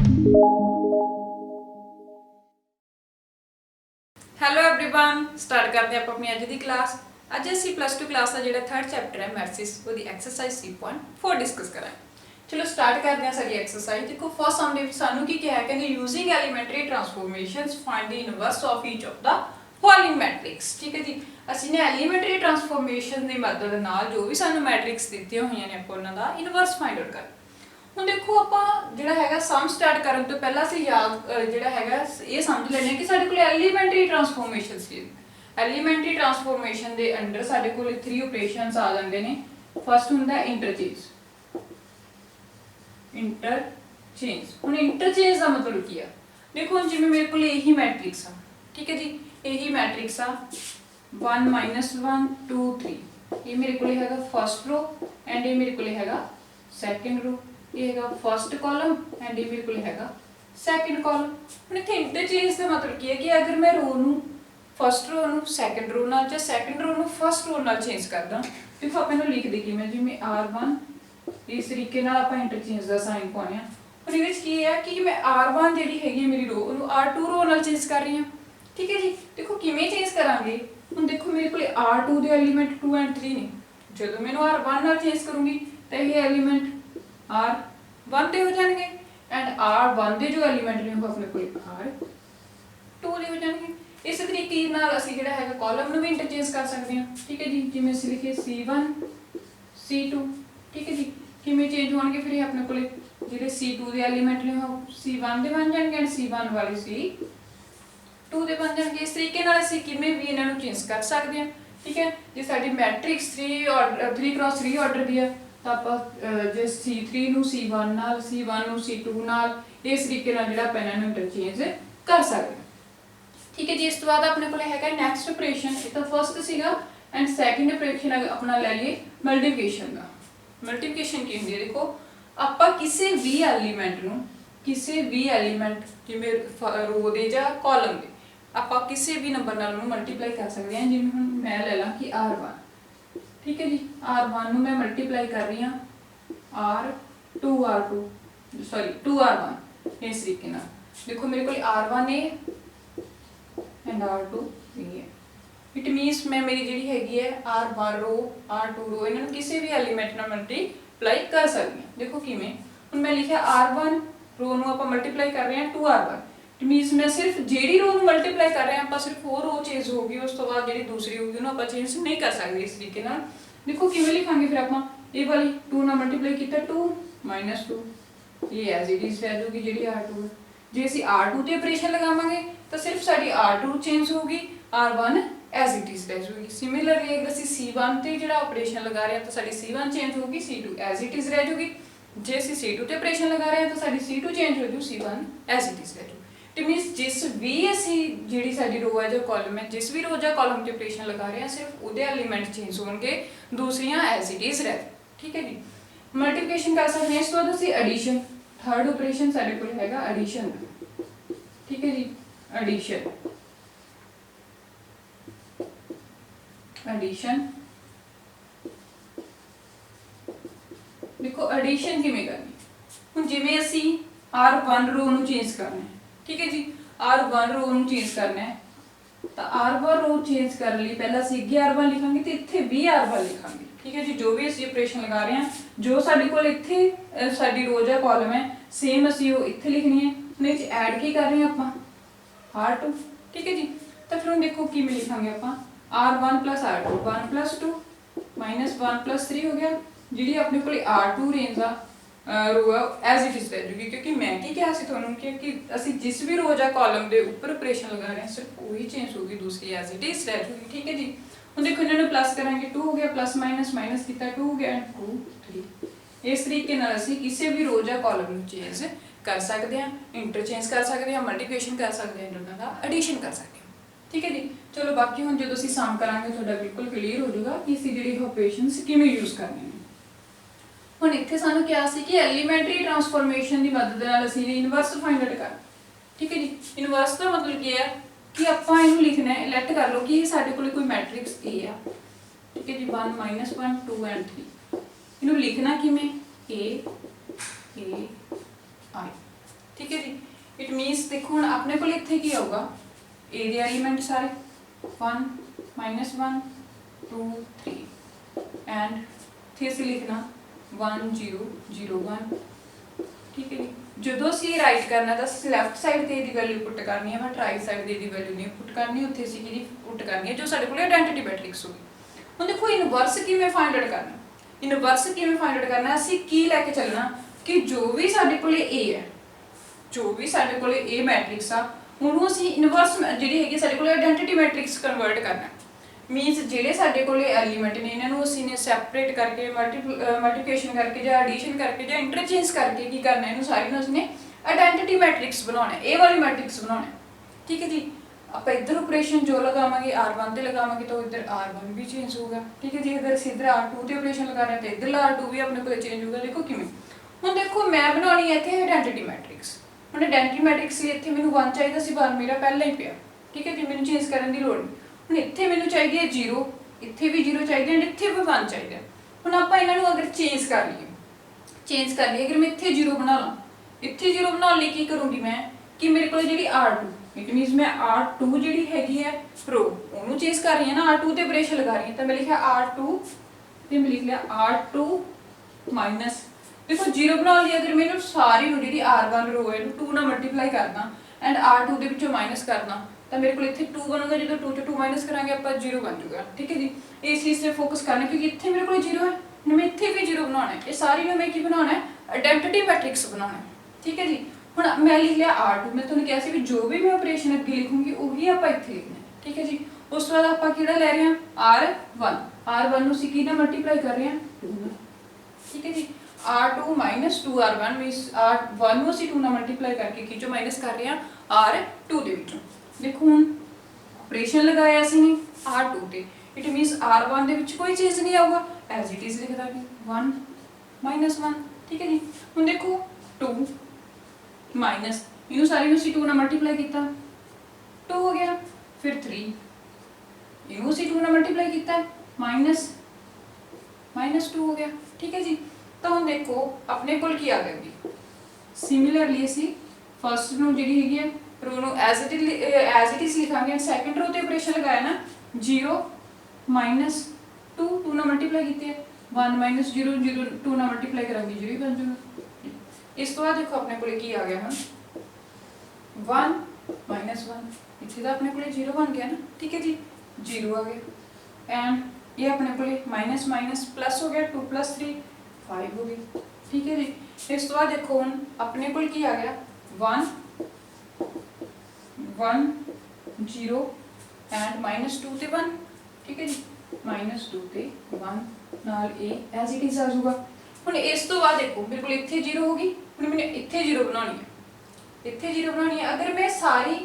Hello everyone, start करते हैं अपनी अज की क्लास। अज असी +2 क्लास का जो थर्ड चैप्टर है मैथ्स वो एक्सरसाइज 3.4 डिस्कस करांगे। चलो स्टार्ट करते हैं सारी एक्सरसाइज। देखो फर्स्ट सम दे सानू की क्या है, कहंदे using elementary transformations find the inverse of each of the following matrix. ठीक है जी, ਅਸੀਂ ਨੇ एलीमेंटरी ट्रांसफॉर्मेशन ਦੀ ਮਦਦ ਨਾਲ ਜੋ ਵੀ ਸਾਨੂੰ ਮੈਟ੍ਰਿਕਸ ਦਿੱਤੀਆਂ ਹੋਈਆਂ ਨੇ ਆਪਾਂ ਉਹਨਾਂ ਦਾ ਇਨਵਰਸ ਫਾਈਂਡ ਆਊਟ ਕਰਨਾ। ਹੁਣ ਦੇਖੋ ਆਪਾਂ ਜਿਹੜਾ ਹੈਗਾ ਸਮ ਸਟਾਰਟ ਕਰਨ ਤੋਂ ਪਹਿਲਾਂ ਅਸੀਂ ਯਾਦ ਜਿਹੜਾ ਹੈਗਾ ਇਹ ਸਮਝ ਲੈਣੇ ਕਿ ਸਾਡੇ ਕੋਲ ਐਲੀਮੈਂਟਰੀ ਟਰਾਂਸਫਾਰਮੇਸ਼ਨ ਸੀ। ਐਲੀਮੈਂਟਰੀ ਟਰਾਂਸਫਾਰਮੇਸ਼ਨ ਦੇ ਅੰਡਰ ਸਾਡੇ ਕੋਲ 3 ਆਪਰੇਸ਼ਨਸ ਆ ਜਾਂਦੇ ਨੇ। ਫਸਟ ਹੁੰਦਾ ਇੰਟਰਚੇਂਜ। ਹੁਣ ਇੰਟਰਚੇਂਜ ਦਾ ਮਤਲਬ ਕੀ ਆ? ਦੇਖੋ ਹੁਣ ਜਿਵੇਂ ਮੇਰੇ ਕੋਲ ਇਹੀ ਮੈਟ੍ਰਿਕਸ ਆ, ਠੀਕ ਹੈ ਜੀ, ਇਹੀ ਮੈਟ੍ਰਿਕਸ ਆ 1 -1 2 3। ਇਹ ਮੇਰੇ ਕੋਲ ਹੈਗਾ ਫਸਟ रो ਐਂਡ ਇਹ ਮੇਰੇ ਕੋਲ ਹੈਗਾ ਸੈਕੰਡ रो। ये है फर्स्ट कॉलम एंड ये मेरे को हैगा सैकंड कॉलम। ਹੁਣ ਇੱਥੇ ਇੰਟਰਚੇਂਜ ਦਾ ਮਤਲਬ ਕੀ ਹੈ ਕਿ ਅਗਰ ਮੈਂ ਰੋ ਨੂੰ ਫਸਟ ਰੋ ਨੂੰ ਸੈਕੰਡ ਰੋ ਨਾਲ ਜਾਂ ਸੈਕੰਡ ਰੋ ਨੂੰ ਫਸਟ ਰੋ ਨਾਲ ਚੇਂਜ ਕਰਦਾ, ਦੇਖੋ ਆਪਾਂ ਇਹਨੂੰ ਲਿਖ ਦੇ ਕਿਵੇਂ, ਜਿਵੇਂ r1 ਇਸ ਤਰੀਕੇ ਨਾਲ ਆਪਾਂ ਇੰਟਰਚੇਂਜ ਦਾ ਸਾਈਨ ਪਾਉਣੇ ਆ। ਹੁਣ ਇਹਦੇ ਵਿੱਚ ਕੀ ਹੈ ਕਿ ਮੈਂ r1 ਜਿਹੜੀ ਹੈਗੀ ਮੇਰੀ ਰੋ ਉਹਨੂੰ r2 ਰੋ ਨਾਲ ਚੇਂਜ ਕਰ ਰਹੀ ਹਾਂ। ਠੀਕ ਹੈ ਜੀ, ਦੇਖੋ ਕਿਵੇਂ ਚੇਂਜ ਕਰਾਂਗੇ। ਹੁਣ ਦੇਖੋ ਮੇਰੇ ਕੋਲ r2 ਦੇ ਐਲੀਮੈਂਟ 2 ਐਂਡ 3 ਨੇ। ਜਦੋਂ ਮੈਨੂੰ r1 ਨਾਲ ਚੇਂਜ ਕਰੂੰਗੀ ਤਾਂ ਇਹ ਐਲੀਮੈਂਟ r1 ਦੇ ਹੋ ਜਾਣਗੇ ਐਂਡ r1 ਦੇ ਜੋ ਐਲੀਮੈਂਟ ਨੇ ਉਹ ਆਪਣੇ ਕੋਲ r2 ਦੇ ਹੋ ਜਾਣਗੇ। ਇਸ ਤਰੀਕੇ ਨਾਲ ਅਸੀਂ ਜਿਹੜਾ ਹੈਗਾ ਕਾਲਮ ਨੂੰ ਵੀ ਇੰਟਰਚੇਂਜ ਕਰ ਸਕਦੇ ਹਾਂ। ਠੀਕ ਹੈ ਜੀ, ਜਿਵੇਂ ਅਸੀਂ ਲਿਖੇ c1 c2। ਠੀਕ ਹੈ ਜੀ, ਕਿਵੇਂ ਚੇਂਜ ਹੋਣਗੇ ਫਿਰ ਇਹ ਆਪਣੇ ਕੋਲ ਜਿਹੜੇ c2 ਦੇ ਐਲੀਮੈਂਟ ਨੇ ਉਹ c1 ਦੇ ਬਣ ਜਾਣਗੇ ਐਂਡ c1 ਵਾਲੇ c2 ਦੇ ਬਣ ਜਾਣਗੇ। ਇਸ ਤਰੀਕੇ ਨਾਲ ਅਸੀਂ ਕਿਵੇਂ ਵੀ ਇਹਨਾਂ ਨੂੰ ਚੇਂਜ ਕਰ ਸਕਦੇ ਹਾਂ। ਠੀਕ ਹੈ, ਜੇ ਸਾਡੀ ਮੈਟ੍ਰਿਕਸ 3x3 ਆਰਡਰ ਦੀ ਹੈ ਤਾਂ ਆਪਾਂ ਜੇ c3 ਨੂੰ c1 ਨਾਲ c1 ਨੂੰ c2 ਨਾਲ ਇਸ ਤਰੀਕੇ ਨਾਲ ਜਿਹੜਾ ਆਪਾਂ ਇਹਨਾਂ ਨੂੰ ਇੰਟਰਚੇਂਜ ਕਰ ਸਕਦੇ ਹਾਂ। ਠੀਕ ਹੈ ਜੀ, ਇਸ ਤੋਂ ਬਾਅਦ ਆਪਣੇ ਕੋਲ ਹੈਗਾ ਨੈਕਸਟ ਆਪਰੇਸ਼ਨ। ਇਹ ਤਾਂ ਫਸਟ ਸੀਗਾ ਐਂਡ ਸੈਕੰਡ ਆਪਰੇਸ਼ਨ ਆਪਣਾ ਲੈ ਲਈਏ ਮਲਟੀਪਲੀਕੇਸ਼ਨ ਦਾ। ਮਲਟੀਪਲੀਕੇਸ਼ਨ ਕੀ ਹੁੰਦੀ ਹੈ? ਦੇਖੋ ਆਪਾਂ ਕਿਸੇ ਵੀ ਐਲੀਮੈਂਟ ਜਿਵੇਂ ਰੋ ਦੇ ਜਾਂ ਕਾਲਮ ਦੇ ਆਪਾਂ ਕਿਸੇ ਵੀ ਨੰਬਰ ਨਾਲ ਉਹਨੂੰ ਮਲਟੀਪਲਾਈ ਕਰ ਸਕਦੇ ਹਾਂ। ਜਿਵੇਂ ਹੁਣ ਮੈਂ ਲੈ ਲਾਂ ਕਿ r1। ठीक है जी, r1 ਨੂੰ मैं मल्टीप्लाई कर रही हाँ r2 इस तरीके ना। देखो मेरे को r1 है एंड r2 है। इट मीनस मैं मेरी जी हैगी है r1 रो r2 रो इन्होंने किसी भी एलीमेंट नाल मल्टीप्लाई कर सकती हैं। देखो किवें, हुण मैं लिखा r1 रो नूं आपां मल्टीप्लाई कर रहे हैं 2r1। इट मीनस मैं सिर्फ जेडी रो नूं मल्टीप्लाई कर रहे हैं, आपां सिर्फ वो रो चेंज होगी, उस तो बाद जेडी दूसरी होगी उन्होंने आपां चेंज नहीं कर सकते। इस तरीके नाल देखो किवें लिखांगे फिर आपां ये वाली 2 नाल मल्टीप्लाई कीता 2 - 2 ये एज इट इज रह जाऊगी जेडी r2 है। जे असीं r2 ते ऑपरेशन लगावांगे तो सिर्फ साडी r2 चेंज होगी, r1 एज इट इज रह जाऊगी। सिमिलरली अगर असीं c1 ते जिहड़ा ऑपरेशन लगा रहे हैं तो साडी c1 चेंज होगी, c2 एज इट इज रह जाऊगी। जे असीं c2 ते ऑपरेशन लगा रहे हैं तो साडी c2 चेंज हो जाऊ, c1 एज इट इज रह जाऊ। इट मीनस जिस भी असी जी साडी रो है जो कॉलम है, जिस भी रो या कॉलम के ऑपरेशन लगा रहे हैं सिर्फ उहदे एलीमेंट चेंज होंगे, दूसरियां एज इट इज रह। ठीक है जी, मल्टीप्लिकेशन कर सकते हैं। इस तो बाद असी एडिशन, थर्ड ऑपरेशन साडे कोल हैगा एडिशन। ठीक है जी, एडिशन देखो एडिशन किवें करनी। हुण जिवें असी r1 रो नूं चेंज करना है। ठीक है जी, r1 रो नूं चेंज करना है तो r1 रो चेंज करने लिए पहला असीं अगे r1 लिखांगे तो इत्थे भी r1 लिखांगे। ठीक है जी, जो भी असीं ऑपरेशन लगा रहे हैं जो साडे कोल इत्थे साडी रो या कॉलम है सेम असीं वो इत्थे लिखनी है। हुण इह ऐड की कर रहे हैं आपां r2। ठीक है जी, तो फिर हुण देखो किवें लिखांगे आपां r1 + r2 1 + 2 - 1 + 3 हो गया। जिहड़ी अपने कोल r2 रेंज आ रो एज इट इज रह जाएगी, क्योंकि मैं की क्या सी तुहानूं कि असी जिस भी रो या कॉलम के उपर ऑपरेशन लगा रहे हैं सिर्फ वही चेंज होगी, दूसरी एज इट इज रह जाएगी। ठीक है जी, हुण देखो इन्होंने प्लस करांगे 2 हो गया, प्लस माइनस कीता 2 हो गया एंड 2 3। इस तरीके नाल असी किसी भी रो या कॉलम नूं चेंज कर सकते हैं, इंटरचेंज कर सकते हैं, मल्टीप्लिकेशन कर सकते हैं, उन्हां दा एडिशन कर सकते हैं। ठीक है जी, चलो बाकी हुण जदों असी सम करांगे तुहाडा बिल्कुल क्लीयर हो जाएगा कि असी जिहड़ी ऑपरेशनस किवें यूज करने हैं। ਹੁਣ ਇੱਥੇ ਸਾਨੂੰ ਕਿਹਾ ਸੀ ਕਿ ਐਲੀਮੈਂਟਰੀ ਟਰਾਂਸਫਾਰਮੇਸ਼ਨ ਦੀ ਮਦਦ ਨਾਲ ਅਸੀਂ ਇਨਵਰਸ ਫਾਈਂਡ ਆਊਟ ਕਰਨਾ। ਠੀਕ ਹੈ ਜੀ, ਇਨਵਰਸ ਦਾ ਮਤਲਬ ਕੀ ਹੈ ਕਿ ਆਪਾਂ ਇਹਨੂੰ ਲਿਖਣਾ ਹੈ, ਲੈਟ ਕਰ ਲਓ ਕਿ ਇਹ ਸਾਡੇ ਕੋਲ ਕੋਈ ਮੈਟ੍ਰਿਕਸ A ਆ। ਠੀਕ ਹੈ ਜੀ, 1 - 1 2 ਐਂਡ 3 ਇਹਨੂੰ ਲਿਖਣਾ ਕਿਵੇਂ A A I। ठीक है जी। इट मीनस देखो हुण अपने कोल इत्थे की आऊगा ए दे एलीमेंट सारे 1 -1 2 3 एंड इत्थे असीं लिखना 1 0 0 1 ठीक है जी। जो असीं राइट करना तो असीं लैफ्ट साइड ते दी वैल्यू पुट करनी है बट राइट साइड ते दी वैल्यू नहीं पुट करनी, उत्थे असीं किहदी पुट करनी है जो साडे कोल आइडेंटिटी मैट्रिक्स होगी। हुण देखो इनवर्स किवें फाइंड आउट करना, इनवर्स किवें फाइंड आउट करना, असीं की लैके चलना कि जो भी साडे कोल ए है, जो भी साडे कोल ए मैट्रिक्स आ ਉਹਨੂੰ ਅਸੀਂ ਇਨਵਰਸ ਜਿਹੜੀ ਹੈਗੀ ਸਾਡੇ ਕੋਲ ਆਇਡੈਂਟੀਟੀ ਮੈਟ੍ਰਿਕਸ ਕਨਵਰਟ ਕਰਨਾ। ਮੀਨਸ ਜਿਹੜੇ ਸਾਡੇ ਕੋਲ ਐਲੀਮੈਂਟ ਨੇ ਇਹਨਾਂ ਨੂੰ ਅਸੀਂ ਨੇ ਸੈਪਰੇਟ ਕਰਕੇ ਮਲਟੀਪਲੀਕੇਸ਼ਨ ਕਰਕੇ ਜਾਂ ਐਡੀਸ਼ਨ ਕਰਕੇ ਜਾਂ ਇੰਟਰਚੇਂਜ ਕਰਕੇ ਕੀ ਕਰਨਾ, ਇਹਨੂੰ ਸਾਰੀ ਨੂੰ ਅਸੀਂ ਨੇ ਆਇਡੈਂਟੀਟੀ ਮੈਟ੍ਰਿਕਸ ਬਣਾਉਣਾ, ਇਹ ਵਾਲੀ ਮੈਟ੍ਰਿਕਸ ਬਣਾਉਣਾ। ਠੀਕ ਹੈ ਜੀ। ਆਪਾਂ ਇੱਧਰ ਆਪਰੇਸ਼ਨ ਜੋ ਲਗਾਵਾਂਗੇ R1 ਤੇ ਲਗਾਵਾਂਗੇ ਤਾਂ ਇੱਧਰ R1 ਵੀ ਚੇਂਜ ਹੋਊਗਾ। ਠੀਕ ਹੈ ਜੀ। ਅਗਰ ਅਸੀਂ ਇੱਧਰ R2 ਤੇ ਆਪਰੇਸ਼ਨ ਲਗਾ ਰਹੇ ਹਾਂ ਤਾਂ ਇੱਧਰਲਾ R2 ਵੀ ਆਪਣੇ ਕੋਲ ਚੇਂਜ ਹੋਊਗਾ। ਦੇਖੋ ਕਿਵੇਂ, ਹੁਣ ਦੇਖੋ ਮੈਂ ਬਣਾਉਣੀ ਹੈ ਇੱਥੇ ਆਇਡੈਂਟੀਟੀ ਮੈਟ੍ਰਿਕਸ। ਹੁਣ ਆਇਡੈਂਟੀਟੀ ਮੈਟ੍ਰਿਕਸ ਲਈ ਇੱਥੇ ਮੈਨੂੰ 1 ਚਾਹੀਦਾ ਸੀ, 1 ਮੇਰਾ ਪਹਿਲਾਂ ਹੀ ਪਿਆ। ਠੀਕ ਹੈ ਜੀ। ਮੈਨੂੰ ਚੇਂਜ ਕਰਨ ਦੀ ਲੋੜ ਨਹੀਂ। ਹੁਣ ਇੱਥੇ ਮੈਨੂੰ ਚਾਹੀਦੀ ਹੈ 0, ਇੱਥੇ ਵੀ 0 ਚਾਹੀਦਾ ਐਂਡ ਇੱਥੇ ਵੀ 1 ਚਾਹੀਦਾ। ਹੁਣ ਆਪਾਂ ਇਹਨਾਂ ਨੂੰ ਅਗਰ ਚੇਂਜ ਕਰ ਲਈਏ ਅਗਰ ਮੈਂ ਇੱਥੇ 0 ਬਣਾ ਲਾਂ, ਇੱਥੇ 0 ਬਣਾਉਣ ਲਈ ਕੀ ਕਰੂੰਗੀ ਮੈਂ ਕਿ ਮੇਰੇ ਕੋਲ ਜਿਹੜੀ R2 ਇਟ ਮੀਨਸ ਮੈਂ R2 ਜਿਹੜੀ ਹੈਗੀ ਹੈ ਰੋ ਉਹਨੂੰ ਚੇਂਜ ਕਰ ਰਹੀ ਹਾਂ ਨਾ, R2 ਤੇ ਆਪਰੇਸ਼ਨ ਲਗਾ ਰਹੀ ਹਾਂ ਤਾਂ ਮੈਂ ਲਿਖਿਆ R2 ਤੇ ਮੈਂ ਲਿਖ ਲਿਆ R2 ਮਾਈਨਸ देखो 0 बना लिया। अगर मैं सारी जी R1 रो है 2 ਨਾਲ ਮਲਟੀਪਲਾਈ ਕਰਨਾ एंड R2 ਦੇ ਵਿੱਚੋਂ ਮਾਈਨਸ ਕਰਨਾ ਤਾਂ ਮੇਰੇ ਕੋਲ ਇੱਥੇ 2 ਬਣੂਗਾ। ਜਦੋਂ 2 ਚੋਂ 2 ਮਾਈਨਸ ਕਰਾਂਗੇ ਆਪਾਂ 0 ਬਣ ਜਾਊਗਾ। ਠੀਕ ਹੈ ਜੀ। ਇਸ ਚੀਜ਼ ਤੇ ਫੋਕਸ ਕਰਨਾ ਕਿਉਂਕਿ ਇੱਥੇ ਮੇਰੇ ਕੋਲ 0 ਹੈ, ਮੈਂ ਇੱਥੇ ਵੀ 0 ਬਣਾਉਣਾ ਹੈ। ਇਹ ਸਾਰੀ ਨੂੰ ਮੈਂ ਕੀ ਬਣਾਉਣਾ ਹੈ ਆਇਡੈਂਟੀਟੀ ਮੈਟ੍ਰਿਕਸ ਬਣਾਉਣਾ ਹੈ। ठीक है जी। ਹੁਣ ਮੈਂ ਲਿਖ ਲਿਆ R2, ਮੈਂ ਤੁਹਾਨੂੰ ਕਿਹਾ ਸੀ ਵੀ ਜੋ ਵੀ ਮੈਂ ਆਪਰੇਸ਼ਨ ਅੱਗੇ ਲਿਖੂੰਗੀ ਉਹੀ ਆਪਾਂ ਇੱਥੇ ਲਿਖਣਾ ਹੈ। ਠੀਕ ਹੈ ਜੀ। ਉਸ ਤੋਂ ਬਾਅਦ ਆਪਾਂ ਕਿਹੜਾ ਲੈ ਰਹੇ ਹਾਂ R1 ਨੂੰ ਅਸੀਂ ਕੀ ਨਾਲ ਮਲਟੀਪਲਾਈ ਕਰ ਰਹੇ ਹਾਂ 2 ਨਾਲ। ਠੀਕ ਹੈ ਜੀ। R2 minus 2R1 means R1 ਨੂੰ ਅਸੀਂ 2 ਨਾਲ ਮਲਟੀਪਲਾਈ ਕਰਕੇ ਕੀ ਚੋਂ ਮਾਈਨਸ ਕਰ ਰਹੇ ਹਾਂ R2 ਦੇ ਵਿੱਚੋਂ। ਦੇਖੋ ਹੁਣ ਆਪਰੇਸ਼ਨ ਲਗਾਇਆ ਸੀ ਨੇ R2 ਤੇ, ਇਟ ਮੀਨਸ R1 ਦੇ ਵਿੱਚ ਕੋਈ ਚੀਜ਼ ਨਹੀਂ ਆਊਗਾ, ਐਜ਼ ਇਟ ਇਜ਼ ਲਿਖ ਦਾਂਗੇ 1 -1। ਠੀਕ ਹੈ ਜੀ। ਹੁਣ ਦੇਖੋ 2 ਮਾਈਨਸ ਇਹਨੂੰ ਸਾਰੀ ਨੂੰ ਅਸੀਂ 2 ਨਾਲ ਮਲਟੀਪਲਾਈ ਕੀਤਾ 2 ਹੋ ਗਿਆ, ਫਿਰ 3 ਇਹਨੂੰ ਅਸੀਂ 2 ਨਾਲ ਮਲਟੀਪਲਾਈ ਕੀਤਾ ਮਾਈਨਸ 2 ਹੋ ਗਿਆ। ਠੀਕ ਹੈ ਜੀ। ਤਾਂ ਹੁਣ ਦੇਖੋ ਆਪਣੇ ਕੋਲ ਕੀ ਆ ਗਿਆ ਵੀ ਸਿਮਿਲਰਲੀ ਅਸੀਂ ਫਸਟ ਨੂੰ ਜਿਹੜੀ ਹੈਗੀ ਹੈ ਰੋ ਨੂੰ ਐਜ਼ ਇਟ ਇਜ਼ ਲਿਖਾਂਗੇ ਐਂਡ ਸੈਕੰਡ ਰੋ ਤੇ ਆਪਰੇਸ਼ਨ ਲਗਾਇਆ ਨਾ 0 -2 2 ਨਾਲ ਮਲਟੀਪਲਾਈ ਕੀਤੀ ਹੈ 1 -0 0 2 ਨਾਲ ਮਲਟੀਪਲਾਈ ਕਰਾਂਗੇ 0 ਹੀ ਬਣ ਜਾਊਗਾ। ਇਸ ਤੋਂ ਬਾਅਦ ਦੇਖੋ ਆਪਣੇ ਕੋਲ ਕੀ ਆ ਗਿਆ ਹੁਣ 1 -1 ਇੱਥੇ ਤਾਂ ਆਪਣੇ ਕੋਲ 0 ਬਣ ਗਿਆ ਨਾ। ਠੀਕ ਹੈ ਜੀ। 0 ਆ ਗਿਆ ਐਂਡ ਇਹ ਆਪਣੇ ਕੋਲ ਮਾਈਨਸ ਮਾਈਨਸ ਪਲੱਸ ਹੋ ਗਿਆ 2 + 3 5 ਹੋ ਗਈ। ਠੀਕ ਹੈ ਜੀ। ਇਸ ਤੋਂ ਬਾਅਦ ਦੇਖੋ ਹੁਣ ਆਪਣੇ ਕੋਲ ਕੀ ਆ ਗਿਆ 1 1 0 ਐਂਡ -2 ਤੇ 1। ਠੀਕ ਹੈ ਜੀ। -2 ਤੇ 1 ਨਾਲ ਇਹ ਐਜ਼ ਇਟ ਇਜ਼ ਆ ਜਾਊਗਾ। ਹੁਣ ਇਸ ਤੋਂ ਬਾਅਦ ਦੇਖੋ ਮੇਰੇ ਕੋਲ ਇੱਥੇ 0 ਹੋ ਗਈ, ਹੁਣ ਮੈਨੂੰ ਇੱਥੇ 0 ਬਣਾਉਣੀ ਹੈ, ਇੱਥੇ 0 ਬਣਾਉਣੀ ਹੈ। ਅਗਰ ਮੈਂ ਸਾਰੀ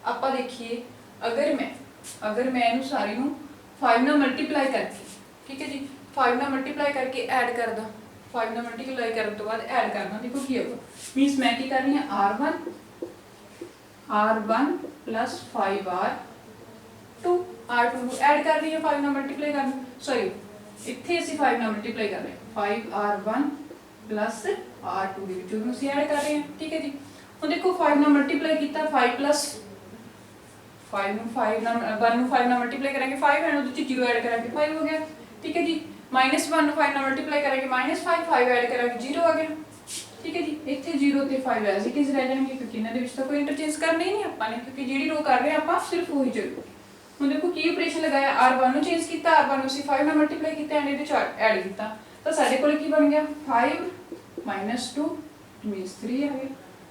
ਆਪਾਂ ਦੇਖੀਏ ਅਗਰ ਮੈਂ ਇਹਨੂੰ ਸਾਰੀ ਨੂੰ 5 ਨਾਲ ਮਲਟੀਪਲਾਈ ਕਰਕੇ, ਠੀਕ ਹੈ ਜੀ 5 ਨਾਲ ਮਲਟੀਪਲਾਈ ਕਰਕੇ ਐਡ ਕਰਦਾ 5 ਨਾਲ ਮਲਟੀਪਲਾਈ ਕਰਨ ਤੋਂ ਬਾਅਦ ਐਡ ਕਰਨਾ। ਦੇਖੋ ਕੀ ਹੋਊਗਾ ਮੀਨਸ ਮੈਂ ਕੀ ਕਰ ਰਹੀ ਹਾਂ R1 plus 5R2 ਨੂੰ ਐਡ ਕਰ ਰਹੀ ਹਾਂ 5 ਨਾਲ ਮਲਟੀਪਲਾਈ ਕਰਨ ਸੌਰੀ ਇੱਥੇ ਅਸੀਂ 5 ਨਾਲ ਮਲਟੀਪਲਾਈ ਕਰ ਰਹੇ ਹਾਂ 5R1 plus R2 ਦੇ ਵਿੱਚ ਉਹਨੂੰ ਅਸੀਂ ਐਡ ਕਰ ਰਹੇ ਹਾਂ। ਠੀਕ ਹੈ ਜੀ। ਹੁਣ ਦੇਖੋ 5 ਨਾਲ ਮਲਟੀਪਲਾਈ ਕੀਤਾ 5 plus 5 ਨੂੰ 1 ਨੂੰ 5 ਨਾਲ ਮਲਟੀਪਲਾਈ ਕਰਾਂਗੇ 5 ਐਂਡ ਉਹਦੇ ਵਿੱਚ 0 ਐਡ ਕਰਾਂਗੇ 5 ਹੋ ਗਿਆ। ठीक है जी। -1 ਨੂੰ 5 ਨਾਲ ਮਲਟੀਪਲਾਈ ਕਰਾਂਗੇ -5 ਐਡ ਕਰਾਂਗੇ 0 ਆ ਗਿਆ। ਠੀਕ ਹੈ ਜੀ। ਇੱਥੇ 0 ਤੇ 5 ਐਜ਼ ਇਟ ਇਜ਼ ਰਹਿ ਜਾਣਗੇ ਕਿਉਂਕਿ ਇਹਨਾਂ ਦੇ ਵਿੱਚ ਤਾਂ ਕੋਈ ਇੰਟਰਚੇਂਜ ਕਰਨਾ ਹੀ ਨਹੀਂ ਆਪਾਂ ਨੇ ਕਿਉਂਕਿ ਜਿਹੜੀ ਰੋ ਕਰ ਰਹੇ ਹਾਂ ਆਪਾਂ ਸਿਰਫ ਉਹੀ ਜ਼ਰੂਰੀ। ਹੁਣ ਦੇਖੋ ਕੀ ਆਪਰੇਸ਼ਨ ਲਗਾਇਆ R1 ਨੂੰ ਚੇਂਜ ਕੀਤਾ R1 ਨੂੰ ਅਸੀਂ 5 ਨਾਲ ਮਲਟੀਪਲਾਈ ਕੀਤਾ ਐਂਡ ਇਹਦੇ ਚ ਐਡ ਕੀਤਾ ਤਾਂ ਸਾਡੇ ਕੋਲ ਕੀ ਬਣ ਗਿਆ 5 -2 ਮੀਨਸ 3 ਆ ਗਿਆ।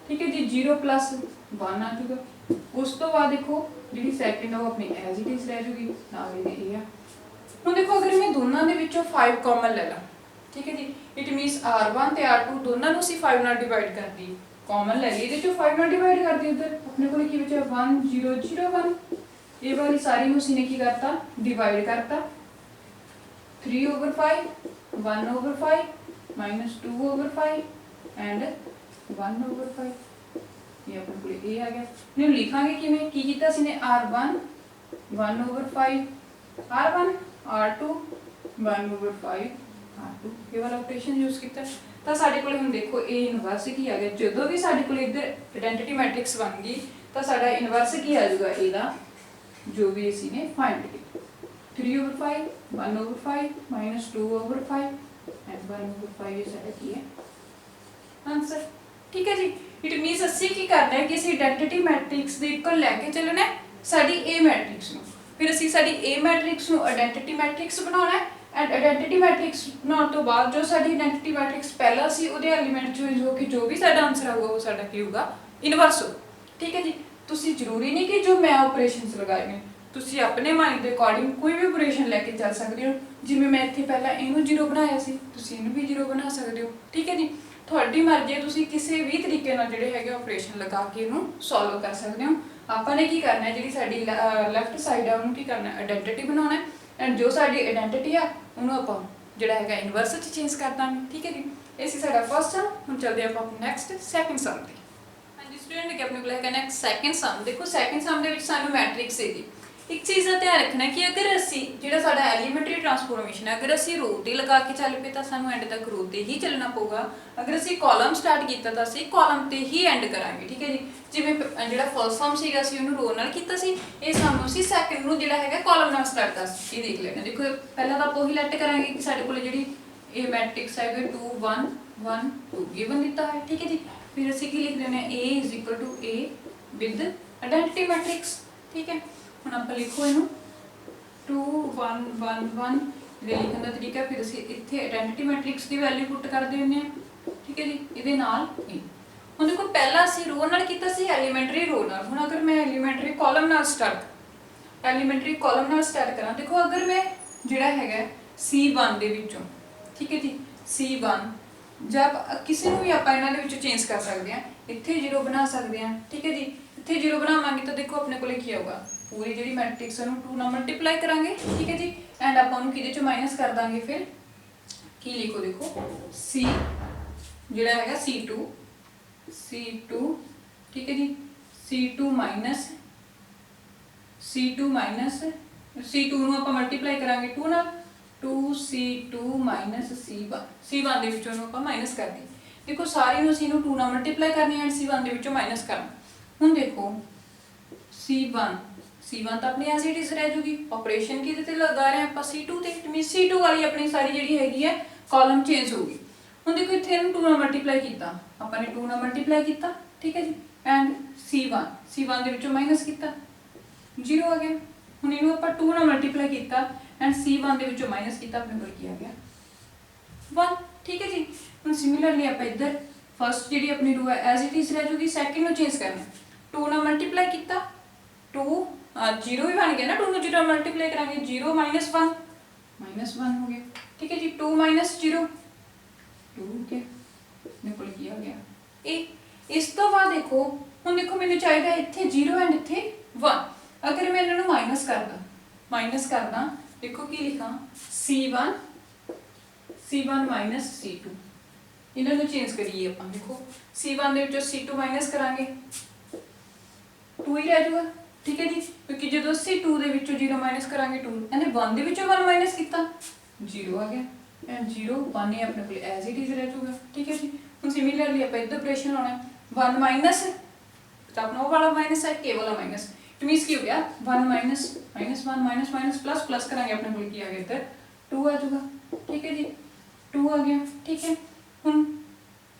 ਠੀਕ ਹੈ ਜੀ। 0 + 1 ਆ ਜਾਊਗਾ। ਉਸ ਤੋਂ ਬਾਅਦ ਦੇਖੋ ਜਿਹੜੀ ਸੈਕਿੰਡ ਆ ਉਹ ਆਪਣੀ ਐਜ਼ ਇਟ ਇਜ਼ ਰਹਿ ਜੂਗੀ ਨਾਲ ਇਹਦੇ ਇਹ ਆ। ਹੁਣ ਦੇਖੋ ਅਗਰ ਮੈਂ ਦੋਨਾਂ ਦੇ ਵਿੱਚੋਂ 5 ਕਾਮਨ ਲੈ ਲਾਂ, ਠੀਕ ਹੈ ਜੀ ਇਟ ਮੀਨਸ R1 ਤੇ R2 ਦੋਨਾਂ ਨੂੰ ਅਸੀਂ 5 ਨਾਲ ਡਿਵਾਈਡ ਕਰ ਦਈਏ, ਕਾਮਨ ਲੈ ਲਈ ਇਹਦੇ ਚੋਂ 5 ਨਾਲ ਡਿਵਾਈਡ ਕਰ ਦਈਏ। ਇੱਧਰ ਆਪਣੇ ਕੋਲ ਕੀ ਬਚਿਆ 1 0 0 1 ਇਹ ਵਾਲੀ ਸਾਰੀ ਨੂੰ ਅਸੀਂ ਨੇ ਕੀ ਕਰਤਾ ਡਿਵਾਈਡ ਕਰਤਾ 3/5 1/5 -2/5 ਐਂਡ 1/5 ਇਹ ਆਪਣੇ ਕੋਲ ਇਹ ਆ ਗਿਆ। ਇਹਨੂੰ ਲਿਖਾਂਗੇ ਕਿਵੇਂ ਕੀ ਕੀਤਾ ਸੀ ਨੇ R1 1/5 R1 R2 1/5 R2 ये वाला ऑपरेशन यूज किया ਤਾਂ ਸਾਡੇ ਕੋਲ ਹੁਣ ਦੇਖੋ A ਇਨਵਰਸ ਕੀ ਆ ਗਿਆ। ਜਦੋਂ ਵੀ ਸਾਡੇ ਕੋਲ ਇੱਧਰ ਆਇਡੈਂਟੀਟੀ ਮੈਟ੍ਰਿਕਸ ਬਣ ਗਈ ਤਾਂ ਸਾਡਾ ਇਨਵਰਸ ਕੀ ਆ ਜਾਊਗਾ A ਦਾ, ਜੋ ਵੀ ਅਸੀਂ ਨੇ ਫਾਈਂਡ ਕੀਤਾ। 3/5, 1/5, -2/5 and 1/5 ਇਹ ਸਾਡਾ ਕੀ ਹੈ ਆंसर। ठीक है जी। इट मींस ਅਸੀਂ ਕੀ ਕਰਨਾ ਹੈ ਕਿ ਅਸੀਂ ਆਇਡੈਂਟੀਟੀ ਮੈਟ੍ਰਿਕਸ ਦੇ ਇਕੁਅਲ ਲੈ ਕੇ ਚੱਲਣਾ ਹੈ ਸਾਡੀ A ਮੈਟ੍ਰਿਕਸ ਨੂੰ, ਫਿਰ ਅਸੀਂ ਸਾਡੀ A ਮੈਟ੍ਰਿਕਸ ਨੂੰ ਆਇਡੈਂਟੀਟੀ ਮੈਟ੍ਰਿਕਸ ਬਣਾਉਣਾ ਹੈ ਐਂਡ ਆਇਡੈਂਟੀਟੀ ਮੈਟ੍ਰਿਕਸ ਬਣਾਉਣ ਤੋਂ ਬਾਅਦ ਜੋ ਸਾਡੀ ਆਇਡੈਂਟੀਟੀ ਮੈਟ੍ਰਿਕਸ ਪਹਿਲਾਂ ਸੀ ਉਹਦੇ ਐਲੀਮੈਂਟ ਚੂਜ਼ ਹੋ ਕੇ ਜੋ ਵੀ ਸਾਡਾ ਆਨਸਰ ਆਊਗਾ ਉਹ ਸਾਡਾ ਕੀ ਹੋਊਗਾ ਇਨਵਰਸ ਹੋ। ਠੀਕ ਹੈ ਜੀ। ਤੁਸੀਂ ਜ਼ਰੂਰੀ ਨਹੀਂ ਕਿ ਜੋ ਮੈਂ ਆਪਰੇਸ਼ਨਸ ਲਗਾਏ ਨੇ ਤੁਸੀਂ ਆਪਣੇ ਮਾਈਂਡ ਦੇ ਅਕੋਰਡਿੰਗ ਕੋਈ ਵੀ ਆਪਰੇਸ਼ਨ ਲੈ ਕੇ ਚੱਲ ਸਕਦੇ ਹੋ। ਜਿਵੇਂ ਮੈਂ ਇੱਥੇ ਪਹਿਲਾਂ ਇਹਨੂੰ 0 ਬਣਾਇਆ ਸੀ ਤੁਸੀਂ ਇਹਨੂੰ ਵੀ 0 ਬਣਾ ਸਕਦੇ ਹੋ। ਠੀਕ ਹੈ ਜੀ। ਤੁਹਾਡੀ ਮਰਜ਼ੀ ਹੈ, ਤੁਸੀਂ ਕਿਸੇ ਵੀ ਤਰੀਕੇ ਨਾਲ ਜਿਹੜੇ ਹੈਗੇ ਆਪਰੇਸ਼ਨ ਲਗਾ ਕੇ ਇਹਨੂੰ ਸੋਲਵ ਕਰ ਸਕਦੇ ਹੋ। ਆਪਾਂ ਨੇ ਕੀ ਕਰਨਾ ਹੈ, ਜਿਹੜੀ ਸਾਡੀ ਲੈਫਟ ਸਾਈਡ ਹੈ ਉਹਨੂੰ ਕੀ ਕਰਨਾ ਹੈ ਆਇਡੈਂਟੀਟੀ ਬਣਾਉਣਾ ਹੈ ਐਂਡ ਜੋ ਸਾਡੀ ਆਇਡੈਂਟੀਟੀ ਆ ਉਹਨੂੰ ਆਪਾਂ ਜਿਹੜਾ ਹੈਗਾ ਇਨਵਰਸ ਚ ਚੇਂਜ ਕਰ ਦਾਂਗੇ। ਠੀਕ ਹੈ ਜੀ। ਇਹ ਸੀ ਸਾਡਾ ਫਸਟ ਸਮ। ਹੁਣ ਚੱਲਦੇ ਆਪਾਂ ਨੈਕਸਟ ਸੈਕੰਡ ਸਮ ਤੇ। ਹਾਂਜੀ ਸਟੂਡੈਂਟ, ਕਿ ਆਪਣੇ ਕੋਲ ਹੈਗਾ ਨੈਕਸਟ ਸੈਕੰਡ ਸਮ। ਦੇਖੋ ਸੈਕੰਡ ਸਮ ਦੇ ਵਿੱਚ ਸਾਨੂੰ ਮੈਟ੍ਰਿਕਸ ਹੈ ਜੀ। ਇੱਕ ਚੀਜ਼ ਦਾ ਧਿਆਨ ਰੱਖਣਾ ਕਿ ਅਗਰ ਅਸੀਂ ਜਿਹੜਾ ਸਾਡਾ ਐਲੀਮੈਂਟਰੀ ਟਰਾਂਸਫੋਰਮੇਸ਼ਨ ਹੈ ਅਗਰ ਅਸੀਂ ਰੋ ਤੇ ਲਗਾ ਕੇ ਚੱਲ ਪਏ ਤਾਂ ਸਾਨੂੰ ਐਂਡ ਤੱਕ ਰੋ ਤੇ ਹੀ ਚੱਲਣਾ ਪਊਗਾ। ਅਗਰ ਅਸੀਂ ਕਾਲਮ ਸਟਾਰਟ ਕੀਤਾ ਤਾਂ ਅਸੀਂ ਕਾਲਮ ਤੇ ਹੀ ਐਂਡ ਕਰਾਂਗੇ। ਠੀਕ ਹੈ ਜੀ। ਜਿਵੇਂ ਜਿਹੜਾ ਫਰਸਟ ਸਮ ਸੀਗਾ ਅਸੀਂ ਉਹਨੂੰ ਰੋ ਨਾਲ ਕੀਤਾ ਸੀ, ਇਹ ਸਮ ਅਸੀਂ ਸੈਕੰਡ ਨੂੰ ਜਿਹੜਾ ਹੈਗਾ ਕਾਲਮ ਨਾਲ ਸਟਾਰਟ ਕਰ ਸੀ। ਇਹ ਦੇਖ ਲੈਣਾ। ਦੇਖੋ ਪਹਿਲਾਂ ਤਾਂ ਆਪਾਂ ਉਹੀ ਲੈਟ ਕਰਾਂਗੇ ਕਿ ਸਾਡੇ ਕੋਲ ਜਿਹੜੀ ਇਹ ਮੈਟ੍ਰਿਕਸ ਹੈਗਾ 2 1 1 2 ਗਿਵਨ ਦਿੱਤਾ ਹੈ। ਠੀਕ ਹੈ ਜੀ। ਫਿਰ ਅਸੀਂ ਕੀ ਲਿਖ ਲੈਣਾ A = A with identity matrix. ਠੀਕ ਹੈ। ਹੁਣ ਆਪਾਂ ਲਿਖੋ ਇਹਨੂੰ 2 1 1 1 ਇਹਦੇ ਲਿਖਣ ਦਾ ਤਰੀਕਾ। ਫਿਰ ਅਸੀਂ ਇੱਥੇ ਆਇਡੈਂਟੀਟੀ ਮੈਟ੍ਰਿਕਸ ਦੀ ਵੈਲਿਊ ਪੁੱਟ ਕਰਦੇ ਹੁੰਦੇ ਹਾਂ। ਠੀਕ ਹੈ ਜੀ। ਇਹਦੇ ਨਾਲ ਇਹ ਹੁਣ ਦੇਖੋ ਪਹਿਲਾਂ ਅਸੀਂ ਰੋ ਨਾਲ ਕੀਤਾ ਸੀ ਐਲੀਮੈਂਟਰੀ ਰੋ ਨਾਲ। ਹੁਣ ਅਗਰ ਮੈਂ ਐਲੀਮੈਂਟਰੀ ਕਾਲਮ ਨਾਲ ਸਟਾਰਟ ਕਰਾਂ, ਦੇਖੋ ਅਗਰ ਮੈਂ ਜਿਹੜਾ ਹੈਗਾ C1 ਦੇ ਵਿੱਚੋਂ, ਠੀਕ ਹੈ ਜੀ, C1 ਜਦ ਕਿਸੇ ਨੂੰ ਵੀ ਆਪਾਂ ਇਹਨਾਂ ਦੇ ਵਿੱਚੋਂ ਚੇਂਜ ਕਰ ਸਕਦੇ ਹਾਂ। ਇੱਥੇ 0 ਬਣਾ ਸਕਦੇ ਹਾਂ। ਠੀਕ ਹੈ ਜੀ। ਇੱਥੇ 0 ਬਣਾਵਾਂਗੇ ਤਾਂ ਦੇਖੋ ਆਪਣੇ ਕੋਲੇ ਕੀ ਆਊਗਾ, ਪੂਰੀ ਜਿਹੜੀ ਮੈਟ੍ਰਿਕਸ ਨੂੰ 2 ਨਾਲ ਮਲਟੀਪਲਾਈ ਕਰਾਂਗੇ। ਠੀਕ ਹੈ ਜੀ। ਐਂਡ ਆਪਾਂ ਉਹਨੂੰ ਕਿਹਦੇ ਚੋਂ ਮਾਈਨਸ ਕਰ ਦਾਂਗੇ। ਫਿਰ ਕੀ ਲਿਖੋ, ਦੇਖੋ C ਜਿਹੜਾ ਹੈਗਾ C2 ਠੀਕ ਹੈ ਜੀ। C2 ਨੂੰ ਆਪਾਂ ਮਲਟੀਪਲਾਈ ਕਰਾਂਗੇ 2 ਨਾਲ, 2C2 C1 ਦੇ ਵਿੱਚੋਂ ਨੂੰ ਆਪਾਂ ਮਾਈਨਸ ਕਰ ਦੀ। ਦੇਖੋ ਸਾਰੀ ਨੂੰ C ਨੂੰ 2 ਨਾਲ ਮਲਟੀਪਲਾਈ ਕਰਨੀ ਹੈ ਐਂਡ C1 ਦੇ ਵਿੱਚੋਂ ਮਾਈਨਸ ਕਰਨਾ। ਹੁਣ ਦੇਖੋ C1 ਤਾਂ ਆਪਣੀ ਐਜ਼ ਇਟ ਇਜ਼ ਰਹਿ ਜੂਗੀ। ਆਪਰੇਸ਼ਨ ਕਿਹਦੇ ਤੇ ਲਗਾ ਰਹੇ ਆਪਾਂ C2 ਤੇ, ਮੀਨਸ C2 ਵਾਲੀ ਆਪਣੀ ਸਾਰੀ ਜਿਹੜੀ ਹੈਗੀ ਹੈ ਕਾਲਮ ਚੇਂਜ ਹੋ ਗਈ। ਹੁਣ ਦੇਖੋ ਇੱਥੇ ਇਹਨੂੰ 2 ਨਾਲ ਮਲਟੀਪਲਾਈ ਕੀਤਾ, ਆਪਾਂ ਨੇ 2 ਨਾਲ ਮਲਟੀਪਲਾਈ ਕੀਤਾ। ਠੀਕ ਹੈ ਜੀ। ਐਂਡ C1 ਦੇ ਵਿੱਚੋਂ ਮਾਈਨਸ ਕੀਤਾ 0 ਆ ਗਿਆ। ਹੁਣ ਇਹਨੂੰ ਆਪਾਂ 2 ਨਾਲ ਮਲਟੀਪਲਾਈ ਕੀਤਾ ਐਂਡ C1 ਦੇ ਵਿੱਚੋਂ ਮਾਈਨਸ ਕੀਤਾ, ਆਪਣੇ ਕੋਲ ਕੀ ਆ ਗਿਆ 1। ਠੀਕ ਹੈ ਜੀ। ਹੁਣ ਸਿਮਿਲਰਲੀ ਆਪਾਂ ਇੱਧਰ ਫਸਟ ਜਿਹੜੀ ਆਪਣੀ रो है ਐਜ਼ ਇਟ ਇਜ਼ ਰਹਿ ਜੂਗੀ। ਸੈਕਿੰਡ ਨੂੰ ਚੇਂਜ ਕਰਨਾ, 2 ਨਾਲ ਮਲਟੀਪਲਾਈ ਕੀਤਾ 2 0 ਵੀ ਬਣ ਗਿਆ ਨਾ। 2 ਨੂੰ 0 ਨਾਲ ਮਲਟੀਪਲਾਈ ਕਰਾਂਗੇ 0 -1 ਹੋ ਗਿਆ। ठीक है जी। 2 - 0 2 के मेरे को ਕੀ ਆ ਗਿਆ ਇਹ। ਇਸ ਤੋਂ ਬਾਅਦ ਦੇਖੋ ਹੁਣ ਦੇਖੋ ਮੈਨੂੰ ਚਾਹੀਦਾ ਇੱਥੇ 0 ਐਂਡ ਇੱਥੇ 1। ਅਗਰ ਮੈਂ ਇਹਨਾਂ ਨੂੰ ਮਾਈਨਸ ਕਰਦਾ ਦੇਖੋ ਕੀ ਲਿਖਾਂ C1 C2 ਇਹਨਾਂ ਨੂੰ ਚੇਂਜ ਕਰੀਏ ਆਪਾਂ। ਦੇਖੋ C1 ਦੇ ਵਿੱਚੋਂ C2 ਮਾਈਨਸ ਕਰਾਂਗੇ 2 ਹੀ ਰਹਿ ਜਾਊਗਾ। ਠੀਕ ਹੈ ਜੀ। ਕਿਉਂਕਿ ਜਦੋਂ ਅਸੀਂ 2 ਦੇ ਵਿੱਚੋਂ 0 ਮਾਈਨਸ ਕਰਾਂਗੇ 2 ਇਹਨੇ 1 ਦੇ ਵਿੱਚੋਂ 1 ਮਾਈਨਸ ਕੀਤਾ 0 ਆ ਗਿਆ ਐਂਡ 0 1 ਹੀ ਆਪਣੇ ਕੋਲ ਐਜ਼ ਇਟ ਇਜ਼ ਰਹਿ ਜਾਊਗਾ। ਠੀਕ ਹੈ ਜੀ। ਹੁਣ ਸਿਮਿਲਰਲੀ ਆਪਾਂ ਇੱਧਰ ਆਪਰੇਸ਼ਨ ਲਾਉਣਾ 1 ਮਾਈਨਸ ਤਾਂ ਆਪਣਾ ਉਹ ਵਾਲਾ ਮਾਈਨਸ ਹੈ, ਕੇ ਵਾਲਾ ਮਾਈਨਸ। ਇਟ ਮੀਨਸ ਕੀ ਹੋ ਗਿਆ 1 ਮਾਈਨਸ ਮਾਈਨਸ ਪਲੱਸ ਕਰਾਂਗੇ ਆਪਣੇ ਕੋਲ ਕੀ ਆ ਗਿਆ ਇੱਧਰ 2 ਆ ਜਾਊਗਾ। ਠੀਕ ਹੈ ਜੀ। 2 ਆ ਗਿਆ। ਠੀਕ ਹੈ। ਹੁਣ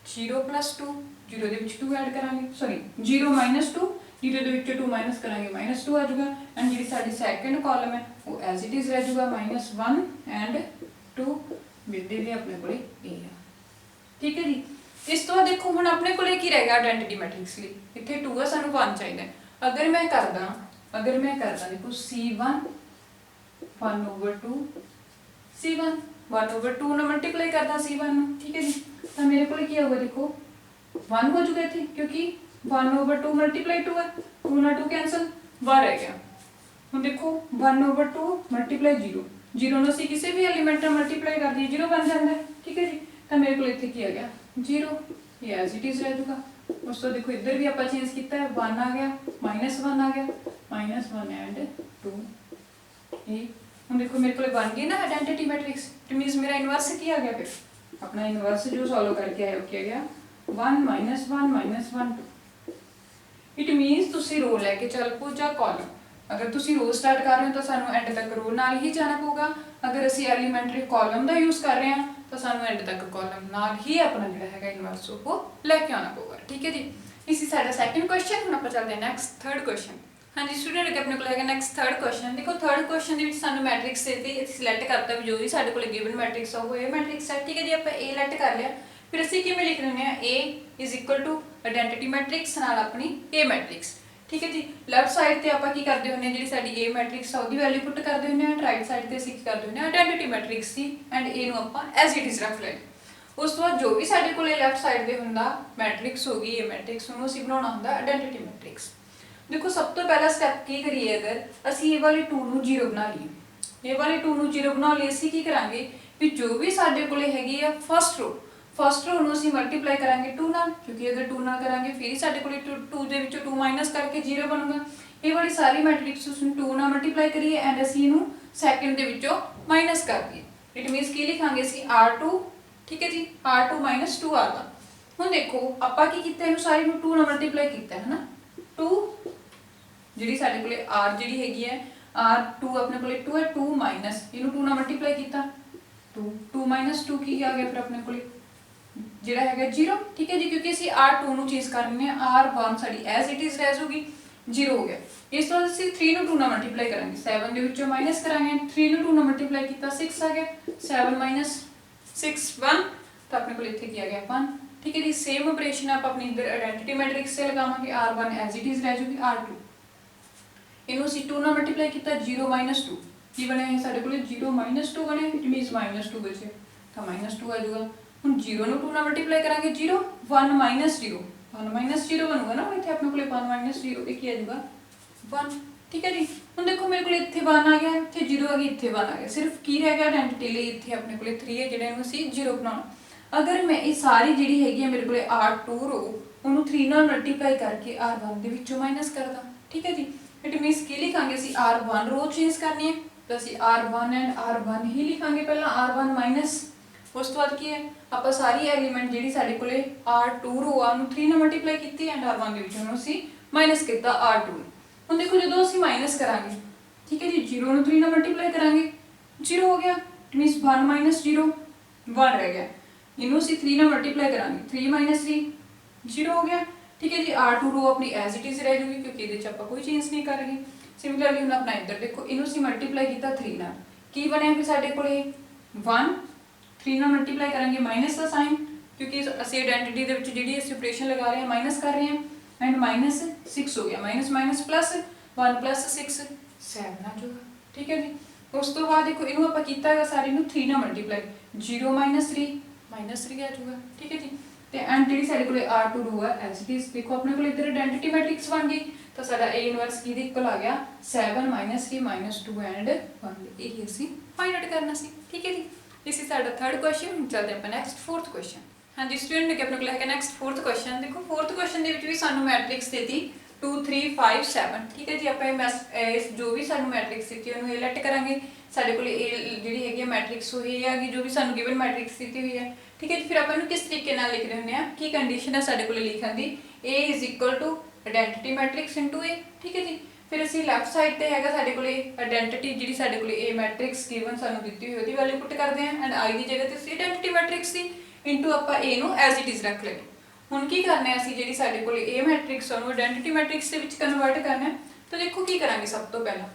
0 + 2 0 ਦੇ ਵਿੱਚ 2 ਐਡ ਕਰਾਂਗੇ, ਸੌਰੀ 0 - 2 0 ਦੇ ਵਿੱਚੋਂ 2 ਮਾਈਨਸ ਕਰਾਂਗੇ -2 ਆ ਜਾਊਗਾ ਐਂਡ ਜਿਹੜੀ ਸਾਡੀ ਸੈਕੰਡ ਕਾਲਮ ਹੈ ਉਹ ਐਜ਼ ਇਟ ਇਜ਼ ਰਹਿ ਜਾਊਗਾ -1 ਐਂਡ 2 ਵਿਦ ਦੇ ਆਪਣੇ ਕੋਲੇ A ਆ। ਠੀਕ ਹੈ ਜੀ। ਇਸ ਤੋਂ ਬਾਅਦ ਦੇਖੋ ਹੁਣ ਆਪਣੇ ਕੋਲੇ ਕੀ ਰਹਿ ਗਿਆ ਆਇਡੈਂਟੀਟੀ ਮੈਟ੍ਰਿਕਸ ਲਈ। ਇੱਥੇ 2 ਆ, ਸਾਨੂੰ 1 ਚਾਹੀਦਾ। ਅਗਰ ਮੈਂ ਕਰਦਾ ਦੇਖੋ C1 1/2 C1 1/2 ਨਾਲ ਮਲਟੀਪਲਾਈ ਕਰਦਾ C1 ਨੂੰ। ਠੀਕ ਹੈ ਜੀ। ਤਾਂ ਮੇਰੇ ਕੋਲੇ ਕੀ ਆਊਗਾ, ਦੇਖੋ 1 ਹੋ ਜਾਊਗਾ ਇੱਥੇ ਕਿਉਂਕਿ 1/2 ਮਲਟੀਪਲਾਈ 2 ਹੈ। 2 ਨਾਲ 2 ਕੈਂਸਲ 1 ਰਹਿ ਗਿਆ। ਹੁਣ ਦੇਖੋ 1/2 ਮਲਟੀਪਲਾਈ 0 ਨੂੰ ਅਸੀਂ ਕਿਸੇ ਵੀ ਐਲੀਮੈਂਟ ਨਾਲ ਮਲਟੀਪਲਾਈ ਕਰ ਦਈਏ 0 ਬਣ ਜਾਂਦਾ ਹੈ। ਠੀਕ ਹੈ ਜੀ। ਤਾਂ ਮੇਰੇ ਕੋਲ ਇੱਥੇ ਕੀ ਆ ਗਿਆ 0, ਇਹ ਐਜ਼ ਇਟ ਇਜ਼ ਰਹਿ ਜਾਊਗਾ। ਉਸ ਤੋਂ ਦੇਖੋ ਇੱਧਰ ਵੀ ਆਪਾਂ ਚੇਂਜ ਕੀਤਾ ਹੈ 1 ਆ ਗਿਆ -1 ਆ ਗਿਆ -1 ਐਂਡ 2 ਇਹ। ਹੁਣ ਦੇਖੋ ਮੇਰੇ ਕੋਲ ਬਣ ਗਈ ਨਾ ਆਇਡੈਂਟੀਟੀ ਮੈਟ੍ਰਿਕਸ। ਇਟ ਮੀਨਸ ਮੇਰਾ ਇਨਵਰਸ ਕੀ ਆ ਗਿਆ ਫਿਰ अपना इनवर्स जो सॉल्व करके आए क्या गया 1 -1 -1 2। इट मीनस तुसी रो लैके चल पो जां कॉलम। अगर तुसी रो स्टार्ट कर रहे हो तो सानू एंड तक रो नाल ही जाना पऊगा। अगर असी एलीमेंटरी कॉलम का यूज़ कर रहे हैं तो सानू एंड तक कॉलम नाल ही अपना जिहड़ा हैगा इनवर्स वो लैके आना पऊगा। ठीक है जी, इसी साडा सैकंड क्वेश्चन। हुण आपां चलदे नैक्सट थर्ड क्वेश्चन। हाँ जी स्टूडेंट अगे अपने को हैगा नैक्सट थर्ड क्वेश्चन। देखो थर्ड क्वेश्चन दे विच सानू मैट्रिक्स देती, इत्थे सिलेक्ट करता भी जो भी साडे कोल गिवन मैट्रिक्स आ वो ए मैट्रिक्स है। ठीक है जी, आपां ए लेट कर लिया। फिर असीं किवें लिख दिंदे आ A is equal to identity matrix नाल अपनी ए मैट्रिक्स। ठीक है जी, लैफ्ट साइड ते आपां की करदे हुंदे आ जिहड़ी साडी ए मैट्रिक्स आ ओहदी वैल्यू पुट करदे हुंदे आ। राइट साइड ते असीं की करदे हुंदे आ आइडेंटिटी मैट्रिक्स दी एंड ए नूं आपां एज इट इज रख लैंदे। उस तो बाद जो भी साडे कोल लैफ्ट साइड ते हुंदा मैट्रिक्स होगी ए मैट्रिक्स उहनूं असीं बनाउणा हुंदा आइडेंटिटी मैट्रिक्स। देखो सब तो पहला स्टैप की करिए, अगर असीं ए वाली 2 नूं 0 बना लईए, ए वाली 2 नूं 0 बनाउण लई असीं की करांगे भी जो भी साडे कोल हैगी आ फर्स्ट रो नूं असीं मल्टीप्लाई करांगे 2 नाल, क्योंकि अगर 2 नाल करांगे फिर ही साडे कोल 2 दे विचों 2 माइनस करके 0 बनूगा। ये वाली सारी मैट्रिक्स उसनूं 2 नाल मल्टीप्लाई करिए एंड असीं इहनूं सैकंड दे विचों माइनस कर दईए। इट मीनस की लिखांगे असीं R2। ठीक है जी, R2 - 2 R1। हुण देखो आपां की कीता इहनूं सारी नूं 2 नाल मल्टीप्लाई कीता है ना। 2 जिहड़ी साडे कोले R जिहड़ी हैगी है R2 अपने कोले 2 है, 2 माइनस इहनूं 2 नाल मल्टीप्लाई कीता 2 - 2 की आ गया फिर अपने कोले जिहड़ा हैगा 0। ठीक है जी, क्योंकि असीं R2 नूं चेंज करने R1 sari as it is रह जाऊगी 0 हो गया। इस तो असीं 3 नूं 2 नाल मल्टीप्लाई करांगे 7 दे विचों माइनस करांगे 3 नूं 2 नाल मल्टीप्लाई कीता 6 आ गया 7 - 6 1 तो अपने को इत्थे किया गया 1। ठीक है जी, सेम ऑपरेशन आप अपनी इधर आइडेंटिटी मैट्रिक्स से लगावांगे R1 एज इट इज रह जाऊगी R2 इनू असीं 2 नाल मल्टीप्लाई कीता 0 - 2 की बने है साडे कोले 0 - 2 बने। इट मीनस -2 बचे तो -2 आ जाऊगा। हुण 0 नूं 2 नाल मल्टीप्लाई करांगे 0 1 - 0 1 - 0 बनूगा ना। इत्थे अपने कोले 1 - 0 एक ही आ जाऊगा 1। ठीक है जी, हुण देखो मेरे कोले इत्थे 1 आ गया, इत्थे 0 आ गई, इत्थे 1 आ गया। सिर्फ की रह गया आइडेंटिटी लई इत्थे अपने कोले 3 है जिहड़ा इहनूं असीं 0 बनाउणा। अगर मैं ये सारी जिहड़ी हैगी है मेरे कोले R2 रो उहनूं 3 नाल मल्टीप्लाई करके R1 दे विचों माइनस कर दां। ठीक है जी, इट मीनस की लिखांगे असीं R1 रो चेंज करनी है तो असीं R1 एंड R1 ही लिखांगे। पहला R1 माइनस उस तो बाद की है आपां सारी एलीमेंट जिहड़ी साडे कोले R2 रो आ उहनूं 3 नाल मल्टीप्लाई कीती एंड R1 दे विचों असीं माइनस कीता R2। हुण देखो जदों असीं माइनस करांगे ठीक है जी 0 नूं 3 नाल मल्टीप्लाई करांगे 0 हो गया। इट मीनस 1 - 0 1 रह गया। इनू असीं 3 नाल मल्टीप्लाई करांगे 3 - 3 0 हो गया। ठीक है जी, R2 रो अपनी एज इट इज रह जाऊगी क्योंकि इहदे च आपां कोई चेंज नहीं कर रहे। सिमिलरली हुण अपना इधर देखो इनू असीं मल्टीप्लाई कीता 3 नाल की बनिया फिर साडे कोले 1 3 नाल मल्टीप्लाई करांगे माइनस का साइन क्योंकि असीं आइडेंटिटी दे विच जिहड़ी असीं ऑपरेशन लगा रहे हैं माइनस कर रहे हैं एंड -6 हो गया माइनस प्लस 1 + 6 7 आ जाऊगा। ठीक है जी, उस तो बाद देखो इनू आपां कीता है सारे नूं 3 नाल मल्टीप्लाई 0 - 3 -3 आ जाऊगा। ठीक है जी, ते एंड जिहड़ी साडे कोले R2 रो है एज इट इज देखो अपने कोले इधर आइडेंटिटी मैट्रिक्स बन गई तो साडा A इनवर्स की दे इक्वल आ गया 7 - 3 - 2 एंड 1 यही असीं फाइंड आउट करना सी। ठीक है जी, दिस इज साडा थर्ड क्वेश्चन। चलते आपां नैक्सट फोर्थ क्वेश्चन। हाँ जी स्टूडेंट अगे अपने कोल है नैक्सट फोर्थ क्वेश्चन। देखो फोर्थ क्वेश्चन दे विच भी सानू मैट्रिक्स देती 2 3 5 7। ठीक है जी, आपां जो भी सानू मैट्रिक्स देती उहनूं एलेक्ट करांगे साडे कोल ए जिहड़ी हैगी मैट्रिक्स वो ये आगी जो भी सानू गिवन मैट्रिक्स दी हुई है। ठीक है जी, फिर आपां इहनूं किस तरीके नाल लिख रहे हुंदे आ की कंडीशन है साडे कोल लिखण दी A is equal to identity matrix into A। ठीक है जी, फिर असीं लैफ्ट साइड ते हैगा साडे कोल आइडेंटिटी जिहड़ी साडे कोल A मैट्रिक्स गिवन सानू दित्ती हुई ओहदी वैल्यू पुट करदे आ एंड I दी जगह ते असीं आइडेंटिटी मैट्रिक्स दी इनटू आपां A नूं एज इट इज रख लेंगे। हुण की करना है असीं जिहड़ी साडे कोल A मैट्रिक्स ओहनूं आइडेंटिटी मैट्रिक्स दे विच कन्वर्ट करना है। तो देखो की करांगे सब तो पहला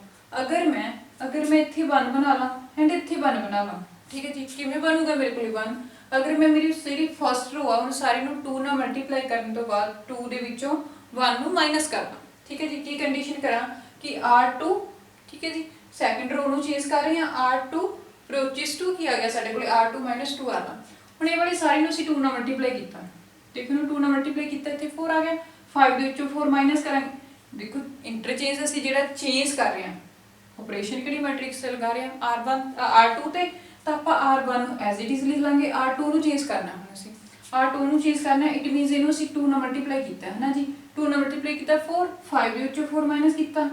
अगर मैं इत्थे 1 बना ला एंड इत्थे 1 बना ला। ठीक है जी, किवें बनूगा मेरे कोल 1 अगर मैं मेरी जिहड़ी फर्स्ट रो आ उन सारी नूं 2 नाल मल्टीप्लाई करन तो बाद 2 दे विचों 1 नूं माइनस कर दा। ठीक है जी, की कंडीशन करा कि R2 ठीक है जी सैकंड रो नूं चेंज कर रहे हैं R2 प्रोचिस 2 की आ गया साडे कोल R2 - 2 R1। हुण ये वाली सारी नूं असीं 2 नाल मल्टीप्लाई कीता देखो नूं 2 नाल मल्टीप्लाई कीता इत्थे 4 आ गया 5 दे विचों 4 माइनस करांगे। देखो इंटरचेंज असीं जिहड़ा चेंज कर रहे हैं ऑपरेशन किहड़ी मैट्रिक्स से लगा रहे हैं R1 R2 ते तो आपां R1 नूं एज इट इज लिख लांगे R2 नूं चेंज करना हुण असीं R2 नूं चेंज करना इट मीनस इहनूं असीं 2 नाल मल्टीप्लाई कीता है ना जी 2 नाल मल्टीप्लाई कीता 4 5 दे विचों 4 माइनस कीता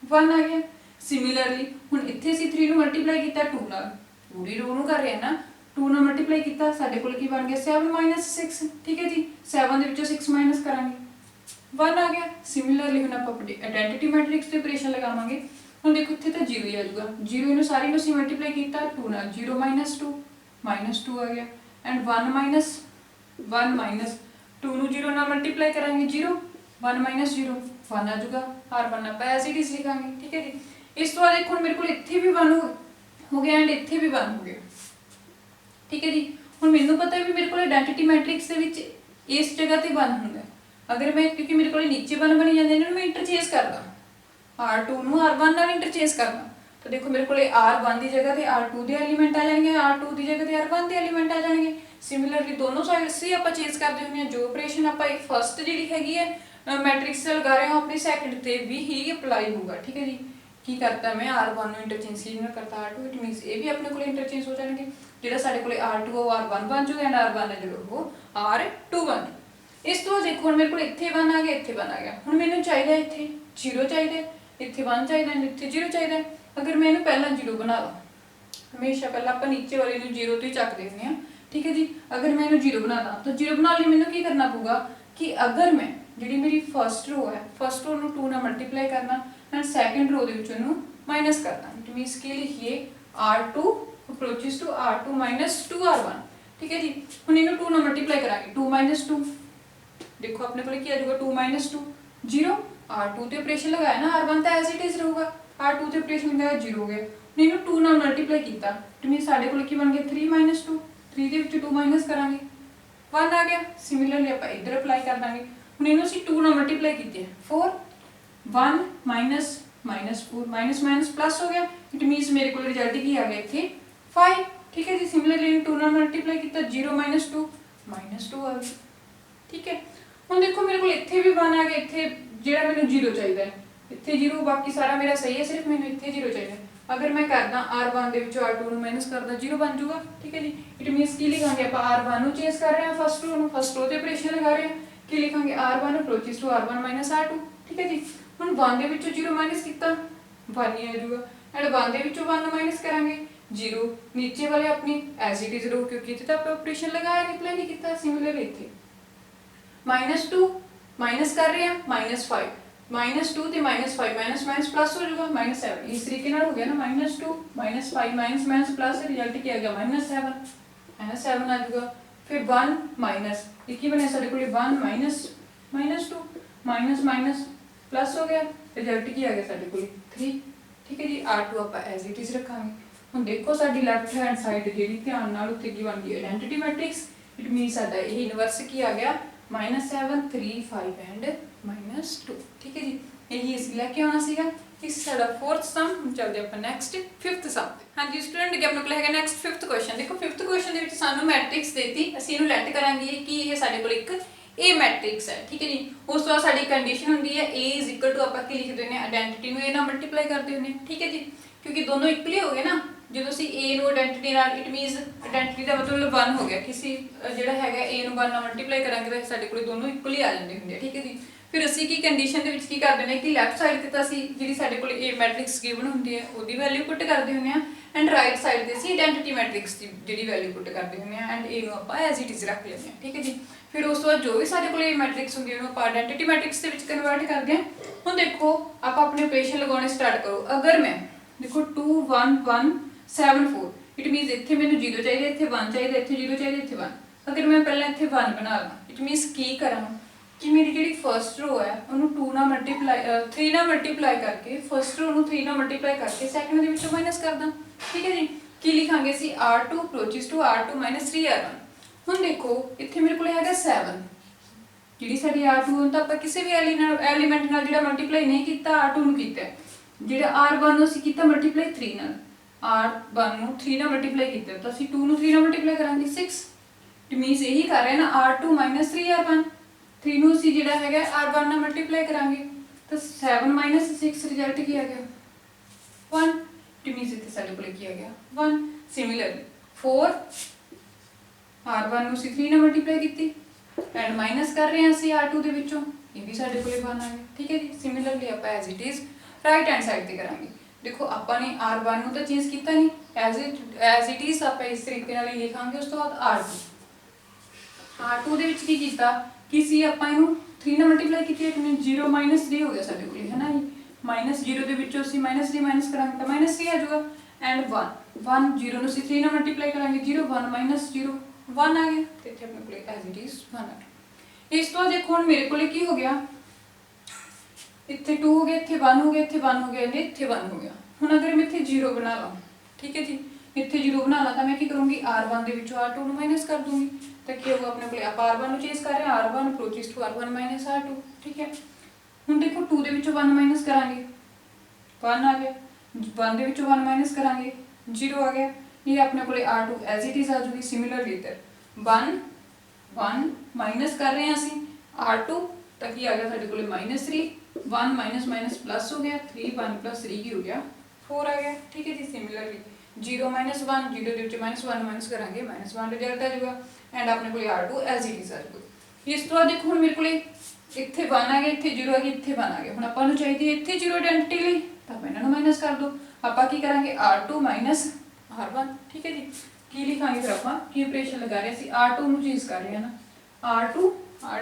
1 आ गया। सिमिलरली हुण इत्थे असीं 3 नूं मल्टीप्लाई कीता 2 नाल पूरी रो नूं कर रहे हैं ना 2 ਨਾਲ ਮਲਟੀਪਲਾਈ ਕੀਤਾ ਸਾਡੇ ਕੋਲ ਕੀ ਬਣ ਗਿਆ 7 - 6 ਠੀਕ ਹੈ ਜੀ 7 ਦੇ ਵਿੱਚੋਂ 6 ਮਾਈਨਸ ਕਰਾਂਗੇ 1 ਆ ਗਿਆ। ਸਿਮਿਲਰਲੀ ਹੁਣ ਆਪਾਂ ਆਇਡੈਂਟੀਟੀ ਮੈਟ੍ਰਿਕਸ ਤੇ ਆਪਰੇਸ਼ਨ ਲਗਾਵਾਂਗੇ। ਹੁਣ ਦੇਖੋ ਇੱਥੇ ਤਾਂ 0 ਹੀ ਆ ਜਾਊਗਾ 0 ਇਹਨੂੰ ਸਾਰੀ ਨੂੰ ਅਸੀਂ ਮਲਟੀਪਲਾਈ ਕੀਤਾ 2 ਨਾਲ 0 - 2 -2 ਆ ਗਿਆ ਐਂਡ 1 ਮਾਈਨਸ 2 ਨੂੰ 0 ਨਾਲ ਮਲਟੀਪਲਾਈ ਕਰਾਂਗੇ 0 1 - 0 1 ਆ ਜਾਊਗਾ r1 ਆਪਾਂ ਐਜ਼ ਇਟ ਇਜ਼ ਲਿਖਾਂਗੇ ਠੀਕ ਹੈ ਜੀ। ਇਸ ਤੋਂ ਬਾਅਦ ਦੇਖੋ ਮੇਰੇ ਕੋਲ ਇੱਥੇ ਵੀ 1 ਹੋ ਗਿਆ ਐਂਡ ਇੱਥੇ ਵੀ 1 ਹੋ ਗਿਆ ਠੀਕ ਹੈ ਜੀ। ਹੁਣ ਮੈਨੂੰ ਪਤਾ ਹੈ ਵੀ ਮੇਰੇ ਕੋਲ ਆਇਡੈਂਟੀਟੀ ਮੈਟ੍ਰਿਕਸ ਦੇ ਵਿੱਚ ਇਸ ਜਗ੍ਹਾ ਤੇ 1 ਹੁੰਦਾ ਅਗਰ ਮੈਂ ਕਿਉਂਕਿ ਮੇਰੇ ਕੋਲ ਨੀਚੇ 1 ਬਣੀ ਜਾਂਦੇ ਇਹਨਾਂ ਨੂੰ ਮੈਂ ਇੰਟਰਚੇਂਜ ਕਰਦਾ r2 ਨੂੰ r1 ਨਾਲ ਇੰਟਰਚੇਂਜ ਕਰਦਾ ਤਾਂ ਦੇਖੋ ਮੇਰੇ ਕੋਲ r1 ਦੀ ਜਗ੍ਹਾ ਤੇ r2 ਦੇ ਐਲੀਮੈਂਟ ਆ ਜਾਣਗੇ r2 ਦੀ ਜਗ੍ਹਾ ਤੇ r1 ਦੇ ਐਲੀਮੈਂਟ ਆ ਜਾਣਗੇ। ਸਿਮਿਲਰਲੀ ਦੋਨੋਂ ਸਾਈਡਸ से ਆਪਾਂ ਚੇਂਜ ਕਰਦੇ ਹੁੰਦੇ ਹਾਂ ਜੋ ਆਪਰੇਸ਼ਨ ਆਪਾਂ ਇੱਕ ਫਸਟ ਜਿਹੜੀ ਹੈਗੀ ਹੈ ਮੈਟ੍ਰਿਕਸ ਤੇ ਲਗਾ ਰਹੇ ਹਾਂ ਆਪਣੀ ਸੈਕੰਡ ਤੇ ਵੀ ਹੀ ਅਪਲਾਈ ਹੋਊਗਾ ਠੀਕ ਹੈ ਜੀ। ਕੀ ਕਰਤਾ ਮੈਂ r1 ਨੂੰ ਇੰਟਰਚੇਂਜ ਕਿਵੇਂ ਕਰਤਾ r2 ਇਟ ਮੀਨਸ ਇਹ ਵੀ ਆਪਣੇ ਕੋਲ ਇੰਟਰਚੇਂਜ ਹੋ ਜਾਣਗੇ ਜਿਹੜਾ ਸਾਡੇ ਕੋਲ r2 ਉਹ r1 ਬਣ ਜਾਊਗਾ ਐਂਡ r1 ਹੈ ਜਿਹੜਾ ਉਹ r2 ਬਣ ਜਾਊਗਾ। ਇਸ ਤੋਂ ਦੇਖੋ ਹੁਣ ਮੇਰੇ ਕੋਲ ਇੱਥੇ 1 ਆ ਗਿਆ ਇੱਥੇ 1 ਆ ਗਿਆ ਹੁਣ ਮੈਨੂੰ ਚਾਹੀਦਾ ਇੱਥੇ 0 ਚਾਹੀਦਾ ਇੱਥੇ 1 ਚਾਹੀਦਾ ਐਂਡ ਇੱਥੇ 0 ਚਾਹੀਦਾ। ਅਗਰ ਮੈਂ ਇਹਨੂੰ ਪਹਿਲਾਂ 0 ਬਣਾ ਲਾਂ ਹਮੇਸ਼ਾ ਪਹਿਲਾਂ ਆਪਾਂ ਨੀਚੇ ਵਾਲੇ ਨੂੰ 0 ਤੋਂ ਹੀ ਚੱਕਦੇ ਹੁੰਦੇ ਹਾਂ ਠੀਕ ਹੈ ਜੀ। ਅਗਰ ਮੈਂ ਇਹਨੂੰ 0 ਬਣਾ ਦਾਂ ਤਾਂ 0 ਬਣਾਉਣ ਲਈ ਮੈਨੂੰ ਕੀ ਕਰਨਾ ਪਊਗਾ ਕਿ ਅਗਰ ਮੈਂ ਜਿਹੜੀ ਮੇਰੀ ਫਸਟ ਰੋ ਹੈ ਫਸਟ ਰੋ ਨੂੰ 2 ਨਾਲ ਮਲਟੀਪਲਾਈ ਕਰਨਾ ਐਂਡ ਸੈਕੰਡ ਰੋ ਦੇ ਵਿੱਚ ਉਹਨੂੰ ਮਾਈਨਸ ਕਰਨਾ ਇਟ ਮੀਨਸ ਕਿ ਲਿਖੀਏ r2 approaches to r2 minus 2r1 ਠੀਕ ਹੈ ਜੀ। ਹੁਣ ਇਹਨੂੰ 2 ਨਾਲ ਮਲਟੀਪਲਾਈ ਕਰਾਂਗੇ 2 - 2 ਦੇਖੋ ਆਪਣੇ ਕੋਲ ਕੀ ਆ ਜਾਊਗਾ 2 - 2 0 r2 ਤੇ ਆਪਰੇਸ਼ਨ ਲਗਾਇਆ ਨਾ r1 ਤਾਂ ਐਜ਼ ਇਟ ਇਜ਼ ਰਹੂਗਾ r2 ਤੇ ਆਪਰੇਸ਼ਨ ਲਗਾਇਆ 0 ਹੋ ਗਿਆ। ਹੁਣ ਇਹਨੂੰ 2 ਨਾਲ ਮਲਟੀਪਲਾਈ ਕੀਤਾ ਇਟ ਮੀਨਸ ਸਾਡੇ ਕੋਲ ਕੀ ਬਣ ਗਿਆ 3 - 2 3 ਦੇ ਵਿੱਚ 2 ਮਾਈਨਸ ਕਰਾਂਗੇ 1 ਆ ਗਿਆ। ਸਿਮਿਲਰਲੀ ਆਪਾਂ ਇੱਧਰ ਅਪਲਾਈ ਕਰ ਦਾਂਗੇ ਹੁਣ ਇਹਨੂੰ ਅਸੀਂ 2 ਨਾਲ ਮਲਟੀਪਲਾਈ ਕੀਤੇ 4 1 ਮਾਈਨਸ -4 ਮਾਈਨਸ ਪਲੱਸ ਹੋ ਗਿਆ ਇਟ ਮੀਨਸ ਮੇਰੇ ਕੋਲ ਰਿਜ਼ਲਟ ਕੀ ਆ ਗਿਆ ਇੱਥੇ 5 ਠੀਕ ਹੈ ਜੀ। ਸਿਮਿਲਰਲੀ 2 ਨਾਲ ਮਲਟੀਪਲਾਈ ਕੀਤਾ 0 - 2 -2 ਆ ਗਿਆ ਠੀਕ ਹੈ। ਹੁਣ ਦੇਖੋ ਮੇਰੇ ਕੋਲ ਇੱਥੇ ਵੀ 1 ਆ ਗਿਆ ਇੱਥੇ ਜਿਹੜਾ ਮੈਨੂੰ 0 ਚਾਹੀਦਾ ਹੈ ਇੱਥੇ 0 ਬਾਕੀ ਸਾਰਾ ਮੇਰਾ ਸਹੀ ਹੈ ਸਿਰਫ ਮੈਨੂੰ ਇੱਥੇ 0 ਚਾਹੀਦਾ। ਅਗਰ ਮੈਂ ਕਰਦਾ r1 ਦੇ ਵਿੱਚੋਂ r2 ਨੂੰ ਮਾਈਨਸ ਕਰਦਾ 0 ਬਣ ਜਾਊਗਾ ਠੀਕ ਹੈ ਜੀ। ਇਟ ਮੀਨਸ ਕੀ ਲਿਖਾਂਗੇ ਆਪਾਂ r1 ਨੂੰ ਚੇਂਜ ਕਰ ਰਹੇ ਹਾਂ ਫਸਟ ਰੋ ਨੂੰ ਫਸਟ ਰੋ ਤੇ ਆਪਰੇਸ਼ਨ ਲਗਾ ਰਹੇ ਹਾਂ ਕੀ ਲਿਖਾਂਗੇ r1 approaches to r1 - r2 ਠੀਕ ਹੈ ਜੀ। ਹੁਣ 1 ਦੇ ਵਿੱਚੋਂ 0 ਮਾਈਨਸ ਕੀਤਾ 1 ਹੀ ਆ ਜਾਊਗਾ ਐਂਡ 1 ਦੇ ਵਿੱਚੋਂ 1 ਮਾਈਨਸ ਕਰਾਂਗੇ 0 ਨੀਚੇ ਵਾਲੇ ਆਪਣੀ ਐਜ਼ ਇਟ ਇਜ਼ ਰੋ ਕਿਉਂਕਿ ਇੱਥੇ ਤਾਂ ਆਪਾਂ ਆਪਰੇਸ਼ਨ ਲਗਾਇਆ ਰਿਪਲਾਈ ਨਹੀਂ ਕੀਤਾ। ਸਿਮਿਲਰਲੀ ਇੱਥੇ -2 ਮਾਈਨਸ ਕਰ ਰਹੇ ਹਾਂ -5 -2 ਤੇ -5 ਮਾਈਨਸ ਪਲੱਸ ਹੋ ਜਾਊਗਾ -7 ਇਸ ਤਰੀਕੇ ਨਾਲ ਹੋ ਗਿਆ ਨਾ -2 -5 ਮਾਈਨਸ ਪਲੱਸ ਰਿਜ਼ਲਟ ਕੀ ਆ ਗਿਆ -7 ਆ ਜਾਊਗਾ। ਫਿਰ 1 ਮਾਈਨਸ ਇਹ ਕੀ ਬਣਿਆ ਸਾਡੇ ਕੋਲ 1 -2 ਮਾਈਨਸ ਪਲੱਸ ਹੋ ਗਿਆ ਰਿਜ਼ਲਟ ਕੀ ਆ ਗਿਆ ਸਾਡੇ ਕੋਲ 3 ਠੀਕ ਹੈ ਜੀ। r2 ਆਪਾਂ ਐਜ਼ ਇਟ ਇਜ਼ ਰੱਖਾਂਗੇ। ਹੁਣ ਦੇਖੋ ਸਾਡੀ ਲੈਫਟ ਹੈਂਡ ਸਾਈਡ ਜਿਹੜੀ ਧਿਆਨ ਨਾਲ ਉੱਤੇ ਕੀ ਬਣ ਗਈ ਆਇਡੈਂਟੀਟੀ ਮੈਟ੍ਰਿਕਸ ਇਟ ਮੀਨਸ ਸਾਡਾ ਇਹ ਇਨਵਰਸ ਕੀ ਆ ਗਿਆ -7 3 5 ਐਂਡ -2 ਠੀਕ ਹੈ ਜੀ। ਇਹੀ ਅਸੀਂ ਲੈ ਕੇ ਆਉਣਾ ਸੀਗਾ। ਇਸ ਸਾਡਾ 4th ਸਮ। ਹੁਣ ਚੱਲਦੇ ਆਪਾਂ ਨੈਕਸਟ 5th ਸਮ। ਹਾਂਜੀ ਸਟੂਡੈਂਟ ਅੱਗੇ ਆਪਣੇ ਕੋਲ ਹੈਗਾ ਨੈਕਸਟ 5th ਕੁਐਸਚਨ। ਦੇਖੋ 5th ਕੁਐਸਚਨ ਦੇ ਵਿੱਚ ਸਾਨੂੰ ਮੈਟ੍ਰਿਕਸ ਦੇਤੀ ਅਸੀਂ ਇਹਨੂੰ ਲੈਟ ਕਰਾਂਗੇ ਕਿ ਇਹ ਸਾਡੇ ਕੋਲ ਇੱਕ A ਮੈਟ੍ਰਿਕਸ ਹੈ ਠੀਕ ਹੈ ਜੀ। ਉਸ ਤੋਂ ਬਾਅਦ ਸਾਡੀ ਕੰਡੀਸ਼ਨ ਹੁੰਦੀ ਹੈ A ਆਪਾਂ ਕੀ ਲਿਖਦੇ ਹੁੰਦੇ ਹਾਂ ਆਇਡੈਂਟੀਟੀ ਨੂੰ A ਨਾਲ ਮਲਟੀਪਲਾਈ ਕਰਦੇ ਹੁੰਦੇ ਹਾਂ ਠੀਕ ਹੈ ਜੀ। ਕਿਉਂਕਿ ਦੋਨੋਂ ਇਕੁਅਲੀ ਹੋ ਗਏ ਨਾ ਜਦੋਂ ਅਸੀਂ A ਨੂੰ ਆਇਡੈਂਟੀਟੀ ਨਾਲ ਇਟ ਮੀਨਸ ਆਇਡੈਂਟੀਟੀ ਦਾ ਮਤਲਬ 1 ਹੋ ਗਿਆ ਕਿਸੇ ਜਿਹੜਾ ਹੈਗਾ A ਨੂੰ 1 ਨਾਲ ਮਲਟੀਪਲਾਈ ਕਰਾਂਗੇ ਤਾਂ ਸਾਡੇ ਕੋਲ ਦੋਨੋਂ ਇਕੁਅਲੀ ਆ ਜਾਂਦੇ ਹੁੰਦੇ ਆ ਠੀਕ ਹੈ ਜੀ। ਫਿਰ ਅਸੀਂ ਕੀ ਕੰਡੀਸ਼ਨ ਦੇ ਵਿੱਚ ਕੀ ਕਰਦੇ ਨੇ ਕਿ ਲੈਫਟ ਸਾਈਡ ਤੇ ਤਾਂ ਅਸੀਂ ਜਿਹੜੀ ਸਾਡੇ ਕੋਲ A ਮੈਟ੍ਰਿਕਸ ਗਿਵਨ ਹੁੰਦੀ ਹੈ ਉਹਦੀ ਵੈਲਿਊ ਪੁੱਟ ਕਰਦੇ ਹੁੰਦੇ ਆ ਐਂਡ ਰਾਈਟ ਸਾਈਡ ਤੇ ਅਸੀਂ ਆਇਡੈਂਟੀਟੀ ਮੈਟ੍ਰਿਕਸ ਦੀ ਜਿਹੜੀ ਵੈਲਿਊ ਪੁੱਟ ਕਰਦੇ ਹੁੰਦੇ ਆ ਐਂਡ A ਨੂੰ ਆਪਾਂ ਐਜ਼ ਇਟ ਇਜ਼ ਰੱਖ ਲੈਂਦੇ ਆ ਠੀਕ ਹੈ ਜੀ। ਫਿਰ ਉਸ ਤੋਂ ਬਾਅਦ ਜੋ ਵੀ ਸਾਡੇ ਕੋਲ A ਮੈਟ੍ਰਿਕਸ ਹੁੰਦੀ ਹੈ ਉਹਨੂੰ ਆਪਾਂ ਆਇਡੈਂਟੀਟੀ ਮੈਟ੍ਰਿਕਸ ਦੇ ਵਿੱਚ ਕਨਵਰਟ ਕਰਦੇ ਹਾਂ। ਹੁਣ ਦੇਖੋ ਆਪਾਂ ਆਪਣੇ ਆਪਰੇਸ਼ਨ ਲਗਾਉਣੇ ਸਟਾਰਟ ਕਰੋ। ਅਗਰ ਮੈਂ ਦੇਖੋ 2 1 1 7 4 ਇਟ ਮੀਨਸ ਇੱਥੇ ਮੈਨੂੰ 0 ਚਾਹੀਦਾ ਇੱਥੇ 1 ਚਾਹੀਦਾ ਇੱਥੇ 0 ਚਾਹੀਦਾ ਇੱਥੇ 1 ਅਗਰ ਮੈਂ ਪਹਿਲਾਂ ਇੱਥੇ 1 ਬਣਾ ਲਾਂ ਇਟ ਮੀਨਸ ਕੀ ਕਰਾਂ ਕਿ ਮੇਰੀ ਜਿਹੜੀ ਫਸਟ ਰੋ ਹੈ ਉਹਨੂੰ 2 ਨਾਲ ਮਲਟੀਪਲਾਈ 3 ਨਾਲ ਮਲਟੀਪਲਾਈ ਕਰਕੇ ਫਸਟ ਰੋ ਨੂੰ 3 ਨਾਲ ਮਲਟੀਪਲਾਈ ਕਰਕੇ ਸੈਕੰਡ ਦੇ ਵਿੱਚੋਂ ਮਾਈਨਸ ਕਰ ਦਾਂ ਠੀਕ ਹੈ ਜੀ। ਕੀ ਲਿਖਾਂਗੇ ਅਸੀਂ r2 approaches to r2 - 3r1। ਹੁਣ ਦੇਖੋ ਇੱਥੇ ਮੇਰੇ ਕੋਲ ਹੈਗਾ 7 ਜਿਹੜੀ ਸਾਡੀ r2 ਹੁਣ ਤਾਂ ਆਪਾਂ ਕਿਸੇ ਵੀ ਐਲੀਮੈਂਟ ਨਾਲ ਜਿਹੜਾ ਮਲਟੀਪਲਾਈ ਨਹੀਂ ਕੀਤਾ r2 ਨੂੰ ਕੀਤਾ ਜਿਹੜਾ r1 ਨੂੰ ਅਸੀਂ ਕੀਤਾ ਮਲਟੀਪਲਾਈ 3 ਨਾਲ r1 ਨੂੰ 3 ਨਾਲ ਮਲਟੀਪਲਾਈ ਕੀਤਾ ਤਾਂ ਅਸੀਂ 2 ਨੂੰ 3 ਨਾਲ ਮਲਟੀਪਲਾਈ ਕਰਾਂਗੇ 6 ਇਟ ਮੀਨਸ ਇਹੀ ਕਰ ਰਹੇ ਨਾ r2 - 3r1 3 ਨੂੰ ਅਸੀਂ ਜਿਹੜਾ ਹੈਗਾ r1 ਨਾਲ ਮਲਟੀਪਲਾਈ ਕਰਾਂਗੇ ਤਾਂ 7 - 6 ਰਿਜ਼ਲਟ ਕੀ ਆ ਗਿਆ 1 ਇਟ ਮੀਨਸ ਇੱਥੇ ਸਾਡੇ ਕੋਲ ਕੀ ਆ ਗਿਆ 1। ਸਿਮਿਲਰਲੀ 4 r1 ਨੂੰ ਅਸੀਂ 3 ਨਾਲ ਮਲਟੀਪਲਾਈ ਕੀਤੀ ਐਂਡ ਮਾਈਨਸ ਕਰ ਰਹੇ ਹਾਂ ਅਸੀਂ r2 ਦੇ ਵਿੱਚੋਂ ਇਹ ਵੀ ਸਾਡੇ ਕੋਲੇ 1 ਆ ਗਿਆ ਠੀਕ ਹੈ ਜੀ। ਸਿਮਿਲਰਲੀ ਆਪਾਂ as it is right hand side ਤੇ ਕਰਾਂਗੇ देखो ਆਪਾਂ ਨੇ r1 ਨੂੰ ਤਾਂ ਚੇਂਜ ਕੀਤਾ ਨਹੀਂ, ਐਜ਼ ਇਟ ਇਜ਼ ਆਪਾਂ ਇਸ ਤਰੀਕੇ ਨਾਲ ਹੀ ਲਿਖਾਂਗੇ। ਉਸ ਤੋਂ ਬਾਅਦ r2 ਦੇ ਵਿੱਚ ਕੀ ਕੀਤਾ ਕਿ ਸੀ ਆਪਾਂ ਇਹਨੂੰ 3 ਨਾਲ ਮਲਟੀਪਲਾਈ ਕੀਤੀ ਹੈ, ਕਿੰਨੇ 0 3 ਹੋ ਗਿਆ ਸਾਡੇ ਕੋਲ ਹੈ ਨਾ ਜੀ। -0 ਦੇ ਵਿੱਚੋਂ ਅਸੀਂ -3 ਮਾਈਨਸ ਕਰਾਂਗੇ ਤਾਂ -3 ਆ ਜਾਊਗਾ। ਐਂਡ 1 0 ਨੂੰ ਅਸੀਂ 3 ਨਾਲ ਮਲਟੀਪਲਾਈ ਕਰਾਂਗੇ 0 1 -0 1 ਆ ਗਿਆ ਤੇ ਇੱਥੇ ਆਪਣੇ ਕੋਲ ਐਜ਼ ਇਟ ਇਜ਼ 1 ਆ ਗਿਆ। ਇਸ ਤੋਂ ਦੇਖੋ ਹੁਣ ਮੇਰੇ ਕੋਲ ਕੀ ਹੋ ਗਿਆ, ਇੱਥੇ 2 ਹੋ ਗਿਆ, ਇੱਥੇ 1 ਹੋ ਗਿਆ, ਇੱਥੇ 1 ਹੋ ਗਿਆ, ਇੱਥੇ 1 ਹੋ ਗਿਆ। ਹੁਣ ਅਗਰ ਮੈਂ ਇੱਥੇ 0 ਬਣਾ ਲਾਂ, ਠੀਕ ਹੈ ਜੀ, ਇੱਥੇ 0 ਬਣਾ ਲਾਂ ਤਾਂ ਮੈਂ ਕੀ ਕਰੂੰਗੀ r1 ਦੇ ਵਿੱਚੋਂ r2 ਨੂੰ ਮਾਈਨਸ ਕਰ ਦੂੰਗੀ ਤਾਂ ਕੀ ਹੋਊਗਾ ਆਪਣੇ ਕੋਲ, ਆਪਾਂ r1 ਨੂੰ ਚੇਂਜ ਕਰ ਰਹੇ ਹਾਂ, r1 ਅਪਰੋਚਿਸ ਟੂ r1 r2, ਠੀਕ ਹੈ। ਹੁਣ ਦੇਖੋ 2 ਦੇ ਵਿੱਚੋਂ 1 ਮਾਈਨਸ ਕਰਾਂਗੇ 1 ਆ ਗਿਆ, 1 ਦੇ ਵਿੱਚੋਂ 1 ਮਾਈਨਸ ਕਰਾਂਗੇ 0 ਆ ਗਿਆ। ਇਹ ਆਪਣੇ ਕੋਲ r2 ਐਜ਼ ਇਟ ਇਜ਼ ਆ ਜੂਗੀ। ਸਿਮਿਲਰਲੀ ਇੱਧਰ 1 ਮਾਈਨਸ ਕਰ ਰਹੇ ਹਾਂ ਅਸੀਂ r2 ਤਾਂ ਕੀ ਆ ਗਿਆ ਸਾਡੇ ਕੋਲ -3 1 ਮਾਈਨਸ ਪਲੱਸ ਹੋ ਗਿਆ 3 1 + 3 ਕੀ ਹੋ ਗਿਆ 4 ਆ ਗਿਆ, ਠੀਕ ਹੈ ਜੀ। ਸਿਮਿਲਰਲੀ 0 1 0 ਦੇ ਵਿੱਚ -1 ਮਾਈਨਸ ਕਰਾਂਗੇ -1 ਰਿਜ਼ਲਟ ਆ ਜਾਊਗਾ ਐਂਡ ਆਪਣੇ ਕੋਲ r2 ਐਜ਼ ਇਟ ਇਜ਼ ਆ ਜਾਊਗਾ। ਇਸ ਤੋਂ ਬਾਅਦ ਦੇਖੋ ਹੁਣ ਮੇਰੇ ਕੋਲ ਇੱਥੇ 1 ਆ ਗਿਆ, ਇੱਥੇ 0 ਆ ਗਿਆ, ਇੱਥੇ 1 ਆ ਗਿਆ। ਹੁਣ ਆਪਾਂ ਨੂੰ ਚਾਹੀਦੀ ਹੈ ਇੱਥੇ 0 ਆਇਡੈਂਟੀਟੀ ਲਈ ਤਾਂ ਆਪਾਂ ਇਹਨਾਂ ਨੂੰ ਮਾਈਨਸ ਕਰ ਦੋ। ਆਪਾਂ ਕੀ ਕਰਾਂਗੇ r2 r1, ਠੀਕ ਹੈ ਜੀ। ਕੀ ਲਿਖਾਂਗੇ ਫਿਰ ਆਪਾਂ ਕੀ ਆਪਰੇਸ਼ਨ ਲਗਾ ਰਹੇ ਸੀ, r2 ਨੂੰ ਚੇਂਜ ਕਰ ਰਹੇ ਹਾਂ ਨਾ, r2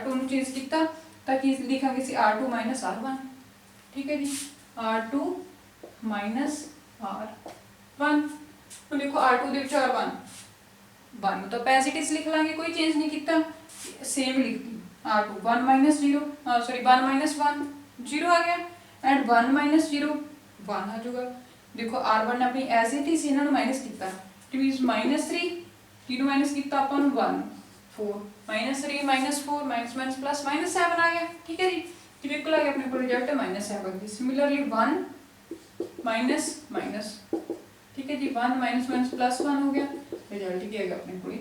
ਨੂੰ ਚੇਂਜ ਕੀਤਾ ਤਾਂ ਕੀ ਲਿਖਾਂਗੇ ਸੀ r2 r1, ਠੀਕ ਹੈ ਜੀ। r2 r1 ਹੁਣ ਦੇਖੋ r2 ਦੇ ਵਿੱਚ r1 1 ਨੂੰ ਤਾਂ ਐਜ਼ ਇਟ ਇਜ਼ ਲਿਖ ਲਾਂਗੇ, ਕੋਈ ਚੇਂਜ ਨਹੀਂ ਕੀਤਾ, ਸੇਮ ਲਿਖਤੀ r2 1 1 0 ਆ ਗਿਆ ਐਂਡ 1 0 1 ਆ ਜਾਊਗਾ। ਦੇਖੋ r1 ਨੇ ਆਪਣੀ ਐਜ਼ ਇਟ ਇਜ਼ ਇਹਨਾਂ ਨੂੰ ਮਾਈਨਸ ਕੀਤਾ, ਇਟ ਮੀਨਸ -3 ਜਿਹਨੂੰ ਮਾਈਨਸ ਕੀਤਾ ਆਪਾਂ ਨੂੰ 1 4 -3 -4 ਮਾਈਨਸ ਪਲੱਸ -7 ਆ ਗਿਆ, ਠੀਕ ਹੈ ਜੀ। ਬਿਲਕੁਲ ਆ ਗਿਆ ਆਪਣੇ ਕੋਲ ਰਿਜ਼ਲਟ -7। ਸਿਮਿਲਰਲੀ 1 ਮਾਈਨਸ ਠੀਕ ਹੈ ਜੀ, 1 ਪਲੱਸ 1 ਹੋ ਗਿਆ, ਰਿਜ਼ਲਟ ਕੀ ਆਏਗਾ ਆਪਣੇ ਕੋਲ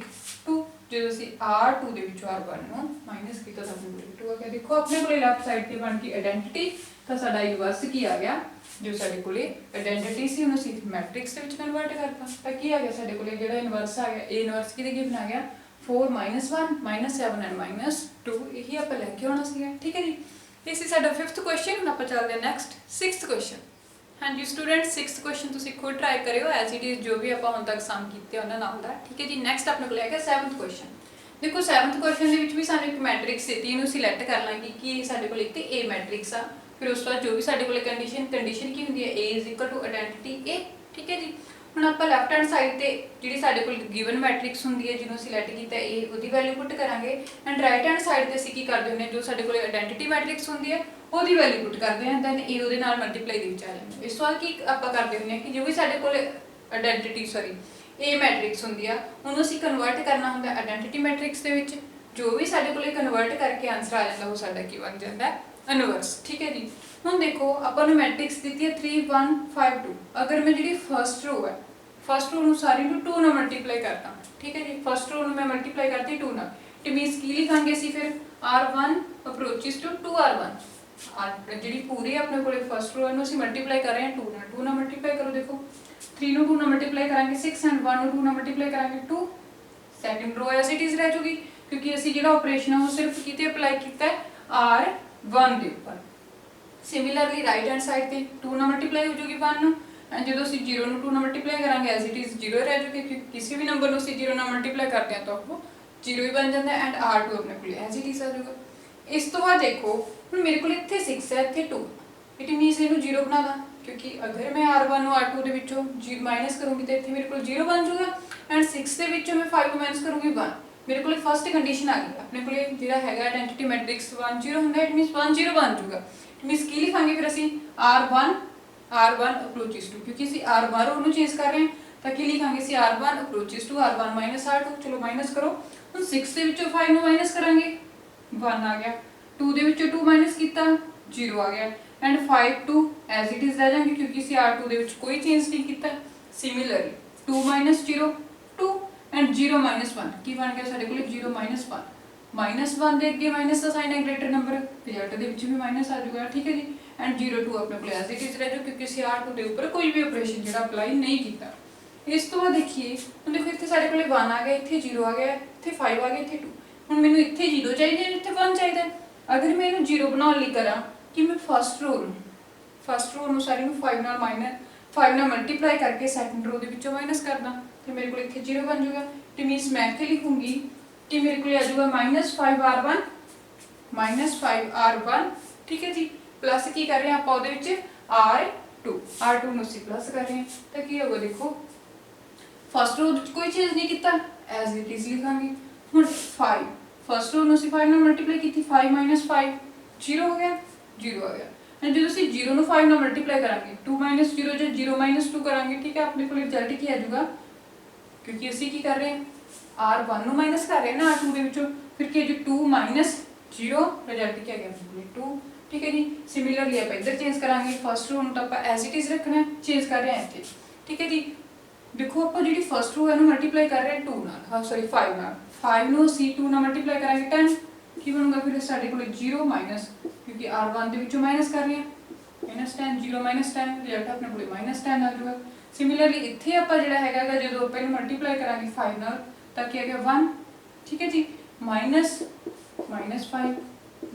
2। ਜਦੋਂ ਅਸੀਂ r2 ਦੇ ਵਿੱਚੋਂ r1 ਨੂੰ ਮਾਈਨਸ ਕੀਤਾ ਤਾਂ ਆਪਣੇ ਕੋਲ 2 ਆ ਗਿਆ। ਦੇਖੋ ਆਪਣੇ ਕੋਲ ਲੈਫਟ ਸਾਈਡ ਤੇ ਬਣ ਗਈ ਆਇਡੈਂਟੀਟੀ, ਤਾਂ ਸਾਡਾ ਇਨਵਰਸ ਕੀ ਆ ਗਿਆ, ਜੋ ਸਾਡੇ ਕੋਲੇ ਆਇਡੈਂਟੀਟੀ ਸੀ ਉਹਨੂੰ ਅਸੀਂ ਮੈਟ੍ਰਿਕਸ ਦੇ ਵਿੱਚ ਕਨਵਰਟ ਕਰਤਾ ਤਾਂ ਕੀ ਆ ਗਿਆ ਸਾਡੇ ਕੋਲੇ ਜਿਹੜਾ ਇਨਵਰਸ ਆ ਗਿਆ, ਇਹ ਇਨਵਰਸ ਕਿਹਦੇ ਗਿਵਨ ਆ ਗਿਆ 4 -1 -7 ਐਂਡ -2। ਇਹੀ ਆਪਾਂ ਲੈ ਕੇ ਆਉਣਾ ਸੀਗਾ, ਠੀਕ ਹੈ ਜੀ। ਇਹ ਸੀ ਸਾਡਾ 5th ਕੁਐਸਚਨ। ਹੁਣ ਆਪਾਂ ਚੱਲਦੇ ਹਾਂ ਨੈਕਸਟ 6th ਕੁਐਸਚਨ। ਹਾਂਜੀ ਸਟੂਡੈਂਟਸ 6th ਕੁਐਸਚਨ ਤੁਸੀਂ ਖੁਦ ਟਰਾਈ ਕਰਿਓ ਐਜ਼ ਇਟ ਇਜ਼, ਜੋ ਵੀ ਆਪਾਂ ਹੁਣ ਤੱਕ ਸਮ ਕੀਤੇ ਉਹਨਾਂ ਨਾਲ ਦਾ, ਠੀਕ ਹੈ ਜੀ। ਨੈਕਸਟ ਆਪਣੇ ਕੋਲ ਹੈਗਾ 7th ਕੁਐਸਚਨ। ਦੇਖੋ 7th ਕੁਐਸਚਨ ਦੇ ਵਿੱਚ ਵੀ ਸਾਨੂੰ ਇੱਕ ਮੈਟ੍ਰਿਕਸ ਦਿੱਤੀ, ਇਹਨੂੰ ਸਿਲੈਕਟ ਕਰ ਲਾਂਗੇ ਕਿ ਸਾਡੇ ਕੋਲ ਇੱਕ ਤੇ A ਮੈਟ੍ਰਿਕਸ ਆ, ਫਿਰ ਉਸ ਤੋਂ ਬਾਅਦ ਜੋ ਵੀ ਸਾਡੇ ਕੋਲ ਕੰਡੀਸ਼ਨ ਕੀ ਹੁੰਦੀ ਹੈ A = ਆਇਡੈਂਟੀਟੀ A, ਠੀਕ ਹੈ ਜੀ। ਹੁਣ ਆਪਾਂ ਲੈਫਟ ਹੈਂਡ ਸਾਈਡ ਤੇ ਜਿਹੜੀ ਸਾਡੇ ਕੋਲ ਗਿਵਨ ਮੈਟ੍ਰਿਕਸ ਹੁੰਦੀ ਹੈ ਜਿਹਨੂੰ ਸਿਲੈਕਟ ਕੀਤਾ A, ਉਹਦੀ ਵੈਲਿਊ ਪੁੱਟ ਕਰਾਂਗੇ ਐਂਡ ਰਾਈਟ ਹੈਂਡ ਸਾਈਡ ਤੇ ਅਸੀਂ ਕੀ ਕਰਦੇ ਹੁੰਦੇ ਹਾਂ, ਜੋ ਸਾਡੇ ਕੋਲ ਆਇਡੈਂਟੀਟੀ ਮੈਟ੍ਰਿਕਸ ਹੁੰਦੀ ਹੈ ਉਹਦੀ ਵੈਲਿਊ ਪੁੱਟ ਕਰਦੇ ਹਾਂ, ਦੈਨ A ਉਹਦੇ ਨਾਲ ਮਲਟੀਪਲਾਈ ਦੇ ਵਿੱਚ ਆ ਜਾਂਦਾ। ਇਸ ਤੋਂ ਬਾਅਦ ਕੀ ਆਪਾਂ ਕਰਦੇ ਹੁੰਦੇ ਹਾਂ ਕਿ ਜੋ ਵੀ ਸਾਡੇ ਕੋਲ A ਮੈਟ੍ਰਿਕਸ ਹੁੰਦੀ ਆ ਉਹਨੂੰ ਅਸੀਂ ਕਨਵਰਟ ਕਰਨਾ ਹੁੰਦਾ ਆਇਡੈਂਟੀਟੀ ਮੈਟ੍ਰਿਕਸ ਦੇ ਵਿੱਚ, ਜੋ ਵੀ ਸਾਡੇ ਕੋਲ ਕਨਵਰਟ ਕਰਕੇ ਆਨਸਰ ਆ ਜਾਂਦਾ ਉਹ ਸਾਡਾ ਕੀ ਬਣ ਜਾਂਦਾ ਇਨਵਰਸ, ਠੀਕ ਹੈ ਜੀ। ਹੁਣ ਦੇਖੋ ਆਪਾਂ ਨੂੰ ਮੈਟ੍ਰਿਕਸ ਦਿੱਤੀ ਹੈ 3 1 5 2। ਅਗਰ ਮੈਂ ਜਿਹੜੀ ਫਸਟ ਰੋ ਨੂੰ ਸਾਰੀ ਨੂੰ 2 ਨਾਲ ਮਲਟੀਪਲਾਈ ਕਰਦਾ, ਠੀਕ ਹੈ ਜੀ। ਫਸਟ ਰੋ ਨੂੰ ਮੈਂ ਮਲਟੀਪਲਾਈ ਕਰਤੀ 2 ਨਾਲ, ਇਟ ਮੀਨਸ ਕੀ ਲਿਖਾਂਗੇ ਅਸੀਂ ਫਿਰ r1 ਅਪਰੋਚਿਸ ਟੂ 2r1। ਜਿਹੜੀ ਪੂਰੀ ਆਪਣੇ ਕੋਲੇ ਫਸਟ ਰੋ ਇਹਨੂੰ ਅਸੀਂ ਮਲਟੀਪਲਾਈ ਕਰ ਰਹੇ ਹਾਂ 2 ਨਾਲ ਮਲਟੀਪਲਾਈ ਕਰੋ। ਦੇਖੋ 3 ਨੂੰ 2 ਨਾਲ ਮਲਟੀਪਲਾਈ ਕਰਾਂਗੇ 6 ਐਂਡ 1 ਨੂੰ 2 ਨਾਲ ਮਲਟੀਪਲਾਈ ਕਰਾਂਗੇ 2। ਸੈਕੰਡ ਰੋ ਐਜ਼ ਇਟ ਇਜ਼ ਰਹਿ ਜੂਗੀ ਕਿਉਂਕਿ ਅਸੀਂ ਜਿਹੜਾ ਆਪਰੇਸ਼ਨ ਹੈ ਉਹ ਸਿਰਫ ਕਿਤੇ ਅਪਲਾਈ ਕੀਤਾ ਹੈ r1 ਦੇ ਉੱਪਰ। ਸਿਮਿਲਰਲੀ ਰਾਈਟ ਹੈਂਡ ਸਾਈਡ ਤੇ 2 ਨਾਲ ਮਲਟੀਪਲਾਈ ਹੋ ਜੂਗੀ 1 ਨੂੰ ਐਂਡ ਜਦੋਂ ਅਸੀਂ 0 ਨੂੰ 2 ਨਾਲ ਮਲਟੀਪਲਾਈ ਕਰਾਂਗੇ ਐਜ਼ ਇਟ ਇਜ਼ 0 ਰਹਿ ਜੂਗੀ ਕਿਉਂਕਿ ਕਿਸੇ ਵੀ ਨੰਬਰ ਨੂੰ ਅਸੀਂ 0 ਨਾਲ ਮਲਟੀਪਲਾਈ ਕਰਦੇ ਹਾਂ ਤਾਂ ਉਹ 0 ਹੀ ਬਣ ਜਾਂਦਾ ਐਂਡ r2 ਆਪਣੇ ਕੋਲ ਐਜ਼ ਇਟ ਇਜ਼ ਆ ਜਾਊਗਾ। ਇਸ ਤੋਂ ਬਾਅਦ ਦੇਖੋ ਹੁਣ ਮੇਰੇ ਕੋਲ ਇੱਥੇ 6 ਹੈ ਇੱਥੇ 2, ਇਟ ਮੀਨਸ ਇਹਨੂੰ 0 ਬਣਾ ਦਾਂ ਕਿਉਂਕਿ ਅਗਰ ਮੈਂ r1 ਨੂੰ r2 ਦੇ ਵਿੱਚੋਂ ਮਾਈਨਸ ਕਰੂੰਗੀ ਤਾਂ ਇੱਥੇ ਮੇਰੇ ਕੋਲ 0 ਬਣ ਜਾਊਗਾ ਐਂਡ 6 ਦੇ ਵਿੱਚੋਂ ਮੈਂ 5 ਨੂੰ ਮਾਈਨਸ ਕਰੂੰਗੀ 1। ਮੇਰੇ ਕੋਲ ਫਸਟ ਕੰਡੀਸ਼ਨ ਆ ਗਈ, ਆਪਣੇ ਕੋਲ ਜਿਹੜਾ ਹੈਗਾ ਆਇਡੈਂਟੀਟੀ ਮੈਟ੍ਰਿਕਸ 1 0 ਹੁੰਦਾ, ਇਟ ਮੀਨਸ 1 0 ਬਣ ਜਾਊਗਾ। ਇਟ ਮੀਨਸ ਕੀ ਲਿਖਾਂਗੇ ਫਿਰ ਅਸੀਂ r1 ਅਪਰੋਚਿਸ ਟੂ, ਕਿਉਂਕਿ ਅਸੀਂ r1 ਉਹਨੂੰ ਚੇਂਜ ਕਰ ਰਹੇ ਹਾਂ ਤਾਂ ਕੀ ਲਿਖਾਂਗੇ ਅਸੀਂ r1 ਅਪਰੋਚਿਸ ਟੂ r1 r2। ਚਲੋ ਮਾਈਨਸ ਕਰੋ। ਹੁਣ 6 ਦੇ ਵਿੱਚੋਂ 5 ਨੂੰ ਮਾਈਨਸ ਕਰਾਂਗੇ 1 ਆ ਗਿਆ, 2 ਦੇ ਵਿੱਚੋਂ 2 ਮਾਈਨਸ ਕੀਤਾ 0 ਆ ਗਿਆ ਐਂਡ 5 2 ਐਜ਼ ਇਟ ਇਜ਼ ਰਹਿ ਜਾਣਗੇ ਕਿਉਂਕਿ ਅਸੀਂ r2 ਦੇ ਵਿੱਚ ਕੋਈ ਚੇਂਜ ਨਹੀਂ ਕੀਤਾ। ਸਿਮਿਲਰਲੀ 2 0 2 ਐਂਡ 0 1 ਕੀ ਬਣ ਗਿਆ ਸਾਡੇ ਕੋਲ 0 1 -1 ਦੇ ਅੱਗੇ ਮਾਈਨਸ ਦਾ ਸਾਈਨ ਹੈ ਗ੍ਰੇਟਰ ਨੰਬਰ, ਰਿਜ਼ਲਟ ਦੇ ਵਿੱਚ ਵੀ ਮਾਈਨਸ ਆ ਜਾਊਗਾ, ਠੀਕ ਹੈ ਜੀ। ਐਂਡ 0 2 ਆਪਣੇ ਕੋਲ ਐਜ਼ ਇਟ ਇਜ਼ ਰਹਿ ਜਾਊ ਕਿਉਂਕਿ ਅਸੀਂ r2 ਦੇ ਉੱਪਰ ਕੋਈ ਵੀ ਆਪਰੇਸ਼ਨ ਜਿਹੜਾ ਅਪਲਾਈ ਨਹੀਂ ਕੀਤਾ। ਇਸ ਤੋਂ ਬਾਅਦ ਦੇਖੀਏ ਹੁਣ ਦੇਖੋ ਇੱਥੇ ਸਾਡੇ ਕੋਲ 1 ਆ ਗਿਆ, ਇੱਥੇ 0 ਆ ਗਿਆ, ਇੱਥੇ 5 ਆ ਗਿਆ, ਇੱਥੇ 2। ਹੁਣ ਮੈਨੂੰ ਇੱਥੇ 0 ਚਾਹੀਦਾ ਹੈ, ਇੱਥੇ 1 ਚਾਹੀਦਾ ਹੈ। ਅਗਰ ਮੈਂ ਇਹਨੂੰ 0 ਬਣਾਉਣ ਲਈ ਕਰਾਂ ਕਿ ਮੈਂ ਫਸਟ ਰੋ ਨੂੰ ਸਾਰੀ ਨੂੰ 5 ਨਾਲ 5 ਨਾਲ ਮਲਟੀਪਲਾਈ ਕਰਕੇ ਸੈਕੰਡ रो ਦੇ ਵਿੱਚੋਂ ਮਾਈਨਸ ਕਰਦਾ ਤੇ ਮੇਰੇ ਕੋਲ ਇੱਥੇ 0 ਬਣ ਜਾਊਗਾ। ਇਟ ਮੀਨਸ ਮੈਂ ਇੱਥੇ ਲਿਖੂੰਗੀ ਕਿ ਮੇਰੇ ਕੋਲ ਆ ਜਾਊਗਾ -5r1 -5r1, ਠੀਕ ਹੈ ਜੀ, ਪਲੱਸ ਕੀ ਕਰ ਰਹੇ ਹਾਂ ਆਪਾਂ ਉਹਦੇ ਵਿੱਚ r2 ਨੂੰ ਅਸੀਂ ਪਲੱਸ ਕਰ ਰਹੇ ਹਾਂ ਤਾਂ ਕੀ ਹੋਊਗਾ ਦੇਖੋ ਫਸਟ रो ਵਿੱਚ ਕੋਈ ਚੇਂਜ ਨਹੀਂ ਕੀਤਾ ਐਜ਼ ਇਟ ਇਜ਼ ਲਿਖਾਂਗੇ। ਹੁਣ 5 ਫਸਟ रो ਨੂੰ ਅਸੀਂ 5 ਨਾਲ ਮਲਟੀਪਲਾਈ ਕੀਤੀ 5 - 5 0 ਹੋ ਗਿਆ 0 ਆ ਗਿਆ। ਐਂਡ ਜਦੋਂ ਅਸੀਂ 0 ਨੂੰ 5 ਨਾਲ ਮਲਟੀਪਲਾਈ ਕਰਾਂਗੇ 2 - 0 ਜੇ 0 - 2 ਕਰਾਂਗੇ, ਠੀਕ ਹੈ, ਆਪਣੇ ਕੋਲ ਰਿਜ਼ਲਟ ਕੀ ਆ ਜਾਊਗਾ ਕਿਉਂਕਿ ਅਸੀਂ ਕੀ ਕਰ ਰਹੇ ਹਾਂ r1 ਨੂੰ ਮਾਈਨਸ ਕਰ ਰਹੇ ਹਾਂ ਨਾ r2 ਦੇ ਵਿੱਚੋਂ, ਫਿਰ ਕੀ ਆ ਜਾਊ 2 - 0 ਰਿਜ਼ਲਟ ਕੀ ਆ ਗਿਆ ਆਪਣੇ ਕੋਲ 2, ਠੀਕ ਹੈ ਜੀ। ਸਿਮਿਲਰਲੀ ਆਪਾਂ ਇੱਧਰ ਚੇਂਜ ਕਰਾਂਗੇ ਫਸਟ रो ਨੂੰ ਤਾਂ ਆਪਾਂ ਐਜ਼ ਇਟ ਇਜ਼ ਰੱਖਣਾ, ਚੇਂਜ ਕਰ ਰਹੇ ਹਾਂ ਇੱਥੇ, ਠੀਕ ਹੈ ਜੀ। ਦੇਖੋ ਆਪਾਂ ਜਿਹੜੀ ਫਸਟ रो ਹੈ ਨੂੰ ਮਲਟੀਪਲਾਈ ਕਰ ਰਹੇ ਹਾਂ 2 ਨਾਲ, ਸੌਰੀ 5 ਨਾਲ, 5 ਨੂੰ ਅਸੀਂ 2 ਨਾਲ ਮਲਟੀਪਲਾਈ ਕਰਾਂਗੇ 10, ਕੀ ਬਣੂਗਾ ਫਿਰ ਸਾਡੇ ਕੋਲ 0 ਮਾਈਨਸ, ਕਿਉਂਕਿ r1 ਦੇ ਵਿੱਚੋਂ ਮਾਈਨਸ ਕਰ ਰਹੇ ਹਾਂ -10 0 - 10 ਰਿਜ਼ਲਟ ਆਪਣੇ ਕੋਲ -10 ਆ ਜਾਊਗਾ। ਸਿਮਿਲਰਲੀ ਇੱਥੇ ਆਪਾਂ ਜਿਹੜਾ ਹੈਗਾ ਜਦੋਂ ਆਪਾਂ ਇਹਨੂੰ ਮਲਟੀਪਲਾਈ ਕਰਾਂਗੇ 5 ਨਾਲ ਤਾਂ ਕੀ ਆ ਗਿਆ 1, ਠੀਕ ਹੈ ਜੀ, ਮਾਈਨਸ -5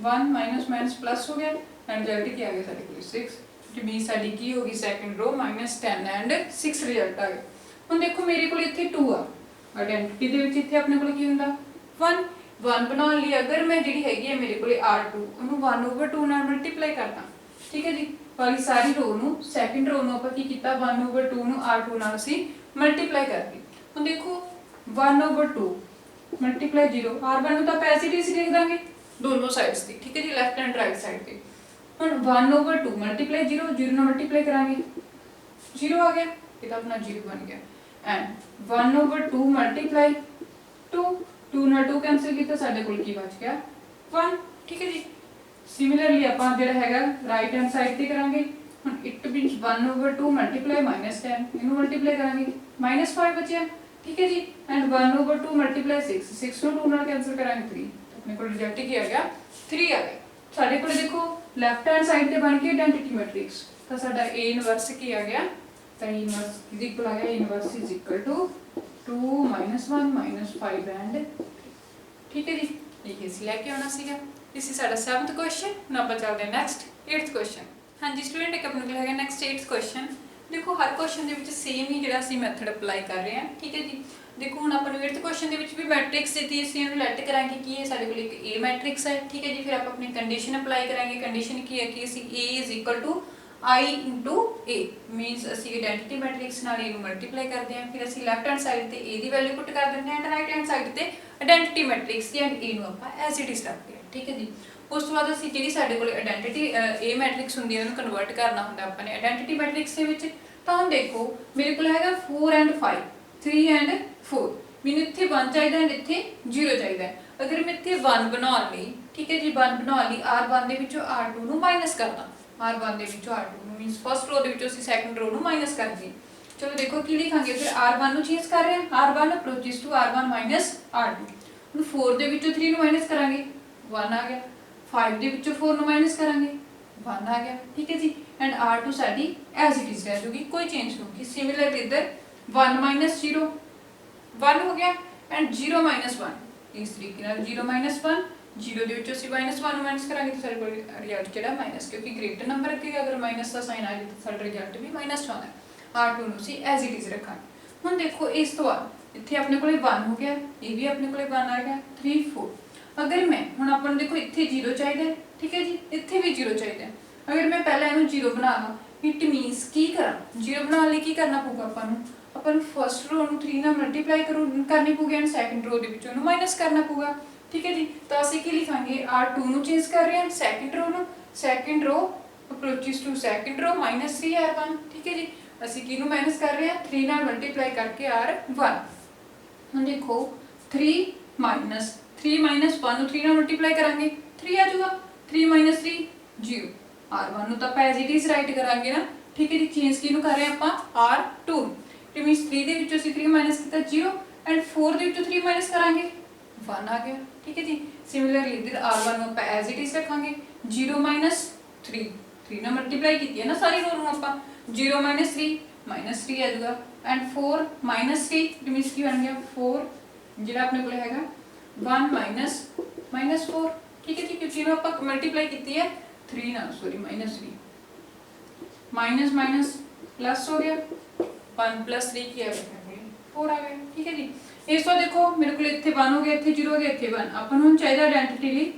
1 ਮਾਈਨਸ ਪਲੱਸ ਹੋ ਗਿਆ ਐਂਡ ਰਿਜ਼ਲਟ ਕੀ ਆ ਗਿਆ ਸਾਡੇ ਕੋਲ 6, which means ਸਾਡੀ ਕੀ ਹੋ ਗਈ ਸੈਕੰਡ रो -10 ਐਂਡ 6 ਰਿਜ਼ਲਟ ਆ ਗਿਆ। ਹੁਣ ਦੇਖੋ ਮੇਰੇ ਕੋਲ ਇੱਥੇ 2 ਆ ਆਇਡੈਂਟੀਟੀ ਦੇ ਵਿੱਚ, ਇੱਥੇ ਆਪਣੇ ਕੋਲ ਕੀ ਹੁੰਦਾ 1 ਬਣਾਉਣ ਲਈ ਅਗਰ ਮੈਂ ਜਿਹੜੀ ਹੈਗੀ ਹੈ ਮੇਰੇ ਕੋਲੇ r2 ਉਹਨੂੰ 1/2 ਨਾਲ ਮਲਟੀਪਲਾਈ ਕਰਦਾ, ਠੀਕ ਹੈ ਜੀ, ਵਾਲੀ ਸਾਰੀ रो ਨੂੰ ਸੈਕੰਡ रो ਨੂੰ ਆਪਾਂ ਕੀ ਕੀਤਾ 1/2 ਨੂੰ r2 ਨਾਲ ਅਸੀਂ ਮਲਟੀਪਲਾਈ ਕਰਤੀ। ਹੁਣ ਦੇਖੋ 1/2 ਮਲਟੀਪਲਾਈ 0 r1 ਨੂੰ ਤਾਂ ਆਪਾਂ ਐਜ਼ ਇਟ ਇਜ਼ ਲਿਖ ਦਾਂਗੇ ਦੋਨੋਂ ਸਾਈਡਸ ਤੇ, ਠੀਕ ਹੈ ਜੀ, ਲੈਫਟ ਐਂਡ ਰਾਈਟ ਸਾਈਡ ਤੇ। ਹੁਣ 1/2 ਮਲਟੀਪਲਾਈ 0 ਨਾਲ ਮਲਟੀਪਲਾਈ ਕਰਾਂਗੇ 0 ਆ ਗਿਆ, ਇਹ ਤਾਂ ਆਪਣਾ 0 ਬਣ ਗਿਆ ਐਂਡ 1/2 ਮਲਟੀਪਲਾਈ 2 ਨਾਲ 2 ਕੈਂਸਲ ਕੀਤਾ ਸਾਡੇ ਕੋਲ ਕੀ ਬਚ ਗਿਆ 1, ਠੀਕ ਹੈ ਜੀ। ਸਿਮਿਲਰਲੀ ਆਪਾਂ ਜਿਹੜਾ ਹੈਗਾ ਰਾਈਟ ਹੈਂਡ ਸਾਈਡ ਤੇ ਕਰਾਂਗੇ। ਹੁਣ ਇਟ ਮੀਨਸ 1/2 ਮਲਟੀਪਲਾਈ -10 ਇਹਨੂੰ ਮਲਟੀਪਲਾਈ ਕਰਾਂਗੇ -5 ਬਚਿਆ, ਠੀਕ ਹੈ ਜੀ, ਐਂਡ 1/2 ਮਲਟੀਪਲਾਈ 6 ਨੂੰ 2 ਨਾਲ ਕੈਂਸਲ ਕਰਾਂਗੇ 3, ਆਪਣੇ ਕੋਲ ਰਿਜ਼ਲਟ ਕੀ ਆ ਗਿਆ 3 ਆ ਗਿਆ। ਸਾਡੇ ਕੋਲ ਦੇਖੋ ਲੈਫਟ ਹੈਂਡ ਸਾਈਡ ਤੇ ਬਣ ਕੇ ਆਇਡੈਂਟੀਟੀ ਮੈਟ੍ਰਿਕਸ ਤਾਂ ਸਾਡਾ A ਇਨਵਰਸ ਕੀ ਆ ਗਿਆ ਤਾਂ A ਇਨਵਰਸ ਕਿਹਦੇ ਕੋਲ ਆ ਗਿਆ A inverse is equal to 2 - 1 - 5 and, ਠੀਕ ਹੈ ਜੀ, ਇਹ ਅਸੀਂ ਲੈ ਕੇ ਆਉਣਾ ਸੀਗਾ। ਇਸ is ਸਾਡਾ 7th ਕੁਐਸਚਨ। ਹੁਣ ਆਪਾਂ ਚੱਲਦੇ ਹਾਂ ਨੈਕਸਟ 8th ਕੁਐਸਚਨ। ਹਾਂਜੀ ਸਟੂਡੈਂਟ, ਇੱਕ ਆਪਣੇ ਕੋਲ ਹੈਗਾ ਨੈਕਸਟ 8th ਕੁਐਸਚਨ। ਦੇਖੋ ਹਰ ਕੁਐਸਚਨ ਦੇ ਵਿੱਚ ਸੇਮ ਹੀ ਜਿਹੜਾ ਅਸੀਂ ਮੈਥਡ ਅਪਲਾਈ ਕਰ ਰਹੇ ਹਾਂ, ਠੀਕ ਹੈ ਜੀ। ਦੇਖੋ ਹੁਣ ਆਪਾਂ ਨੂੰ 8th ਕੁਐਸਚਨ ਦੇ ਵਿੱਚ ਵੀ ਮੈਟ੍ਰਿਕਸ ਦਿੱਤੀ, ਅਸੀਂ ਇਹਨੂੰ ਲੈਟ ਕਰਾਂਗੇ ਕੀ ਹੈ ਸਾਡੇ ਕੋਲ ਇੱਕ A ਮੈਟ੍ਰਿਕਸ ਹੈ, ਠੀਕ ਹੈ ਜੀ। ਫਿਰ ਆਪਾਂ ਆਪਣੀ ਕੰਡੀਸ਼ਨ ਅਪਲਾਈ ਕਰਾਂਗੇ। ਕੰਡੀਸ਼ਨ ਕੀ ਹੈ ਕਿ ਅਸੀਂ A = I × A ਮੀਨਸ ਅਸੀਂ ਆਇਡੈਂਟੀਟੀ ਮੈਟ੍ਰਿਕਸ ਨਾਲ A ਨੂੰ ਮਲਟੀਪਲਾਈ ਕਰਦੇ ਹਾਂ, ਫਿਰ ਅਸੀਂ ਲੈਫਟ ਹੈਂਡ ਸਾਈਡ ਤੇ A ਦੀ ਵੈਲਿਊ ਪੁੱਟ ਕਰ ਦਿੰਦੇ ਹਾਂ ਐਂਡ ਰਾਈਟ ਹੈਂਡ ਸਾਈਡ ਤੇ ਆਇਡੈਂਟੀਟੀ ਮੈਟ੍ਰਿਕਸ ਦੀ ਐਂਡ A ਨੂੰ ਆਪਾਂ ਐਜ਼ ਇਟ ਇਜ਼ ਰੱਖਦੇ ਹਾਂ, ਠੀਕ ਹੈ ਜੀ। ਉਸ ਤੋਂ ਬਾਅਦ ਅਸੀਂ ਜਿਹੜੀ ਸਾਡੇ ਕੋਲ ਆਇਡੈਂਟੀਟੀ A ਮੈਟ੍ਰਿਕਸ ਹੁੰਦੀ ਹੈ ਉਹਨੂੰ ਕਨਵਰਟ ਕਰਨਾ ਹੁੰਦਾ ਆਪਾਂ ਨੇ ਆਇਡੈਂਟੀਟੀ ਮੈਟ੍ਰਿਕਸ ਦੇ ਵਿੱਚ। ਤਾਂ ਹੁਣ ਦੇਖੋ ਮੇਰੇ ਕੋਲ ਹੈਗਾ 4 ਐਂਡ 5 3 ਐਂਡ 4, ਮੈਨੂੰ ਇੱਥੇ 1 ਚਾਹੀਦਾ ਐਂਡ ਇੱਥੇ 0 ਚਾਹੀਦਾ ਹੈ। ਅਗਰ ਮੈਂ ਇੱਥੇ 1 ਬਣਾਉਣ ਲਈ, ਠੀਕ ਹੈ ਜੀ, 1 ਬਣਾਉਣ ਲਈ r1 ਦੇ ਵਿੱਚੋਂ r2 ਨੂੰ ਮਾਈਨਸ ਕਰਦਾ, r1 ਦੇ ਵਿੱਚੋਂ r2 ਨੂੰ ਮੀਨਸ ਫਸਟ रो ਦੇ ਵਿੱਚੋਂ ਅਸੀਂ ਸੈਕੰਡ रो ਨੂੰ ਮਾਈਨਸ ਕਰ ਦਈਏ। ਚਲੋ ਦੇਖੋ ਕੀ ਲਿਖਾਂਗੇ ਫਿਰ r1 ਨੂੰ ਚੇਂਜ ਕਰ ਰਹੇ ਹਾਂ r1 ਅਪਰੋਚਿਸ ਟੂ r1 - r2। ਹੁਣ 4 ਦੇ ਵਿੱਚੋਂ 3 ਨੂੰ ਮਾਈਨਸ ਕਰਾਂਗੇ 1 ਆ ਗਿਆ, 5 ਦੇ ਵਿੱਚੋਂ 4 ਨੂੰ ਮਾਈਨਸ ਕਰਾਂਗੇ 1 ਆ ਗਿਆ, ਠੀਕ ਹੈ ਜੀ, ਐਂਡ r2 ਸਾਡੀ ਐਜ਼ ਇਟ ਇਜ਼ ਰਹਿ ਜੂਗੀ, ਕੋਈ ਚੇਂਜ ਨਹੀਂ ਹੋਊਗੀ। ਸਿਮਿਲਰਲੀ ਇੱਧਰ 1 - 0 1 ਹੋ ਗਿਆ ਐਂਡ 0 - 1 ਇਸ ਤਰੀਕੇ ਨਾਲ 0 - 1 0 ਦੇ ਵਿੱਚੋਂ ਅਸੀਂ -1 ਨੂੰ ਮਾਈਨਸ ਕਰਾਂਗੇ ਤਾਂ ਸਾਡੇ ਕੋਲ ਰਿਜ਼ਲਟ ਜਿਹੜਾ ਮਾਈਨਸ, ਕਿਉਂਕਿ ਗ੍ਰੇਟਰ ਨੰਬਰ ਅੱਗੇ ਅਗਰ ਮਾਈਨਸ ਦਾ ਸਾਈਨ ਆ ਜਾਵੇ ਤਾਂ ਸਾਡਾ ਰਿਜ਼ਲਟ ਵੀ ਮਾਈਨਸ ਆਉਂਦਾ ਹੈ। r2 ਨੂੰ ਅਸੀਂ ਐਜ਼ ਇਟ ਇਜ਼ ਰੱਖਾਂਗੇ। ਹੁਣ ਦੇਖੋ ਇਸ ਤੋਂ ਬਾਅਦ ਇੱਥੇ ਆਪਣੇ ਕੋਲੇ 1 ਹੋ ਗਿਆ, ਇਹ ਵੀ ਆਪਣੇ ਕੋਲੇ 1 ਆ ਗਿਆ 3 4। ਅਗਰ ਮੈਂ ਹੁਣ ਆਪਾਂ ਨੂੰ ਦੇਖੋ ਇੱਥੇ 0 ਚਾਹੀਦਾ ਹੈ, ਠੀਕ ਹੈ ਜੀ, ਇੱਥੇ ਵੀ 0 ਚਾਹੀਦਾ ਹੈ। ਅਗਰ ਮੈਂ ਪਹਿਲਾਂ ਇਹਨੂੰ 0 ਬਣਾ ਲਵਾਂ, ਇਟ ਮੀਨਸ ਕੀ ਕਰਾਂ 0 ਬਣਾਉਣ ਲਈ ਕੀ ਕਰਨਾ ਪਊਗਾ ਆਪਾਂ ਨੂੰ ਫਸਟ रो ਨੂੰ 3 ਨਾਲ ਮਲਟੀਪਲਾਈ ਕਰਨੀ ਪਊਗੀ ਐਂਡ ਸੈਕੰਡ रो ਦੇ ਵਿੱਚੋਂ ਉਹਨੂੰ ਮਾਈਨਸ ਕਰਨਾ ਪਊਗਾ, ਠੀਕ ਹੈ ਜੀ। ਤਾਂ ਅਸੀਂ ਕੀ ਲਿਖਾਂਗੇ r2 ਨੂੰ ਚੇਂਜ ਕਰ ਰਹੇ ਹਾਂ ਸੈਕੰਡ रो ਨੂੰ, second row approaches to second row -3 r1, ਠੀਕ ਹੈ ਜੀ। ਅਸੀਂ ਕਿਹਨੂੰ ਮਾਈਨਸ ਕਰ ਰਹੇ ਹਾਂ 3 ਨਾਲ ਮਲਟੀਪਲਾਈ ਕਰਕੇ r1। ਹੁਣ ਦੇਖੋ 3 - 1 ਨੂੰ 3 ਨਾਲ ਮਲਟੀਪਲਾਈ ਕਰਾਂਗੇ 3 ਆ ਜਾਊਗਾ, 3 - 3 0। r1 ਨੂੰ ਤਾਂ ਆਪਾਂ ਐਜ਼ ਇਟ ਇਜ਼ ਰਾਈਟ ਕਰਾਂਗੇ ਨਾ, ਠੀਕ ਹੈ ਜੀ। ਚੇਂਜ ਕਿਹਨੂੰ ਕਰ ਰਹੇ ਆਪਾਂ r2, ਇਟ ਮੀਨਸ 3 ਦੇ ਵਿੱਚੋਂ ਅਸੀਂ 3 ਮਾਈਨਸ ਕੀਤਾ 0 ਐਂਡ 4 ਦੇ ਵਿੱਚੋਂ 3 ਮਾਈਨਸ ਕਰਾਂਗੇ 1 ਆ ਗਿਆ, ਠੀਕ ਹੈ ਜੀ। ਸਿਮਿਲਰਲੀ ਇੱਧਰ r1 ਨੂੰ ਆਪਾਂ ਐਜ਼ ਇਟ ਇਜ਼ ਰੱਖਾਂਗੇ 0 - 3 ਨਾਲ ਮਲਟੀਪਲਾਈ ਕੀਤੀ ਹੈ ਨਾ ਸਾਰੀ ਰੋ ਨੂੰ ਆਪਾਂ 0 - 3 -3 ਆ ਜਾਊਗਾ ਐਂਡ 4 - 3 ਇਟ ਮੀਨਸ ਕੀ ਬਣ ਗਿਆ 4 ਜਿਹੜਾ ਆਪਣੇ ਕੋਲ ਹੈਗਾ 1 - 4, ਠੀਕ ਹੈ ਜੀ, ਕਿਉਂਕਿ ਇਹਨੂੰ ਆਪਾਂ ਮਲਟੀਪਲਾਈ ਕੀਤੀ ਹੈ 3 ਨਾਲ, ਸੌਰੀ -3 ਮਾਈਨਸ प्लस हो गया 1 + 3 की है 4 आ गया। ठीक है जी। इस तो देखो मेरे को इतने 1 हो गया, इतने 0 हो गया, इतने 1। अपन ਨੂੰ ਚਾਹੀਦਾ ਆਇਡੈਂਟੀਟੀ ਲਈ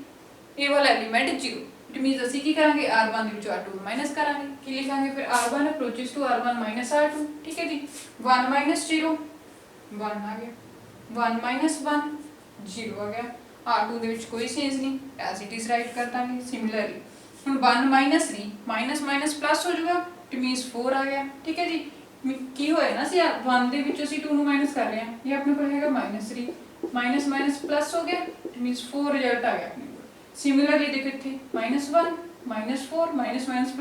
ਇਹ ਵਾਲਾ ਐਲੀਮੈਂਟ 0। ਇਟ ਮੀਨਸ ਅਸੀਂ ਕੀ ਕਰਾਂਗੇ r1 ਦੇ ਵਿੱਚੋਂ r2 ਮਾਈਨਸ ਕਰਾਂਗੇ। ਕੀ ਲਿਖਾਂਗੇ ਫਿਰ r1 ਅਪਰੋਚਸ ਟੂ r1 r2। ਠੀਕ ਹੈ ਜੀ। 1 - 0 1 ਆ ਗਿਆ, 1 - 1 0 ਆ ਗਿਆ। r2 ਦੇ ਵਿੱਚ ਕੋਈ ਚੇਂਜ ਨਹੀਂ, ਐਜ਼ ਇਟ ਇਜ਼ ਰਾਈਟ ਕਰ ਦਾਂਗੇ। ਸਿਮਿਲਰਲੀ ਹੁਣ 1 - 3 ਮਾਈਨਸ ਮਾਈਨਸ ਪਲੱਸ ਹੋ ਜਾਊਗਾ, ਇਟ ਮੀਨਸ 4 ਆ ਗਿਆ। ਠੀਕ ਹੈ ਜੀ। ਕੀ ਹੋਇਆ ਨਾ ਸੀ 1 ਦੇ ਵਿੱਚੋਂ ਅਸੀਂ 2 ਨੂੰ ਮਾਈਨਸ ਕਰ ਰਹੇ ਹਾਂ, ਇਹ ਆਪਣੇ ਕੋਲ ਹੈਗਾ -3 ਮਾਈਨਸ ਮਾਈਨਸ ਪਲੱਸ ਹੋ ਗਿਆ, ਇਟ ਮੀਨਸ 4 ਰਿਜ਼ਲਟ ਆ ਗਿਆ ਆਪਣੇ ਕੋਲ। ਸਿਮਿਲਰਲੀ ਦੇਖੋ ਇੱਥੇ -1 -4 ਮਾਈਨਸ ਮਾਈਨਸ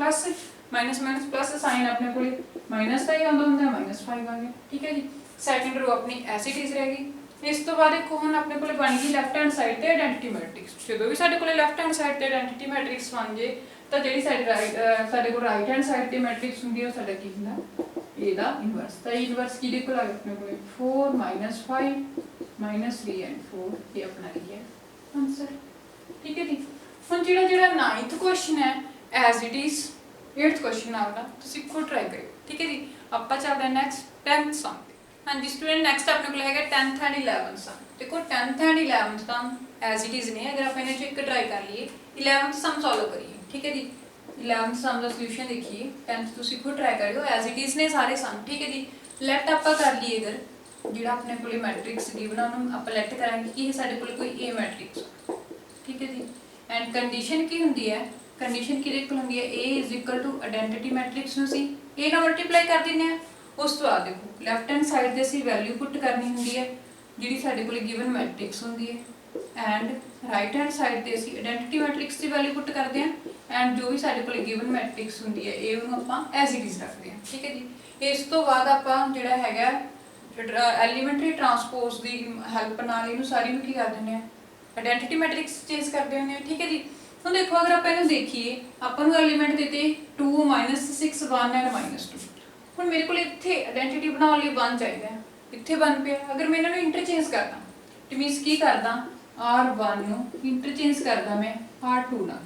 ਪਲੱਸ ਸਾਈਨ ਆਪਣੇ ਕੋਲ ਮਾਈਨਸ ਦਾ ਹੀ ਆਉਂਦਾ ਹੁੰਦਾ, -5 ਆ ਗਿਆ। ਠੀਕ ਹੈ ਜੀ। ਸੈਕੰਡ ਰੋ ਆਪਣੀ ਐਜ਼ ਇਟ ਇਜ਼ ਰਹਿ ਗਈ। ਇਸ ਤੋਂ ਬਾਅਦ ਦੇਖੋ ਹੁਣ ਆਪਣੇ ਕੋਲ ਬਣ ਗਈ ਲੈਫਟ ਹੈਂਡ ਸਾਈਡ ਤੇ ਆਇਡੈਂਟੀਟੀ ਮੈਟ੍ਰਿਕਸ। ਜਦੋਂ ਵੀ ਸਾਡੇ ਕੋਲ ਲੈਫਟ ਹੈਂਡ ਸਾਈਡ ਤੇ ਆਇਡੈਂਟੀਟੀ ਮੈਟ੍ਰਿਕਸ ਬਣ ਜੇ ਤਾਂ ਜਿਹੜੀ ਸਾਡੇ ਕੋਲ ਰਾਈਟ ਹੈਂਡ ਸਾਈਡ ਤੇ ਮੈਟ੍ਰਿਕਸ ਹੁੰਦੀ ਹੈ ਉਹ ਸਾਡਾ ਕੀ ਹੁੰਦਾ, ਇਹਦਾ ਇਨਵਰਸ। ਤਾਂ ਇਨਵਰਸ ਕਿਹਦੇ ਕੋਲ ਆ ਗਿਆ ਆਪਣੇ ਕੋਲ 4 - 5 - 3 ਐਂਡ 4, ਇਹ ਆਪਣਾ ਕੀ ਹੈ ਆਨਸਰ। ਠੀਕ ਹੈ ਜੀ। ਹੁਣ ਜਿਹੜਾ 9th ਕੁਐਸਚਨ ਹੈ as it is 8th question ਆਉਗਾ, ਤੁਸੀਂ ਖੁਦ ਟਰਾਈ ਕਰਿਓ। ਠੀਕ ਹੈ ਜੀ। ਆਪਾਂ ਚੱਲਦੇ ਹਾਂ ਨੈਕਸਟ 10th ਸਮ। ਹਾਂਜੀ ਸਟੂਡੈਂਟ ਨੈਕਸਟ ਆਪਣੇ ਕੋਲ ਹੈਗਾ 10th ਐਂਡ 11th ਸਮ। ਦੇਖੋ 10th and 11th sum as it is ਨੇ, ਅਗਰ ਆਪਾਂ ਇਹਨਾਂ ਚੋਂ ਇੱਕ ਟਰਾਈ ਕਰ ਲਈਏ 11th ਸਮ ਸੋਲਵ ਕਰੀਏ। ਠੀਕ ਹੈ ਜੀ। 11th ਸਮ ਦਾ ਸੋਲੂਸ਼ਨ ਦੇਖੀਏ, 10th ਤੁਸੀਂ ਖੁਦ ਟਰਾਈ ਕਰਿਓ, ਐਜ਼ ਇਟ ਇਜ਼ ਨੇ ਸਾਰੇ ਸਮ। ਠੀਕ ਹੈ ਜੀ। ਲੈਟ ਆਪਾਂ ਕਰ ਲਈਏ ਅਗਰ ਜਿਹੜਾ ਆਪਣੇ ਕੋਲ ਮੈਟ੍ਰਿਕਸ ਗਿਵਨ ਉਹਨੂੰ ਆਪਾਂ ਲੈਟ ਕਰਾਂਗੇ ਕਿ ਇਹ ਸਾਡੇ ਕੋਲ ਕੋਈ A ਮੈਟ੍ਰਿਕਸ। ਠੀਕ ਹੈ ਜੀ। ਐਂਡ ਕੰਡੀਸ਼ਨ ਕੀ ਹੁੰਦੀ ਹੈ, ਕੰਡੀਸ਼ਨ ਕਿਹਦੇ ਕੋਲ ਹੁੰਦੀ ਹੈ A = ਆਇਡੈਂਟੀਟੀ ਮੈਟ੍ਰਿਕਸ ਨੂੰ ਅਸੀਂ A ਨਾਲ ਮਲਟੀਪਲਾਈ ਕਰ ਦਿੰਦੇ ਆ। ਉਸ ਤੋਂ ਬਾਅਦ ਦੇਖੋ ਲੈਫਟ ਹੈਂਡ ਸਾਈਡ ਤੇ ਅਸੀਂ ਵੈਲਿਊ ਪੁੱਟ ਕਰਨੀ ਹੁੰਦੀ ਹੈ ਜਿਹੜੀ ਸਾਡੇ ਕੋਲ ਗਿਵਨ ਮੈਟ੍ਰਿਕਸ ਹੁੰਦੀ ਹੈ। ਐਂਡ ਰਾਈਟ ਹੈਂਡ ਸਾਈਡ ਤੇ ਅਸੀਂ ਆਇਡੈਂਟੀਟੀ ਮੈਟ੍ਰਿਕਸ ਦੀ ਵੈਲਿਊ ਪੁੱਟ ਕਰਦੇ ਹਾਂ। ਐਂਡ ਜੋ ਵੀ ਸਾਡੇ ਕੋਲ ਗਿਵਨ ਮੈਟ੍ਰਿਕਸ ਹੁੰਦੀ ਹੈ ਇਹ ਉਹਨੂੰ ਆਪਾਂ ਐਜ਼ ਇਟ ਇਜ਼ ਰੱਖਦੇ ਹਾਂ। ਠੀਕ ਹੈ ਜੀ। ਇਸ ਤੋਂ ਬਾਅਦ ਆਪਾਂ ਜਿਹੜਾ ਹੈਗਾ ਐਲੀਮੈਂਟਰੀ ਟਰਾਂਸਪੋਜ਼ ਦੀ ਹੈਲਪ ਨਾਲ ਇਹਨੂੰ ਸਾਰੀ ਨੂੰ ਕੀ ਕਰ ਦਿੰਦੇ ਹਾਂ ਆਇਡੈਂਟੀਟੀ ਮੈਟ੍ਰਿਕਸ ਚੇਂਜ ਕਰਦੇ ਹੁੰਦੇ ਹਾਂ। ਠੀਕ ਹੈ ਜੀ। ਹੁਣ ਦੇਖੋ ਅਗਰ ਆਪਾਂ ਇਹਨੂੰ ਦੇਖੀਏ ਆਪਾਂ ਨੂੰ ਐਲੀਮੈਂਟ ਦਿੱਤੇ 2 - 6 1 ਐਂਡ -2। ਹੁਣ ਮੇਰੇ ਕੋਲ ਇੱਥੇ ਆਇਡੈਂਟੀਟੀ ਬਣਾਉਣ ਲਈ 1 ਚਾਹੀਦਾ ਹੈ, ਇੱਥੇ 1 ਪਿਆ। ਅਗਰ ਮੈਂ ਇਹਨਾਂ ਨੂੰ ਇੰਟਰਚੇਂਜ ਕਰਦਾ ਇਟ ਮੀਨਸ ਕੀ ਕਰਦਾ r1 ਨੂੰ ਇੰਟਰਚੇਂਜ ਕਰਦਾ ਮੈਂ r2 ਨਾਲ,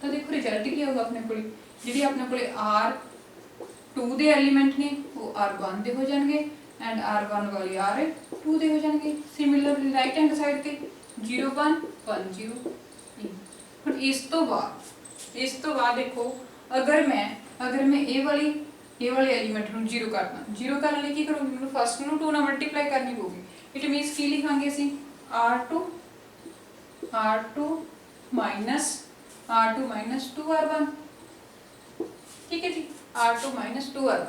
ਤਾਂ ਦੇਖੋ ਰਿਜ਼ਲਟ ਕੀ ਹੋਊਗਾ ਆਪਣੇ ਕੋਲ ਜਿਹੜੀ ਆਪਣੇ ਕੋਲ r2 ਦੇ ਐਲੀਮੈਂਟ ਨੇ ਉਹ r1 ਦੇ ਹੋ ਜਾਣਗੇ ਐਂਡ r1 ਵਾਲੇ r2 ਦੇ ਹੋ ਜਾਣਗੇ। ਸਿਮਿਲਰਲੀ ਰਾਈਟ ਹੈਂਡ ਸਾਈਡ ਤੇ 0 1 1 0। ਹੁਣ ਇਸ ਤੋਂ ਬਾਅਦ ਦੇਖੋ ਅਗਰ ਮੈਂ ਇਹ ਵਾਲੀ ਐਲੀਮੈਂਟ ਨੂੰ 0 ਕਰਨਾ, 0 ਕਰਨ ਲਈ ਕੀ ਕਰੂੰਗੀ ਮੈਨੂੰ ਫਸਟ ਨੂੰ 2 ਨਾਲ ਮਲਟੀਪਲਾਈ ਕਰਨੀ ਪਊਗੀ। ਇਟ ਮੀਨਸ ਕੀ ਲਿਖਾਂਗੇ ਅਸੀਂ r2 minus 2r1। ਠੀਕ ਹੈ ਜੀ। r2 - 2r1।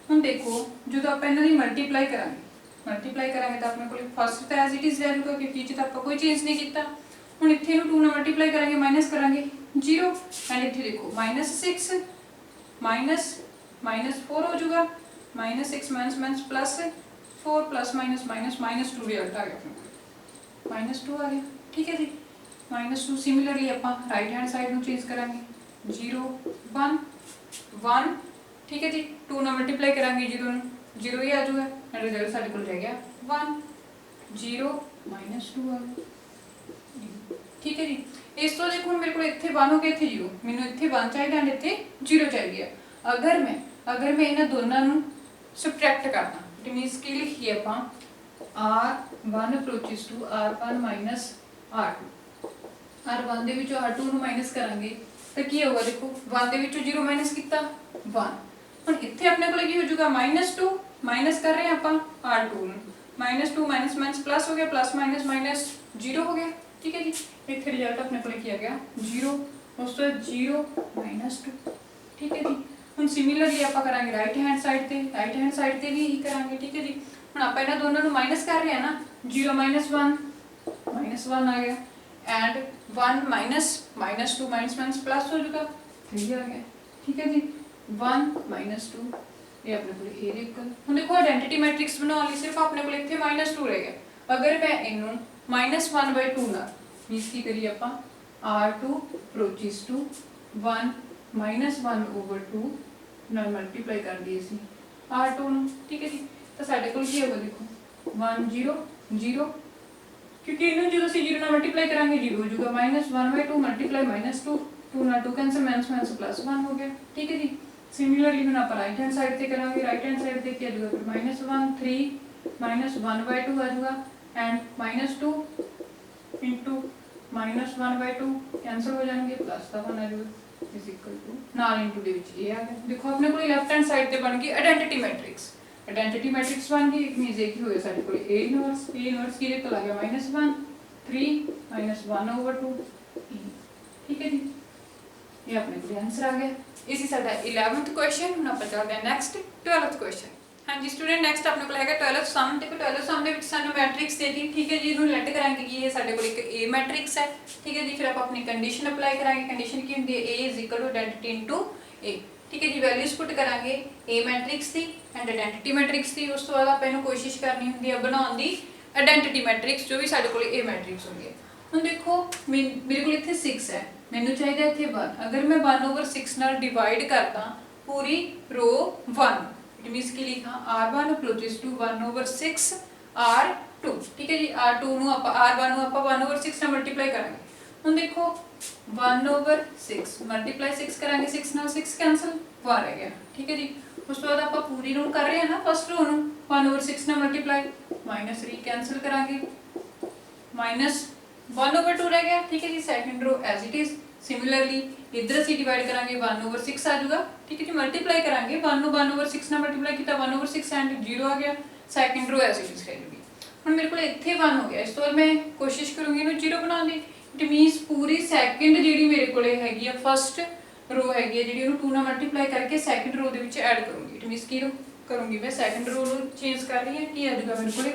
ਹੁਣ ਦੇਖੋ ਜਦੋਂ ਆਪਾਂ ਇਹਨਾਂ ਦੀ ਮਲਟੀਪਲਾਈ ਕਰਾਂਗੇ ਤਾਂ ਆਪਣੇ ਕੋਲ ਫਸਟ ਤਾਂ ਐਜ਼ ਇਟ ਇਜ਼ ਰਹਿ ਜਾਊਗਾ ਕਿਉਂਕਿ ਇਹ 'ਚ ਤਾਂ ਆਪਾਂ ਕੋਈ ਚੇਂਜ ਨਹੀਂ ਕੀਤਾ। ਹੁਣ ਇੱਥੇ ਇਹਨੂੰ 2 ਨਾਲ ਮਲਟੀਪਲਾਈ ਕਰਾਂਗੇ ਮਾਈਨਸ ਕਰਾਂਗੇ 0 ਐਂਡ ਇੱਥੇ ਦੇਖੋ -6 -4 ਹੋ ਜਾਊਗਾ, -6 -4 +- ਰਿਜ਼ਲਟ ਆ ਗਿਆ ਆਪਣੇ ਕੋਲ -2 ਆ ਗਿਆ। ਠੀਕ ਹੈ ਜੀ। -2 ਸਿਮਿਲਰਲੀ ਆਪਾਂ ਰਾਈਟ ਹੈਂਡ ਸਾਈਡ ਨੂੰ ਚੇਂਜ ਕਰਾਂਗੇ 0 1 1। ਠੀਕ ਹੈ ਜੀ। 2 ਨਾਲ ਮਲਟੀਪਲਾਈ ਕਰਾਂਗੇ 0 ਨੂੰ 0 ਹੀ ਆ ਜਾਊਗਾ ਐਂਡ ਰਿਜ਼ਲਟ ਸਾਡੇ ਕੋਲ ਰਹਿ ਗਿਆ 1 0 -2 ਆ ਗਿਆ। ਠੀਕ ਹੈ ਜੀ। ਇਸ ਤੋਂ ਦੇਖੋ ਹੁਣ ਮੇਰੇ ਕੋਲ ਇੱਥੇ 1 ਹੋ ਗਿਆ, ਇੱਥੇ 0, ਮੈਨੂੰ ਇੱਥੇ 1 ਚਾਹੀਦਾ ਐਂਡ ਇੱਥੇ 0 ਚਾਹੀਦੀ ਹੈ। ਅਗਰ ਮੈਂ ਇਹਨਾਂ ਦੋਨਾਂ ਨੂੰ ਸਬਟ੍ਰੈਕਟ ਕਰਦਾ ਇਟ ਮੀਨਸ ਕੀ ਲਿਖੀਏ ਆਪਾਂ r1 ਅਪਰੋਚਸ to r1 - r2। r1 ਦੇ ਵਿੱਚੋਂ r2 ਨੂੰ ਮਾਈਨਸ ਕਰਾਂਗੇ ਤਾਂ ਕੀ ਹੋਊਗਾ ਦੇਖੋ 1 ਦੇ ਵਿੱਚੋਂ 0 ਮਾਈਨਸ ਕੀਤਾ 1। ਹੁਣ ਇੱਥੇ ਆਪਣੇ ਕੋਲ ਕੀ ਹੋ ਜਾਊਗਾ -2 ਮਾਈਨਸ ਕਰ ਰਹੇ ਆਪਾਂ r2 ਨੂੰ -2 ਮਾਈਨਸ ਪਲੱਸ ਹੋ ਗਿਆ +- 0 ਹੋ ਗਿਆ। ਠੀਕ ਹੈ ਜੀ। ਇੱਥੇ ਰਿਜ਼ਲਟ ਆਪਣੇ ਕੋਲ ਕੀ ਆ ਗਿਆ 0। ਉਸ ਤੋਂ 0 -2। ਠੀਕ ਹੈ ਜੀ। ਹੁਣ ਸਿਮਿਲਰਲੀ ਆਪਾਂ ਕਰਾਂਗੇ ਰਾਈਟ ਹੈਂਡ ਸਾਈਡ ਤੇ ਵੀ ਇਹੀ ਕਰਾਂਗੇ। ਠੀਕ ਹੈ ਜੀ। ਹੁਣ ਆਪਾਂ ਇਹਨਾਂ ਦੋਨਾਂ ਨੂੰ ਮਾਈਨਸ ਕਰ ਰਹੇ ਹਾਂ ਨਾ 0 -1 -1 ਆ ਗਿਆ ਐਂਡ 1 -2 ਮਾਈਨਸ ਪਲੱਸ ਹੋ ਜਾਊਗਾ 3 ਆ ਗਿਆ। ਠੀਕ ਹੈ ਜੀ। 1 -2 ਇਹ ਆਪਣੇ ਕੋਲ ਇਹ ਇਕੁਅਲ। ਹੁਣ ਦੇਖੋ ਆਇਡੈਂਟੀਟੀ ਮੈਟ੍ਰਿਕਸ ਬਣਾਉਣ ਲਈ ਸਿਰਫ ਆਪਣੇ ਕੋਲ ਇੱਥੇ -2 ਰਹਿ ਗਿਆ। ਅਗਰ ਮੈਂ ਇਹਨੂੰ -1/2 ਨਾਲ ਮੀਨਸ ਕੀ ਕਰੀਏ ਆਪਾਂ r2 ਅਪਰੋਚਸ ਟੂ 1 -1/2 ਨਾਲ ਮਲਟੀਪਲਾਈ ਕਰ ਦਈਏ ਅਸੀਂ r2 ਨੂੰ। ਠੀਕ ਹੈ ਜੀ। ਤਾਂ ਸਾਡੇ ਕੋਲ ਕੀ ਹੋਗਾ ਦੇਖੋ 1 0 0 ਕਿਉਂਕਿ ਇਹਨੂੰ ਜਦੋਂ ਅਸੀਂ 0 ਨਾਲ ਮਲਟੀਪਲਾਈ ਕਰਾਂਗੇ 0 ਹੋ ਜਾਊਗਾ -1/2 ਮਲਟੀਪਲਾਈ -2 2 ਨਾਲ 2 ਕੈਂਸਲ -1 +1 ਹੋ ਗਿਆ। ਠੀਕ ਹੈ ਜੀ। सिमिलरली हम आप राइट हैंड साइड से करेंगे, राइट हैंड साइड से क्या आ जाएगा फिर -1 3 -1/2 आ जाएगा एंड -2 इंटू -1/2 कैंसल हो जाएंगे प्लस का 1 आ जाएगा इज इक्वल टू नाल इंटू दे विच ए आ गया। देखो अपने को लेफ्ट हैंड साइड ते बन गई आइडेंटिटी मैट्रिक्स, आइडेंटिटी मैट्रिक्स बन गई इट मींस एक ही होया साडे कोल ए इनवर्स की लेके आ गया -1 3 -1/2 ठीक है जी, ये अपने को आंसर आ गया। इसी साडा 11th क्वेश्चन। हुण आपां चलदे हां नैक्सट 12th क्वेश्चन। हाँ जी स्टूडेंट नैक्सट अपने को हैगा 12th सम। देखो 12th सम दे विच सानू मैट्रिक्स देती, ठीक है जी, इहनूं लेट करांगे कि ये साडे कोल एक ए मैट्रिक्स है, ठीक है जी। फिर आप अपनी कंडीशन अप्लाई करांगे, कंडीशन की हुंदी है A is equal to identity into A, ठीक है जी। वैल्यूज पुट करांगे ए मैट्रिक्स दी एंड आइडेंटिटी मैट्रिक्स दी, उस तो बाद आपां इहनूं कोशिश करनी हुंदी है बनाउण दी आइडेंटिटी मैट्रिक्स जो भी साडे कोल ए मैट्रिक्स हुंदी है। हुण देखो मेरे कोल इत्थे 6 है, मैनू चाहिए इत्थे 1, अगर मैं 1/6 नाल डिवाइड करदा पूरी रो 1 इट मींस कि लिखा r1 अप्रोचेस टू 1/6 r2, ठीक है जी। r2 नु आप r1 नु आप 1/6 नाल मल्टीप्लाई करांगे। हुण देखो 1/6 मल्टीप्लाई 6 करांगे, 6 नाल 6 कैंसल 1 रह गया, ठीक है जी। उस तो बाद आप पूरी रो कर रहे हैं ना, फर्स्ट रो नु 1/6 नाल मल्टीप्लाई -3 कैंसल करांगे -1/2 रह गया, ठीक है जी। Second row as it is similarly इधर ਅਸੀਂ डिवाइड करांगे 1/6 आ जाएगा, ठीक है जी। मल्टीप्लाई करांगे 1 ਨੂੰ 1/6 ਨਾਲ मल्टीप्लाई किया 1/6 एंड 0 आ गया, second row as it is रहेगी। ਹੁਣ ਮੇਰੇ ਕੋਲ ਇੱਥੇ 1 ਹੋ ਗਿਆ, ਇਸ ਤੋਂ ਬਾਅਦ ਮੈਂ ਕੋਸ਼ਿਸ਼ ਕਰੂੰਗੀ ਇਹਨੂੰ 0 ਬਣਾਉਣ ਦੀ। ਇਟ ਮੀਨਸ ਪੂਰੀ ਸੈਕੰਡ ਜਿਹੜੀ ਮੇਰੇ ਕੋਲੇ ਹੈਗੀ ਆ ਫਸਟ रो हैगी है, ਜਿਹੜੀ ਉਹਨੂੰ 2 ਨਾਲ ਮਲਟੀਪਲਾਈ ਕਰਕੇ ਸੈਕੰਡ रो ਦੇ ਵਿੱਚ ਐਡ ਕਰੂੰਗੀ। ਇਟ ਮੀਨਸ ਕੀ ਕਰੂੰਗੀ ਮੈਂ ਸੈਕੰਡ रो ਨੂੰ ਚੇਂਜ ਕਰ ਰਹੀ ਹਾਂ, ਕੀ ਆ ਜਾਊਗਾ ਮੇਰੇ ਕੋਲੇ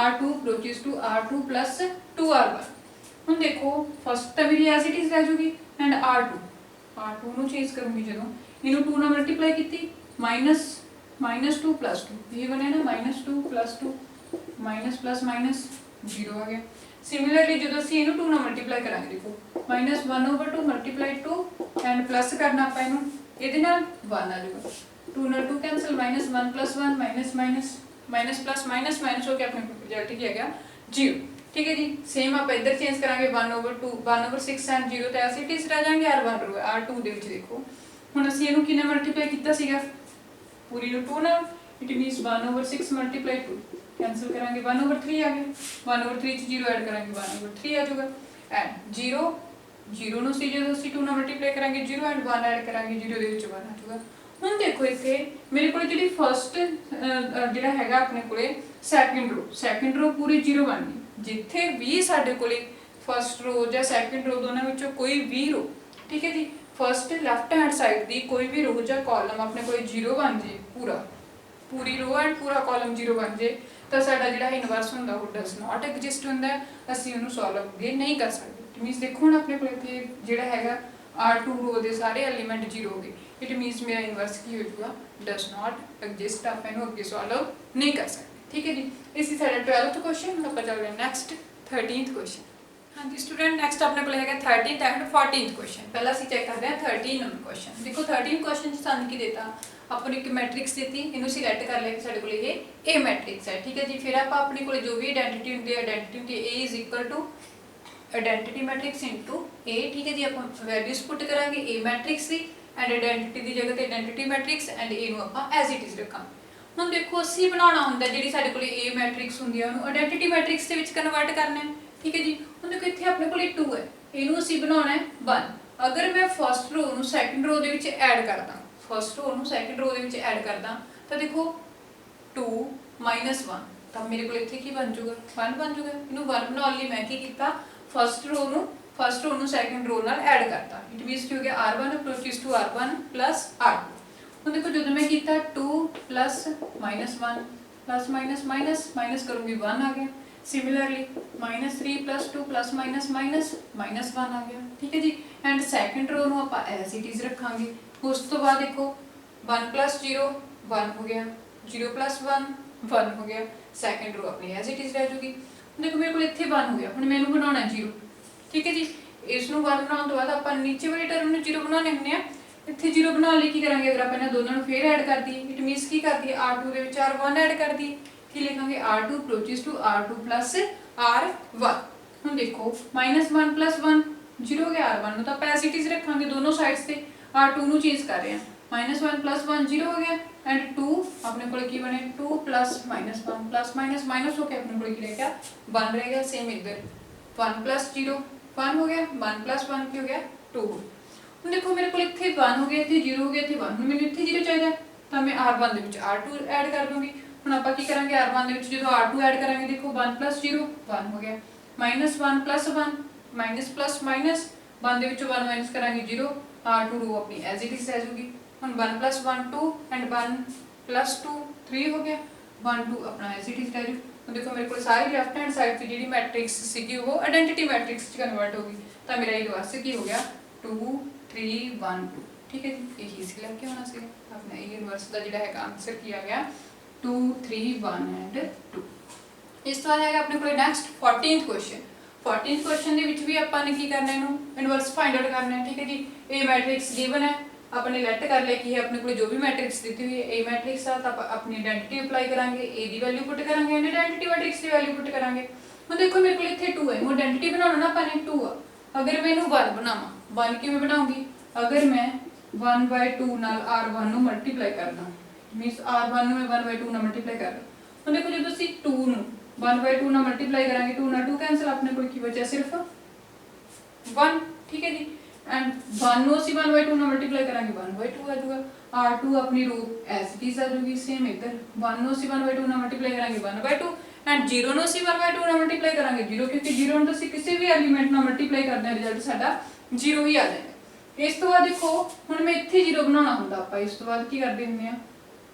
r2 ਅਪਰੋਚਸ ਟੂ r2 + 2r1। ਹੁਣ ਦੇਖੋ ਫਸਟ ਤਾਂ ਮੇਰੀ ਐਜ਼ ਇਟ ਇਜ਼ ਰਹਿ ਜੂਗੀ ਐਂਡ r2 ਨੂੰ ਚੇਂਜ ਕਰੂੰਗੀ ਜਦੋਂ ਇਹਨੂੰ 2 ਨਾਲ ਮਲਟੀਪਲਾਈ ਕੀਤੀ -2 + 2 ਇਹ ਬਣਿਆ ਨਾ -2 + 2 -+- 0 आ गया। सिमिलरली जो ਅਸੀਂ ਇਹਨੂੰ 2 ਨਾਲ ਮਲਟੀਪਲਾਈ ਕਰਾਂਗੇ, ਦੇਖੋ -1/2 ਮਲਟੀਪਲਾਈ 2 ਐਂਡ ਪਲੱਸ ਕਰਨਾ ਆਪਾਂ ਇਹਨੂੰ ਇਹਦੇ ਨਾਲ 1 ਆ ਜਾਊਗਾ, 2 ਨਾਲ 2 ਕੈਂਸਲ -1 + 1 -+ ਹੋ ਕੇ ਆਪਣੇ ਰਿਜ਼ਲਟ ਕੀ ਆ ਗਿਆ 0, ठीक है जी। सेम आप इधर चेंज करांगे 1/2 1/6 एंड 0 ਤੇ ਅਸੀਂ ਟਿਸ ਰਹਿ ਜਾਣਗੇ r1 रो r2 ਦੇ ਵਿੱਚ। ਦੇਖੋ ਹੁਣ ਅਸੀਂ ਇਹਨੂੰ ਕਿੰਨੇ ਮਲਟੀਪਲਾਈ ਕੀਤਾ ਸੀਗਾ ਪੂਰੀ ਨੂੰ 2 ਨਾਲ, ਇਟ ਮੀਨਸ 1/6 × 2 कैंसिल करांगे 1/3 आ गया, 1/3 ਚ 0 ऐड करांगे 1/3 आ जाएगा एंड 0 ਨੂੰ ਸੀ ਜਦੋਂ ਅਸੀਂ 2 ਨਾਲ ਮਲਟੀਪਲਾਈ ਕਰਾਂਗੇ 0 ਐਂਡ 1 ਐਡ ਕਰਾਂਗੇ 0 ਦੇ ਵਿੱਚ 1 ਆ ਜਾਊਗਾ। ਹੁਣ ਦੇਖੋ ਇੱਥੇ ਮੇਰੇ ਕੋਲ ਜਿਹੜੀ ਫਸਟ ਜਿਹੜਾ ਹੈਗਾ ਆਪਣੇ ਕੋਲੇ ਸੈਕੰਡ रो ਪੂਰੀ 0 ਬਣ ਗਈ। ਜਿੱਥੇ ਵੀ ਸਾਡੇ ਕੋਲੇ ਫਸਟ रो ਜਾਂ ਸੈਕੰਡ रो ਦੋਨਾਂ ਵਿੱਚੋਂ ਕੋਈ ਵੀ रो, ਠੀਕ ਹੈ ਜੀ, ਫਸਟ ਲੈਫਟ ਹੈਂਡ ਸਾਈਡ ਦੀ ਕੋਈ ਵੀ रो ਜਾਂ ਕਾਲਮ ਆਪਣੇ ਕੋਲੇ 0 ਬਣ ਜੇ, ਪੂਰੀ रो ਐਂਡ ਪੂਰਾ ਕਾਲਮ 0 ਬਣ ਜੇ ਤਾਂ ਸਾਡਾ ਜਿਹੜਾ ਇਨਵਰਸ ਹੁੰਦਾ ਉਹ ਡਸ ਨਾਟ ਐਗਜ਼ਿਸਟ ਹੁੰਦਾ, ਅਸੀਂ ਉਹਨੂੰ ਸੋਲਵ ਅੱਗੇ ਨਹੀਂ ਕਰ ਸਕਦੇ। ਇਟ ਮੀਨਸ ਦੇਖੋ ਹੁਣ ਆਪਣੇ ਕੋਲ ਇੱਥੇ ਜਿਹੜਾ ਹੈਗਾ r2 रो ਦੇ ਸਾਰੇ ਐਲੀਮੈਂਟ 0 ਹੋ ਗਏ, ਇਟ ਮੀਨਸ ਮੇਰਾ ਇਨਵਰਸ ਕੀ ਹੋ ਜਾਊਗਾ ਡਸ ਨਾਟ ਐਗਜ਼ਿਸਟ, ਆਪਾਂ ਇਹਨੂੰ ਅੱਗੇ ਸੋਲਵ ਨਹੀਂ ਕਰ ਸਕਦੇ, ठीक है जी। इसी साढ़ा 12th क्वेश्चन। हम आप चल रहे हैं नैक्सट 13th क्वेश्चन। हाँ जी स्टूडेंट नैक्सट अपने को है 13th एंड 14th क्वेश्चन। पहला ਅਸੀਂ चेक करते हैं 13 नंबर क्वेश्चन। देखो 13 क्वेश्चन ਸਾਨੂੰ ਕੀ देता, ਆਪਾਂ ਨੂੰ ਇੱਕ ਮੈਟ੍ਰਿਕਸ ਦਿੱਤੀ, ਇਹਨੂੰ ਸਿਲੈਕਟ ਕਰ ਲਿਆ ਕਿ ਸਾਡੇ ਕੋਲ ਇਹ A ਮੈਟ੍ਰਿਕਸ ਹੈ, ਠੀਕ ਹੈ ਜੀ। ਫਿਰ ਆਪਾਂ ਆਪਣੇ ਕੋਲ ਜੋ ਵੀ ਆਇਡੈਂਟੀਟੀ ਹੁੰਦੀ ਹੈ, ਆਇਡੈਂਟੀਟੀ ਹੁੰਦੀ ਹੈ A is equal to identity matrix into A, ਠੀਕ ਹੈ ਜੀ। ਆਪਾਂ ਵੈਲਿਊਜ਼ ਪੁੱਟ ਕਰਾਂਗੇ A ਮੈਟ੍ਰਿਕਸ ਦੀ ਐਂਡ ਆਇਡੈਂਟੀਟੀ ਦੀ ਜਗ੍ਹਾ ਤੇ ਆਇਡੈਂਟੀਟੀ ਮੈਟ੍ਰਿਕਸ ਐਂਡ A ਨੂੰ ਆਪਾਂ ਐਜ਼ ਇਟ ਇਜ਼ ਰੱਖਾਂਗੇ। ਹੁਣ ਦੇਖੋ ਅਸੀਂ ਬਣਾਉਣਾ ਹੁੰਦਾ ਜਿਹੜੀ ਸਾਡੇ ਕੋਲ A ਮੈਟ੍ਰਿਕਸ ਹੁੰਦੀ ਹੈ ਉਹਨੂੰ ਆਇਡੈਂਟੀਟੀ ਮੈਟ੍ਰਿਕਸ ਦੇ ਵਿੱਚ ਕਨਵਰਟ ਕਰਨਾ ਹੈ, ਠੀਕ ਹੈ ਜੀ। ਹੁਣ ਦੇਖੋ ਇੱਥੇ ਆਪਣੇ ਕੋਲ 2 ਹੈ, ਇਹਨੂੰ ਅਸੀਂ ਬਣਾਉਣਾ ਹੈ 1। ਅਗਰ ਮੈਂ ਫਸਟ रो ਨੂੰ ਸੈਕੰਡ रो ਦੇ ਵਿੱਚ ਐਡ ਕਰਦਾ, ਫਸਟ रो ਨੂੰ ਸੈਕੰਡ रो ਦੇ ਵਿੱਚ ਐਡ ਕਰਦਾ ਤਾਂ ਦੇਖੋ 2 - 1 ਤਾਂ ਮੇਰੇ ਕੋਲ ਇੱਥੇ ਕੀ ਬਣ ਜਾਊਗਾ 1 ਬਣ ਜਾਊਗਾ। ਇਹਨੂੰ 1 ਬਣਾਉਣ ਲਈ ਮੈਂ ਕੀ ਕੀਤਾ, ਫਸਟ रो ਨੂੰ ਸੈਕੰਡ रो ਨਾਲ ਐਡ ਕਰਤਾ, ਇਟ ਮੀਨਸ ਕੀ ਹੋ ਗਿਆ r1 ਅਪਰੋਚਸ ਟੂ r1 + r2। ਹੁਣ ਦੇਖੋ ਜਦੋਂ ਮੈਂ ਕੀਤਾ 2 + -1 + ਮਾਈਨਸ ਕਰੂੰਗੀ 1 ਆ ਗਿਆ। सिमिलरली -3 + 2 +- -1 आ गया, ठीक है जी। एंड सैकंड रो ਨੂੰ ਆਪਾਂ ਐਜ਼ ਇਟ ਇਜ਼ ਰੱਖਾਂਗੇ। ਉਸ ਤੋਂ ਬਾਅਦ ਦੇਖੋ 1 + 0 1 ਹੋ ਗਿਆ, 0 + 1 1 ਹੋ ਗਿਆ, ਸੈਕੰਡ रो ਆਪਣੀ ਐਜ਼ ਇਟ ਇਜ਼ ਰਹਿ ਜੂਗੀ। ਦੇਖੋ ਮੇਰੇ ਕੋਲ ਇੱਥੇ 1 ਹੋ ਗਿਆ, ਹੁਣ ਮੈਨੂੰ ਬਣਾਉਣਾ 0, ਠੀਕ ਹੈ ਜੀ। ਇਸ ਨੂੰ 1 ਬਣਾਉਣ ਤੋਂ ਬਾਅਦ ਆਪਾਂ ਨੀਚੇ ਵਾਲੀ ਟਰਮ ਨੂੰ 0 ਬਣਾਉਣੇ ਹੁੰਦੇ ਆ। ਇੱਥੇ 0 ਬਣਾਉਣ ਲਈ ਕੀ ਕਰਾਂਗੇ, ਅਗਰ ਆਪਾਂ ਇਹਨਾਂ ਦੋਨਾਂ ਨੂੰ ਫੇਰ ਐਡ ਕਰ ਦਈਏ, ਇਟ ਮੀਨਸ ਕੀ ਕਰ ਦਈਏ r2 ਦੇ ਵਿੱਚ r1 ਐਡ ਕਰ ਦਈਏ, ਕੀ ਲਿਖਾਂਗੇ r2 ਅਪਰੋਚਸ ਟੂ r2 + r1। ਹੁਣ ਦੇਖੋ -1 + 1 0 ਹੋ ਗਿਆ, r1 ਨੂੰ ਤਾਂ ਐਜ਼ ਇਟ ਇਜ਼ ਰੱਖਾਂਗੇ ਦੋਨੋਂ ਸਾਈਡਸ ਤੇ, r2 ਨੂੰ ਚੇਂਜ ਕਰ ਰਹੇ ਹਾਂ -1 + 1 0 हो गया एंड 2 अपने को की बने 2 + -1 प्लस माइनस माइनस हो गया अपने को की रह गया 1 रह गया। सेम इधर 1 + 0 1 हो गया 1 + 1 की हो गया 2। ਹੁਣ देखो मेरे को इतने 1 हो गया इतने 0 हो गया इतने 1 ਹੁਣ ਮੈਨੂੰ ਇੱਥੇ 0 ਚਾਹੀਦਾ ਤਾਂ मैं R1 ਦੇ ਵਿੱਚ R2 ਐਡ ਕਰ ਦੂੰਗੀ। ਹੁਣ ਆਪਾਂ ਕੀ ਕਰਾਂਗੇ R1 ਦੇ ਵਿੱਚ ਜਦੋਂ R2 ਐਡ ਕਰਾਂਗੇ ਦੇਖੋ 1 + 0 1 ਹੋ ਗਿਆ -1 + 1 ਮਾਈਨਸ ਪਲਸ ਮਾਈਨਸ 1 ਦੇ ਵਿੱਚੋਂ 1 ਮਾਈਨਸ ਕਰਾਂਗੇ 0 R2 रो अपनी एज इट इज रह जाएगी। ਹੁਣ 1 + 1 2 एंड 1 + 2 3 हो गया 1 2 अपना एज इट इज रह जाऊ। ਹੁਣ देखो मेरे को सारी लेफ्ट हैंड साइड ਤੇ ਜਿਹੜੀ ਮੈਟ੍ਰਿਕਸ ਸੀਗੀ ਉਹ ਆਇਡੈਂਟੀਟੀ ਮੈਟ੍ਰਿਕਸ ਚ ਕਨਵਰਟ ਹੋ ਗਈ ਤਾਂ ਮੇਰਾ ਇਹ ਵਾਸਤੇ ਕੀ ਹੋ ਗਿਆ 2 3 1 2 ठीक है जी। यही सी लग के होना सी अपना ये यूनिवर्स का जिहड़ा है आंसर किया गया 2 3 1 एंड 2। इस तो बाद है अपने को next 14th question. 14th question ਦੇ ਵਿੱਚ ਵੀ ਆਪਾਂ ਨੇ ਕੀ ਕਰਨਾ ਇਹਨੂੰ ਇਨਵਰਸ फाइंड आउट करना है। ठीक है जी। ए मैट्रिक्स गिवन है अपने लेट कर लिया कि अपने को जो भी मैट्रिक्स दी हुई है ए मैट्रिक्स है तो अपनी आइडेंटिटी अप्लाई करांगे ए दी वैल्यू पुट करांगे and identity matrix the value put करांगे। ਹੁਣ देखो मेरे को इतने 2 है मैं आइडेंटिटी बनाना ना अपने 2 आ अगर मैं इन्हू 1 बनावा 1 किवें बनाऊंगी अगर मैं 1/2 ਨਾਲ R1 ਨੂੰ ਮਲਟੀਪਲਾਈ ਕਰਦਾ ਮੀਨਸ R1 ਨੂੰ ਮੈਂ 1/2 ਨਾਲ ਮਲਟੀਪਲਾਈ ਕਰਦਾ। ਹੁਣ ਦੇਖੋ ਜਦੋਂ ਅਸੀਂ 2 ਨੂੰ 1/2 ਨਾਲ ਮਲਟੀਪਲਾਈ ਕਰਾਂਗੇ 2 ਨਾਲ 2 ਕੈਨਸਲ ਆਪਣੇ ਕੋਲ ਕੀ ਬਚਿਆ ਸਿਰਫ 1। ठीक है जी। एंड 1 ਨੂੰ ਅਸੀਂ 1/2 ਨਾਲ ਮਲਟੀਪਲਾਈ ਕਰਾਂਗੇ 1/2 ਆ ਜਾਊਗਾ R2 ਆਪਣੀ रो ਐਸ ਇਟ ਇਜ਼ ਆ ਜਾਊਗੀ ਸੇਮ ਇੱਧਰ 1 ਨੂੰ ਅਸੀਂ 1/2 ਨਾਲ ਮਲਟੀਪਲਾਈ ਕਰਾਂਗੇ 1/2 एंड 0 ਨੂੰ ਅਸੀਂ 1/2 ਨਾਲ ਮਲਟੀਪਲਾਈ ਕਰਾਂਗੇ 0 ਕਿਉਂਕਿ 0 ਨੂੰ ਅਸੀਂ ਕਿਸੇ ਵੀ ਐਲੀਮੈਂਟ ਨਾਲ ਮਲਟੀਪਲਾਈ ਕਰਦੇ ਹਾਂ ਰਿਜ਼ਲਟ ਸਾਡਾ 0 ਹੀ ਆ ਜਾਏਗਾ। ਇਸ ਤੋਂ ਬਾਅਦ ਦੇਖੋ ਹੁਣ ਮੈਂ ਇੱਥੇ 0 ਬਣਾਉਣਾ ਹੁੰਦਾ ਆਪਾਂ ਇਸ ਤੋਂ ਬਾਅਦ ਕੀ ਕਰਦੇ ਹੁੰਦੇ ਆ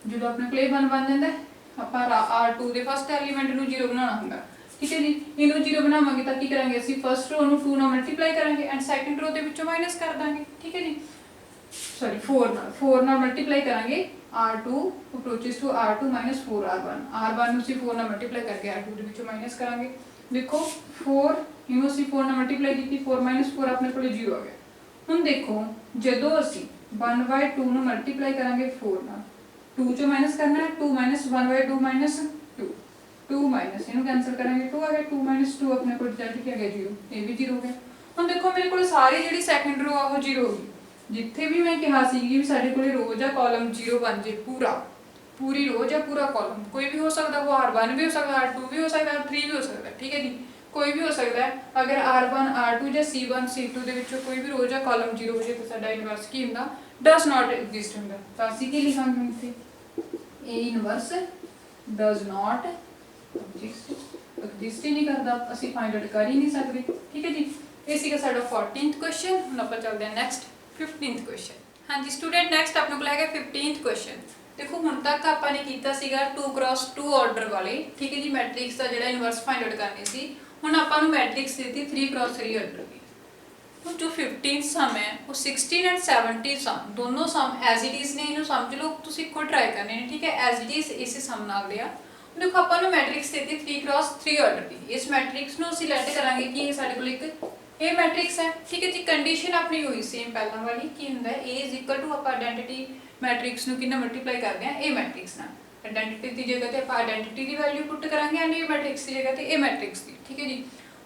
ਜਦੋਂ ਆਪਣੇ ਕੋਲ 1 ਬਣ ਜਾਂਦਾ ਆਪਾਂ R2 ਦੇ ਫਸਟ ਐਲੀਮੈਂਟ ਨੂੰ 0 ਬਣਾਉਣਾ ਹੁੰਦਾ। ठीक है जी। ਇਹਨੂੰ 0 ਬਣਾਵਾਂਗੇ ਤਾਂ ਕੀ ਕਰਾਂਗੇ ਅਸੀਂ ਫਸਟ ਰੋ ਨੂੰ 2 ਨਾਲ ਮਲਟੀਪਲਾਈ ਕਰਾਂਗੇ ਐਂਡ ਸੈਕੰਡ ਰੋ ਦੇ ਵਿੱਚੋਂ ਮਾਈਨਸ ਕਰ ਦਾਂਗੇ। ठीक है जी। सॉरी 4 ਨਾਲ ਮਲਟੀਪਲਾਈ ਕਰਾਂਗੇ R2 ਅਪਰੋਚਸ to R2 - 4R1 R1 ਨੂੰ ਅਸੀਂ 4 ਨਾਲ ਮਲਟੀਪਲਾਈ ਕਰਕੇ R2 ਦੇ ਵਿੱਚੋਂ ਮਾਈਨਸ ਕਰਾਂਗੇ। ਦੇਖੋ 4 ਇਹਨੂੰ ਅਸੀਂ 4 ਨਾਲ ਮਲਟੀਪਲਾਈ ਕੀਤੀ 4 - 4 ਆਪਣੇ ਕੋਲ 0 ਆ ਗਿਆ। ਹੁਣ ਦੇਖੋ ਜਦੋਂ ਅਸੀਂ 1/2 ਨੂੰ ਮਲਟੀਪਲਾਈ ਕਰਾਂਗੇ 4 ਨਾਲ 2 ਚੋਂ ਮਾਈਨਸ ਕਰਨਾ ਹੈ 2 - 1/2 - 2 2 माइनस ਇਹਨੂੰ ਕੈਨਸਲ ਕਰਾਂਗੇ 2 ਆ ਗਿਆ 2 - 2 ਆਪਣੇ ਕੋਲ ਰਿਜ਼ਲਟ ਕੀ ਆ ਗਿਆ 0 ਇਹ ਵੀ 0 ਹੋ ਗਿਆ। ਹੁਣ ਦੇਖੋ ਮੇਰੇ ਕੋਲ ਸਾਰੀ ਜਿਹੜੀ ਸੈਕੰਡ ਰੋ ਆ ਉਹ 0 ਹੋ ਗਈ ਜਿੱਥੇ ਵੀ ਮੈਂ ਕਿਹਾ ਸੀ ਕਿ ਸਾਡੇ ਕੋਲੇ ਰੋ ਜਾਂ ਕਾਲਮ 0 ਬਣ ਜੇ ਪੂਰੀ ਰੋ ਜਾਂ ਪੂਰਾ ਕਾਲਮ ਕੋਈ ਵੀ ਹੋ ਸਕਦਾ ਉਹ R1 ਵੀ ਹੋ ਸਕਦਾ R2 ਵੀ ਹੋ ਸਕਦਾ R3 ਵੀ ਹੋ ਸਕਦਾ। ठीक है जी। कोई भी हो सकता है अगर R1 R2 ਜਾਂ C1 C2 ਦੇ ਵਿੱਚੋਂ ਕੋਈ ਵੀ ਰੋ ਜਾਂ ਕਾਲਮ 0 ਹੋ ਜੇ ਤਾਂ ਸਾਡਾ ਇਨਵਰਸ ਕੀ ਹੁੰਦਾ ਡਸ ਨਾਟ ਐਗਜ਼ਿਸਟ ਹੁੰਦਾ। ਤਾਂ ਅਸੀਂ ਕੀ ਲਿਖਾਂਗੇ ਇੱਥੇ A inverse does not exist ही नहीं करता ਅਸੀਂ फाइंड आउट कर ही नहीं सकते। ठीक है जी। ਇਹ ਸੀਗਾ ਸਾਡਾ 14th क्वेश्चन। ਹੁਣ ਆਪਾਂ ਚੱਲਦੇ ਹਾਂ ਨੈਕਸਟ 15th क्वेश्चन। ਹਾਂਜੀ ਸਟੂਡੈਂਟ ਨੈਕਸਟ ਆਪਣੇ ਕੋਲ ਹੈਗਾ 15th क्वेश्चन। देखो ਹੁਣ ਤੱਕ ਆਪਾਂ ਨੇ ਕੀਤਾ ਸੀਗਾ 2x2 ਆਰਡਰ ਵਾਲੇ। ਠੀਕ ਹੈ ਜੀ। ਮੈਟ੍ਰਿਕਸ ਦਾ ਜਿਹੜਾ ਇਨਵਰਸ ਫਾਈਂਡ ਆਊਟ ਕਰਨੀ ਸੀ। ਹੁਣ ਆਪਾਂ ਨੂੰ ਮੈਟ੍ਰਿਕਸ ਦਿੱਤੀ 3x3 ਆਰਡਰ ਦੀ। ਹੁਣ ਜੋ 15th ਸਮ ਹੈ ਉਹ 16 ਐਂਡ 17 ਸਮ ਦੋਨੋਂ ਸਮ ਐਜ਼ ਇਟ ਇਜ਼ ਨੇ ਇਹਨੂੰ ਸਮਝ ਲਓ ਤੁਸੀਂ ਖੁਦ ਟਰਾਈ ਕਰਨੇ ਨੇ। ਠੀਕ ਹੈ ਐਜ਼ ਇਟ ਇਜ਼ ਇਸੇ ਸਮ ਨਾਲ ਲਿਆ। देखो ਆਪਾਂ ਨੂੰ ਮੈਟ੍ਰਿਕਸ ਦਿੱਤੀ 3x3 ਆਰਡਰ ਦੀ। ਇਸ ਮੈਟ੍ਰਿਕਸ ਨੂੰ ਅਸੀਂ ਲੈਟ ਕਰਾਂਗੇ ਕਿ ਇਹ ਸਾਡੇ ਕੋਲ ਇੱਕ A ਮੈਟ੍ਰਿਕਸ ਹੈ। ਠੀਕ ਹੈ ਜੀ। ਕੰਡੀਸ਼ਨ ਆਪਣੀ ਹੋਈ ਸੇਮ ਪਹਿਲਾਂ ਵਾਲੀ ਕੀ ਹੁੰਦਾ ਹੈ A = ਆਪਾਂ ਆਇਡੈਂਟੀਟੀ ਮੈਟ੍ਰਿਕਸ ਨੂੰ ਕਿੰਨਾ ਮਲਟੀਪਲਾਈ ਕਰਦੇ ਹਾਂ A ਮੈਟ੍ਰਿਕਸ ਨਾਲ। ਆਇਡੈਂਟੀਟੀ ਦੀ ਜਗ੍ਹਾ ਤੇ ਆਪਾਂ ਆਇਡੈਂਟੀਟੀ ਦੀ ਵੈਲਿਊ ਪੁੱਟ ਕਰਾਂਗੇ ਐਂਡ A ਮੈਟ੍ਰਿਕਸ ਦੀ ਜਗ੍ਹਾ ਤੇ A ਮੈਟ੍ਰਿਕਸ ਦੀ। ਠੀਕ ਹੈ ਜੀ।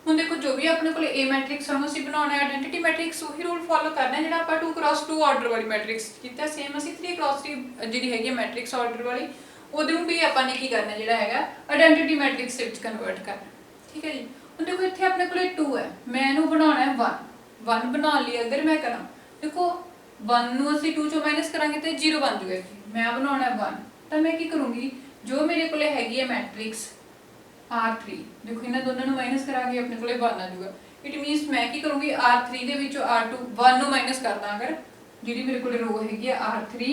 ਹੁਣ ਦੇਖੋ ਜੋ ਵੀ ਆਪਣੇ ਕੋਲ A ਮੈਟ੍ਰਿਕਸ ਨੂੰ ਅਸੀਂ ਬਣਾਉਣਾ ਹੈ ਆਇਡੈਂਟੀਟੀ ਮੈਟ੍ਰਿਕਸ ਉਹੀ ਰੂਲ ਫੋਲੋ ਕਰਨਾ ਹੈ ਜਿਹੜਾ ਆਪਾਂ 2x2 ਆਰਡਰ ਵਾਲੀ ਮੈਟ੍ਰਿਕਸ ਕੀਤਾ ਸੇਮ ਅਸੀਂ 3x3 ਜਿਹੜੀ ਹੈਗੀ ਮੈਟ੍ਰਿਕਸ ਆਰਡਰ ਵਾਲੀ ਉਹਦੇ ਨੂੰ ਵੀ ਆਪਾਂ ਨੇ ਕੀ ਕਰਨਾ ਜਿਹੜਾ ਹੈਗਾ ਆਇਡੈਂਟੀਟੀ ਮੈਟ੍ਰਿਕਸ ਦੇ ਵਿੱਚ ਕਨਵਰਟ ਕਰਨਾ। ਠੀਕ ਹੈ ਜੀ। ਹੁਣ ਦੇਖੋ ਇੱਥੇ ਆਪਣੇ ਕੋਲੇ 2 ਹੈ ਮੈਂ ਇਹਨੂੰ ਬਣਾਉਣਾ ਹੈ 1 ਬਣਾਉਣ ਲਈ ਅਗਰ ਮੈਂ ਕਰਾਂ ਦੇਖੋ 1 ਨੂੰ ਅਸੀਂ 2 ਚੋਂ ਮਾਈਨਸ ਕਰਾਂਗੇ ਤੇ 0 ਬਣ ਜਾਊਗਾ ਇੱਥੇ। ਮੈਂ ਬਣਾਉਣਾ ਹੈ 1 ਤਾਂ ਮੈਂ ਕੀ ਕਰੂੰਗੀ ਜੋ ਮੇਰੇ ਕੋਲੇ ਹੈਗੀ ਹੈ ਮੈਟ੍ਰਿਕਸ R3 ਦੇਖੋ ਇਹਨਾਂ ਦੋਨਾਂ ਨੂੰ ਮਾਈਨਸ ਕਰਾਂਗੇ ਆਪਣੇ ਕੋਲੇ 1 ਆ ਜਾਊਗਾ। ਇਟ ਮੀਨਸ ਮੈਂ ਕੀ ਕਰੂੰਗੀ R3 ਦੇ ਵਿੱਚੋਂ R2 1 ਨੂੰ ਮਾਈਨਸ ਕਰਦਾ ਅਗਰ ਜਿਹੜੀ ਮੇਰੇ ਕੋਲੇ ਰੋ ਹੈਗੀ ਹੈ R3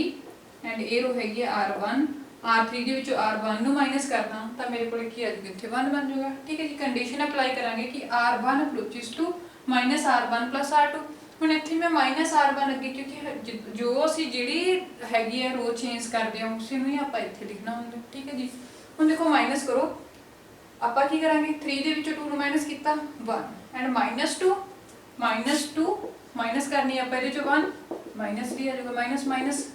ਐਂਡ ਇਹ ਰੋ ਹੈਗੀ ਹੈ R1 R3 ਦੇ ਵਿੱਚੋਂ R1 ਨੂੰ ਮਾਈਨਸ ਕਰਦਾ ਤਾਂ ਮੇਰੇ ਕੋਲ ਕੀ ਆ ਜਾਊਗਾ ਇੱਥੇ 1 ਬਣ ਜਾਊਗਾ। ਠੀਕ ਹੈ ਜੀ। ਕੰਡੀਸ਼ਨ ਅਪਲਾਈ ਕਰਾਂਗੇ ਕਿ R1 ਅਪਰੋਚਸ ਟੂ -R1 + R2। ਹੁਣ ਇੱਥੇ ਮੈਂ -R1 ਅੱਗੇ ਕਿਉਂਕਿ ਜੋ ਅਸੀਂ ਜਿਹੜੀ ਹੈਗੀ ਹੈ ਰੋ ਚੇਂਜ ਕਰਦੇ ਹਾਂ ਉਸੇ ਨੂੰ ਹੀ ਆਪਾਂ ਇੱਥੇ ਲਿਖਣਾ ਹੁੰਦਾ। ਠੀਕ ਹੈ ਜੀ। ਹੁਣ ਦੇਖੋ ਮਾਈਨਸ ਕਰੋ ਆਪਾਂ ਕੀ ਕਰਾਂਗੇ 3 ਦੇ ਵਿੱਚੋਂ 2 ਨੂੰ ਮਾਈਨਸ ਕੀਤਾ 1 ਐਂਡ -2 ਮਾਈਨਸ ਕਰਨੀ ਆਪਾਂ ਇਹਦੇ ਚੋਂ 1 -3 ਆ ਜਾਊਗਾ ਮਾਈਨਸ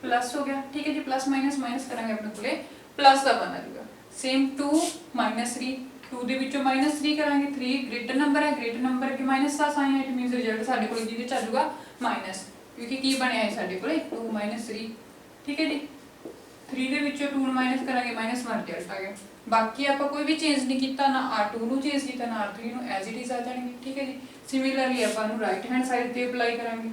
प्लस हो गया। ठीक है जी। प्लस माइनस करेंगे अपने को प्लस का बन जाएगा सेम 2 - 3 2 ਦੇ ਵਿੱਚੋਂ -3 ਕਰਾਂਗੇ 3 ग्रेटर नंबर है ग्रेटर नंबर के माइनस का साइन है इट मींस रिजल्ट ਸਾਡੇ ਕੋਲ ਜਿਹਦੇ ਚ ਆ ਜਾਊਗਾ माइनस क्योंकि की बनया है साडे कोले 2 - 3 ठीक है जी 3 ਦੇ ਵਿੱਚੋਂ 2 ਨੂੰ ਮਾਈਨਸ ਕਰਾਂਗੇ -1 ਰਿਜ਼ਲਟ ਆ ਗਿਆ ਬਾਕੀ ਆਪਾਂ ਕੋਈ ਵੀ ਚੇਂਜ ਨਹੀਂ ਕੀਤਾ ਨਾ R2 ਨੂੰ ਚੇਂਜ ਕੀਤਾ ਨਾ R3 ਨੂੰ ਐਜ਼ ਇਟ ਇਜ਼ ਆ ਜਾਣਗੇ ਠੀਕ ਹੈ ਜੀ ਸਿਮਿਲਰਲੀ ਆਪਾਂ ਨੂੰ ਰਾਈਟ ਹੈਂਡ ਸਾਈਡ ਤੇ ਅਪਲਾਈ ਕਰਾਂਗੇ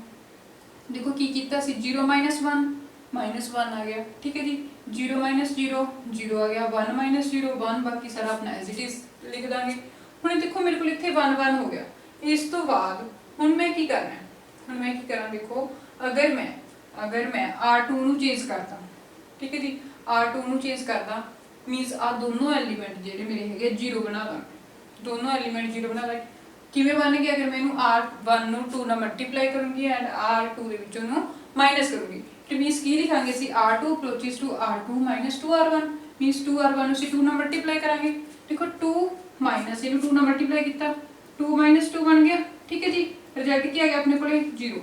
देखो की किया सी 0 - 1 -1 आ गया ठीक है जी 0 - 0 0 आ गया 1 - 0 1 बाकी सारा अपना एज इट इज लिख देंगे हुण देखो मेरे को इत्थे 1 1 हो गया इस तो बाद हुण मैं की करना है हुण मैं की करा देखो अगर मैं R2 नू चेंज करता ठीक है जी R2 नू चेंज करता मीनस आ दोनों एलीमेंट जिहड़े मेरे हैगे 0 बना दांगे दोनों एलीमेंट 0 बना दांगे किवें बन गया अगर मैं इनू R1 ਨੂੰ 2 ਨਾਲ ਮਲਟੀਪਲਾਈ ਕਰੂੰਗੀ ਐਂਡ R2 ਦੇ ਵਿੱਚੋਂ ਨੂੰ ਮਾਈਨਸ ਕਰੂੰਗੀ ਤੇ ਮੀਨਸ ਕੀ ਲਿਖਾਂਗੇ ਅਸੀਂ R2 ਅਪਰੋਚਸ to R2 - 2R1 means 2R1 ਨੂੰ ਅਸੀਂ 2 ਨਾਲ ਮਲਟੀਪਲਾਈ ਕਰਾਂਗੇ ਦੇਖੋ 2 ਮਾਈਨਸ ਇਹਨੂੰ 2 ਨਾਲ ਮਲਟੀਪਲਾਈ ਕੀਤਾ 2 - 2 ਬਣ ਗਿਆ ਠੀਕ ਹੈ ਜੀ ਰਿਜ਼ਲਟ ਕੀ ਆ ਗਿਆ ਆਪਣੇ ਕੋਲੇ 0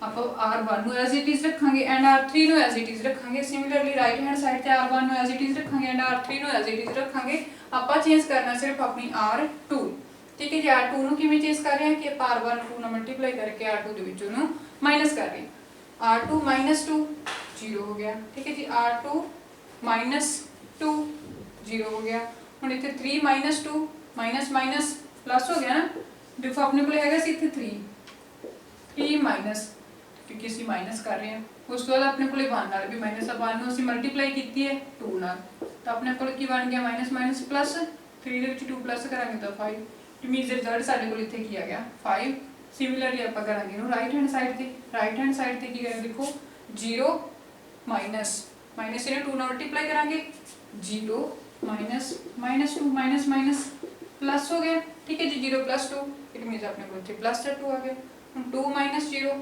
ਆਪਾਂ R1 ਨੂੰ ਐਜ਼ ਇਟ ਇਜ਼ ਰੱਖਾਂਗੇ ਐਂਡ R3 ਨੂੰ ਐਜ਼ ਇਟ ਇਜ਼ ਰੱਖਾਂਗੇ ਸਿਮਿਲਰਲੀ ਰਾਈਟ ਹੈਂਡ ਸਾਈਡ ਤੇ R1 ਨੂੰ ਐਜ਼ ਇਟ ਇਜ਼ ਰੱਖਾਂਗੇ ਐਂਡ R3 ਨੂੰ ਐਜ਼ ਇਟ ਇਜ਼ ਰੱਖਾਂਗੇ ਆਪਾਂ ਚੇਂਜ ਕਰਨਾ ਸਿਰਫ ਆਪਣੀ R2 ठीक है जी R2 ਨੂੰ ਕਿਵੇਂ ਚੇਂਜ ਕਰ ਰਹੇ ਹਾਂ ਕਿ ਆਪਾਂ R1 ਨੂੰ 2 ਨਾਲ ਮਲਟੀਪਲਾਈ ਕਰਕੇ R2 ਦੇ ਵਿੱਚੋਂ ਨੂੰ ਮਾਈਨਸ ਕਰ ਰਹੇ ਹਾਂ R2 - 2 0 ਹੋ ਗਿਆ ਠੀਕ ਹੈ ਜੀ R2 - 2 0 ਹੋ ਗਿਆ ਹੁਣ ਇੱਥੇ 3 - 2 ਮਾਈਨਸ ਮਾਈਨਸ ਪਲੱਸ ਹੋ ਗਿਆ ਨਾ ਦੇਖੋ ਆਪਣੇ ਕੋਲ ਹੈਗਾ ਸੀ ਇੱਥੇ 3 ਮਾਈਨਸ ਕਿਉਂਕਿ ਅਸੀਂ ਮਾਈਨਸ ਕਰ ਰਹੇ ਹਾਂ ਉਸ ਤੋਂ ਬਾਅਦ ਆਪਣੇ ਕੋਲੇ 1 ਨਾਲ ਵੀ ਮਾਈਨਸ ਆ 1 ਨੂੰ ਅਸੀਂ ਮਲਟੀਪਲਾਈ ਕੀਤੀ ਹੈ 2 ਨਾਲ ਤਾਂ ਆਪਣੇ ਕੋਲ ਕੀ ਬਣ ਗਿਆ ਮਾਈਨਸ ਮਾਈਨਸ ਪਲੱਸ 3 ਦੇ ਵਿੱਚ 2 ਪਲੱਸ ਕਰਾਂਗੇ ਤਾਂ 5 मीन्स रिजल्ट साडे कोल इत्थे की आ गया 5 सिमिलरली आपां करांगे इहनूं राइट हैंड साइड ते की करेंगे देखो 0 माइनस माइनस इहनूं 2 नाल मल्टीप्लाई करांगे 0 minus minus 2 minus minus plus हो गया ठीक है जी 0 + 2 इट मीन्स अपने को इत्थे +2 आ गया हुण 2 - 0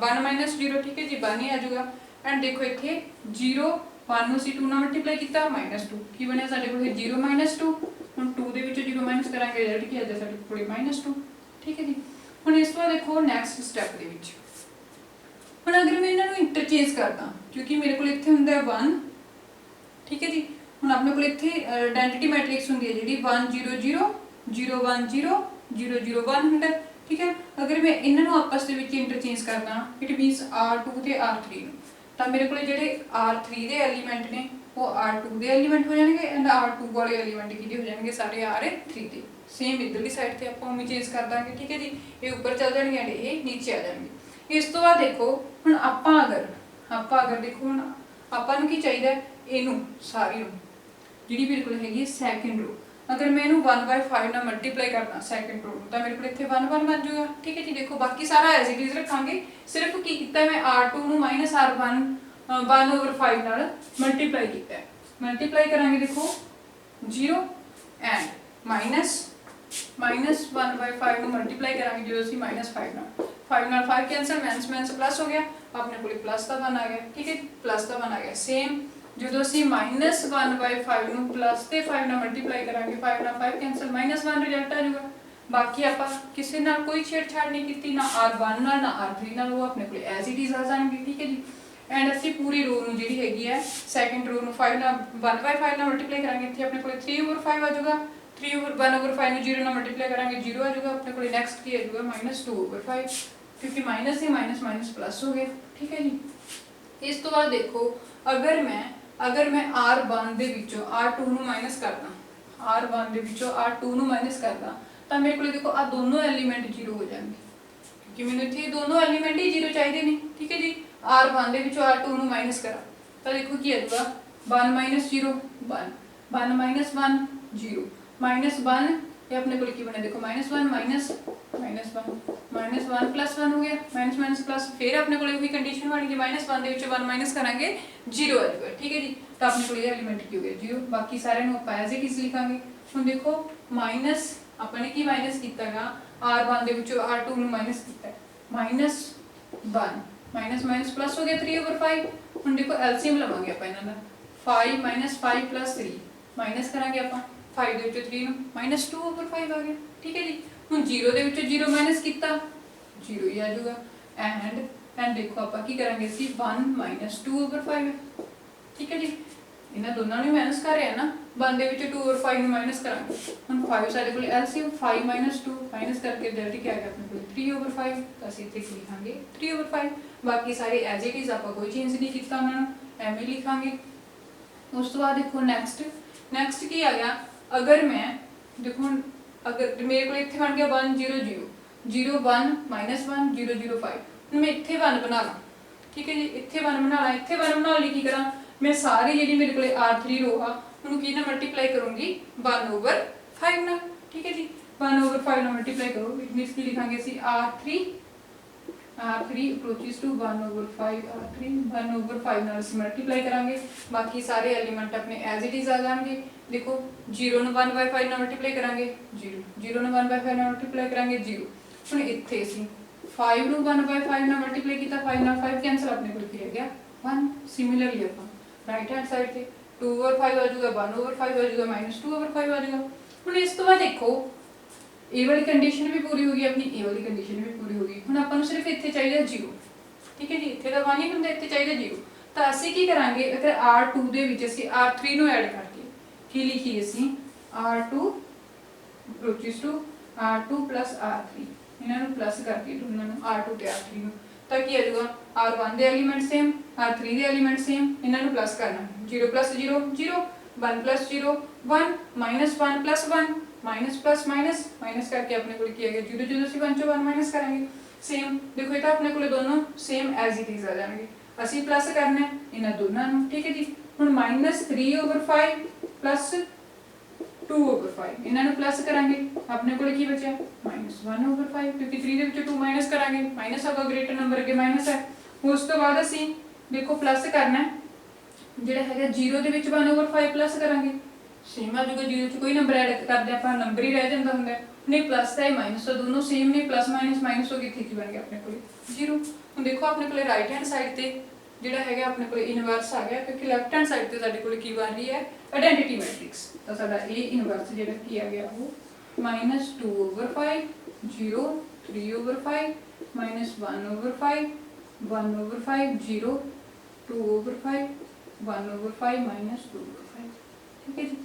1 - 0 ठीक है जी 1 ही आ जाऊगा एंड देखो इत्थे 0 1 ਨੂੰ ਅਸੀਂ 2 ਨਾਲ ਮਲਟੀਪਲਾਈ ਕੀਤਾ -2 ਕੀ ਬਣਿਆ ਸਾਡੇ ਕੋਲ 0 - 2 ਹੁਣ 2 ਦੇ ਵਿੱਚੋਂ 0 ਮਾਈਨਸ ਕਰਾਂਗੇ ਰਿਜ਼ਲਟ ਕੀ ਆ ਜਾਏ ਸਾਡੇ ਕੋਲ -2 ਠੀਕ ਹੈ ਜੀ ਹੁਣ ਇਸ ਤੋਂ ਦੇਖੋ ਨੈਕਸਟ ਸਟੈਪ ਦੇ ਵਿੱਚ ਹੁਣ ਅਗਰ ਮੈਂ ਇਹਨਾਂ ਨੂੰ ਇੰਟਰਚੇਂਜ ਕਰਦਾ ਕਿਉਂਕਿ ਮੇਰੇ ਕੋਲ ਇੱਥੇ ਹੁੰਦਾ ਹੈ 1 ਠੀਕ ਹੈ ਜੀ ਹੁਣ ਆਪਣੇ ਕੋਲ ਇੱਥੇ ਆਇਡੈਂਟੀਟੀ ਮੈਟ੍ਰਿਕਸ ਹੁੰਦੀ ਹੈ ਜਿਹੜੀ 1 0 0 0 1 0 0 0 1 ਹੁੰਦਾ ਠੀਕ ਹੈ ਅਗਰ ਮੈਂ ਇਹਨਾਂ ਨੂੰ ਆਪਸ ਦੇ ਵਿੱਚ ਇੰਟਰਚੇਂਜ ਕਰਦਾ ਇਟ ਮੀਨਸ R2 ਤੇ R3 ਨੂੰ ਤਾਂ ਮੇਰੇ ਕੋਲ ਜਿਹੜੇ R3 ਦੇ ਐਲੀਮੈਂਟ ਨੇ ਉਹ R2 ਦੇ ਐਲੀਮੈਂਟ ਹੋ ਜਾਣਗੇ ਐਂਡ R2 ਵਾਲੇ ਐਲੀਮੈਂਟ ਕਿਹਦੇ ਹੋ ਜਾਣਗੇ ਸਾਰੇ R3 ਦੇ ਸੇਮ ਇਧਰਲੀ ਸਾਈਡ ਤੇ ਆਪਾਂ ਉਵੇਂ ਚੇਂਜ ਕਰ ਦਾਂਗੇ ਠੀਕ ਹੈ ਜੀ ਇਹ ਉੱਪਰ ਚੱਲ ਜਾਣਗੇ ਐਂਡ ਇਹ ਨੀਚੇ ਆ ਜਾਣਗੇ ਇਸ ਤੋਂ ਬਾਅਦ ਦੇਖੋ ਹੁਣ ਆਪਾਂ ਅਗਰ ਦੇਖੋ ਹੁਣ ਆਪਾਂ ਨੂੰ ਕੀ ਚਾਹੀਦਾ ਇਹਨੂੰ ਸਾਰੀ ਨੂੰ ਜਿਹੜੀ ਮੇਰੇ ਕੋਲ ਹੈਗੀ ਸੈਕੰਡ ਰੋ अगर मैं इनू 1/5 ਨਾਲ ਮਲਟੀਪਲਾਈ ਕਰਦਾ ਸੈਕੰਡ ਰੋ ਤਾਂ ਮੇਰੇ ਕੋਲ ਇੱਥੇ 1 1 ਬਣ ਜਾਊਗਾ ਠੀਕ ਹੈ ਜੀ ਦੇਖੋ ਬਾਕੀ ਸਾਰਾ ਐਜ਼ ਇਟ ਇਜ਼ ਰੱਖਾਂਗੇ ਸਿਰਫ ਕੀ ਕੀਤਾ ਮੈਂ R2 ਨੂੰ -R1 1/5 ਨਾਲ ਮਲਟੀਪਲਾਈ ਕੀਤਾ ਹੈ ਮਲਟੀਪਲਾਈ ਕਰਾਂਗੇ ਦੇਖੋ 0 ਐਂਡ -1/5 ਨੂੰ ਮਲਟੀਪਲਾਈ ਕਰਾਂਗੇ ਜਦੋਂ ਅਸੀਂ -5 ਨਾਲ 5 ਨਾਲ 5 ਕੈਂਸਲ ਮਾਈਨਸ ਪਲੱਸ ਹੋ ਗਿਆ ਆਪਣੇ ਕੋਲ ਪਲੱਸ ਦਾ 1 ਆ ਗਿਆ ਠੀਕ ਹੈ ਪਲੱਸ ਦਾ 1 ਆ ਗਿਆ ਸੇਮ ਜਦੋਂ ਅਸੀਂ -1/5 ਨੂੰ ਪਲੱਸ ਤੇ 5 ਨਾਲ ਮਲਟੀਪਲਾਈ ਕਰਾਂਗੇ 5 ਨਾਲ 5 ਕੈਂਸਲ -1 ਰਿਜ਼ਲਟ ਆ ਜਾਊਗਾ ਬਾਕੀ ਆਪਾਂ ਕਿਸੇ ਨਾਲ ਕੋਈ ਛੇੜਛਾੜ ਨਹੀਂ ਕੀਤੀ ਨਾ R1 ਨਾਲ ਨਾ R3 ਨਾਲ ਉਹ ਆਪਣੇ ਕੋਲ ਐਜ਼ ਇਟ ਇਜ਼ ਆ ਜਾਣਗੇ ਠੀਕ ਹੈ ਜੀ ਐਂਡ ਅਸੀਂ ਪੂਰੀ ਰੋ ਨੂੰ ਜਿਹੜੀ ਹੈਗੀ ਹੈ ਸੈਕੰਡ ਰੋ ਨੂੰ 5 ਨਾਲ 1/5 ਨਾਲ ਮਲਟੀਪਲਾਈ ਕਰਾਂਗੇ ਇੱਥੇ ਆਪਣੇ ਕੋਲ 3/5 ਆ ਜਾਊਗਾ 3/1/5 ਨੂੰ 0 ਨਾਲ ਮਲਟੀਪਲਾਈ ਕਰਾਂਗੇ 0 ਆ ਜਾਊਗਾ ਆਪਣੇ ਕੋਲ ਨੈਕਸਟ ਕੀ ਆ ਜਾਊਗਾ -2/5 क्योंकि माइनस से माइनस माइनस प्लस हो गया ठीक है जी इस तो बाद देखो अगर मैं R1 ਦੇ ਵਿੱਚੋਂ R2 ਨੂੰ ਮਾਈਨਸ ਕਰਦਾ R1 ਦੇ ਵਿੱਚੋਂ R2 ਨੂੰ ਮਾਈਨਸ ਕਰਦਾ ਤਾਂ ਮੇਰੇ ਕੋਲ ਦੇਖੋ ਆ ਦੋਨੋਂ ਐਲੀਮੈਂਟ 0 ਹੋ ਜਾਣਗੇ क्योंकि ਮੈਨੂੰ ਇੱਥੇ ਦੋਨੋਂ ਐਲੀਮੈਂਟ ਹੀ 0 ਚਾਹੀਦੇ ਨੇ ਠੀਕ ਹੈ ਜੀ R1 ਦੇ ਵਿੱਚੋਂ R2 ਨੂੰ ਮਾਈਨਸ ਕਰਾਂ ਤਾਂ ਦੇਖੋ ਕੀ ਆਊਗਾ 1 - 0 1 1 - 1 0 -1 ये अपने को लिखी बने देखो -1 -1 प्लस 1 हो गया माइनस प्लस फिर अपने को वही कंडीशन बन गई -1 ਦੇ ਵਿੱਚੋਂ 1 माइनस करांगे 0 आ जाएगा ठीक है जी तो अपने को ये एलिमेंट की हो गया 0 बाकी सारे ਨੂੰ ਆਪਾਂ ਐਜ਼ ਇਟ ਇਜ਼ ਲਿਖਾਂਗੇ ਹੁਣ ਦੇਖੋ ਮਾਈਨਸ ਆਪਾਂ ਨੇ ਕੀ ਮਾਈਨਸ ਕੀਤਾਗਾ R1 ਦੇ ਵਿੱਚੋਂ R2 ਨੂੰ ਮਾਈਨਸ ਕੀਤਾ -1 माइनस प्लस हो गया 3/5 ਹੁਣ ਦੇਖੋ ਐਲਸੀਐਮ ਲਵਾਂਗੇ ਆਪਾਂ ਇਹਨਾਂ ਦਾ 5 - 5 + 3 ਮਾਈਨਸ ਕਰਾਂਗੇ ਆਪਾਂ 5 ਦੇ ਵਿੱਚੋਂ 3 ਨੂੰ -2/5 ਆ ਗਿਆ ਠੀਕ ਹੈ ਜੀ ਹੁਣ 0 ਦੇ ਵਿੱਚੋਂ 0 ਮਾਈਨਸ ਕੀਤਾ 0 ਹੀ ਆ ਜਾਊਗਾ ਐਂਡ ਦੇਖੋ ਆਪਾਂ ਕੀ ਕਰਾਂਗੇ ਅਸੀਂ 1 - 2/5 ਠੀਕ ਹੈ ਜੀ ਇਹਨਾਂ ਦੋਨਾਂ ਨੂੰ ਮਾਈਨਸ ਕਰ ਰਿਹਾ ਨਾ 1 ਦੇ ਵਿੱਚੋਂ 2/5 ਨੂੰ ਮਾਈਨਸ ਕਰਾਂਗੇ ਹੁਣ 5 ਸਾਡੇ ਕੋਲ ਐਲਸੀਐਮ 5 - 2 ਮਾਈਨਸ ਕਰਕੇ ਰਿਜ਼ਲਟ ਕੀ ਆ ਗਿਆ ਆਪਣੇ ਕੋਲ 3/5 ਤਾਂ ਅਸੀਂ ਇੱਥੇ ਲਿਖਾਂਗੇ 3/5 बाकी सारे एज इट इज़ आपां कोई चेंज नहीं किया, उन्होंने एवें लिखांगे। उस तो बाद देखो नैक्सट की आ गया, अगर मैं देखो हुण अगर मेरे को इत्थे बन गया 1 0 0 0 1 -1 0 0 5, हुण मैं इत्थे 1 बना ला, ठीक है जी, इत्थे 1 बना ला। इत्थे 1 बनाने लई की करा, मैं सारी जी मेरे को R3 रो आ उन्होंने की ना मल्टीप्लाई करूँगी 1/5 ना, ठीक है जी, 1/5 ना मल्टीप्लाई करो, इट मीनस की लिखांगे असी R3 अप्रोचेस टू 1/5 R3 1/5 नाल असी मल्टीप्लाई करांगे, बाकी सारे एलीमेंट अपने एज इट इज आ जाएंगे। देखो 0 ਨੂੰ 1/5 ਨਾਲ ਮਲਟੀਪਲਾਈ ਕਰਾਂਗੇ 0, 0 ਨੂੰ 1/5 ਨਾਲ ਮਲਟੀਪਲਾਈ ਕਰਾਂਗੇ 0। ਹੁਣ ਇੱਥੇ ਅਸੀਂ 5 ਨੂੰ 1/5 ਨਾਲ ਮਲਟੀਪਲਾਈ ਕੀਤਾ, 5 ਨਾਲ 5 ਕੈਂਸਲ, ਆਪਣੇ ਕੋਲ ਕੀ ਰਹਿ ਗਿਆ 1। ਸਿਮਿਲਰਲੀ ਆਪਾਂ ਰਾਈਟ ਹੈਂਡ ਸਾਈਡ ਤੇ 2/5 ਆ ਜਾਊਗਾ, 1/5 ਆ ਜਾਊਗਾ, -2/5 ਆ ਜਾਊਗਾ। ਹੁਣ ਇਸ ਤੋਂ ਬਾਅਦ ਦੇਖੋ ਇਹ ਵਾਲੀ ਕੰਡੀਸ਼ਨ ਵੀ ਪੂਰੀ ਹੋ ਗਈ ਆਪਣੀ, ਇਹ ਵਾਲੀ ਕੰਡੀਸ਼ਨ ਵੀ ਪੂਰੀ ਹੋ ਗਈ। ਹੁਣ ਆਪਾਂ ਨੂੰ ਸਿਰਫ ਇੱਥੇ ਚਾਹੀਦਾ 0, ਠੀਕ ਹੈ ਜੀ, ਇੱਥੇ ਤਾਂ 1 ਹੀ ਹੁੰਦਾ, ਇੱਥੇ ਚਾਹੀਦਾ 0। ਤਾਂ ਅਸੀਂ ਕੀ ਕਰਾਂਗੇ, ਅਗਰ R2 ਦੇ ਵਿੱਚ ਅਸੀਂ R3 ਨੂੰ ਐਡ ਕਰਕੇ ਕੀ ਲਿਖੀਏ ਅਸੀਂ R2 ਅਪਰੋਚਸ to R2 plus R3, ਇਹਨਾਂ ਨੂੰ ਪਲੱਸ ਕਰਕੇ ਦੋਨਾਂ ਨੂੰ R2 ਤੇ R3 ਨੂੰ, ਤਾਂ ਕੀ ਆ ਜਾਊਗਾ R1 ਦੇ ਐਲੀਮੈਂਟ ਸੇਮ, R3 ਦੇ ਐਲੀਮੈਂਟ ਸੇਮ, ਇਹਨਾਂ ਨੂੰ ਪਲੱਸ ਕਰਨਾ 0 + 0 0 1 + 0 1 -1 + 1 माइनस प्लस माइनस माइनस करके अपने को की आ गया 0 0 से 1 चो 1 माइनस करेंगे सेम। देखो ये तो अपने को दोनों सेम एज इट इज आ जाएंगे, ਅਸੀਂ प्लस करना है इन्हां दोनों ਨੂੰ, ठीक है जी। ਹੁਣ -3/5 प्लस 2/5 ਇਹਨਾਂ ਨੂੰ प्लस करांगे, अपने को की बचा -1/5, क्योंकि 3 ਦੇ ਵਿੱਚੋਂ 2 माइनस करांगे, माइनस होगा ग्रेटर नंबर अगे माइनस है। ਉਸ ਤੋਂ ਬਾਅਦ ਅਸੀਂ देखो प्लस करना है ਜਿਹੜਾ ਹੈਗਾ 0 ਦੇ ਵਿੱਚ 1/5 प्लस करांगे, सेम आ जाएगा 0 ਚ ਕੋਈ ਨੰਬਰ ਐਡ ਕਰਦੇ ਆਪਾਂ ਨੰਬਰ ਹੀ ਰਹਿ ਜਾਂਦਾ ਹੁੰਦਾ नहीं, प्लस है माइनस तो दोनों सेम ने, प्लस माइनस हो गई थी बन गया अपने को 0। ਹੁਣ देखो अपने को राइट हैंड साइड ਤੇ ਜਿਹੜਾ ਹੈਗਾ ਆਪਣੇ ਕੋਲ ਇਨਵਰਸ ਆ ਗਿਆ, ਕਿਉਂਕਿ ਲੈਫਟ ਹੈਂਡ ਸਾਈਡ ਤੇ ਸਾਡੇ ਕੋਲ ਕੀ ਬਣ ਰਹੀ ਹੈ ਆਇਡੈਂਟੀਟੀ ਮੈਟ੍ਰਿਕਸ। ਤਾਂ ਸਾਡਾ ਇਹ ਇਨਵਰਸ ਜਿਹੜਾ ਕੀ ਆ ਗਿਆ ਉਹ -2/5 0 3/5 -1/5 1/5 0 2/5 1/5 -2/5, ठीक है जी।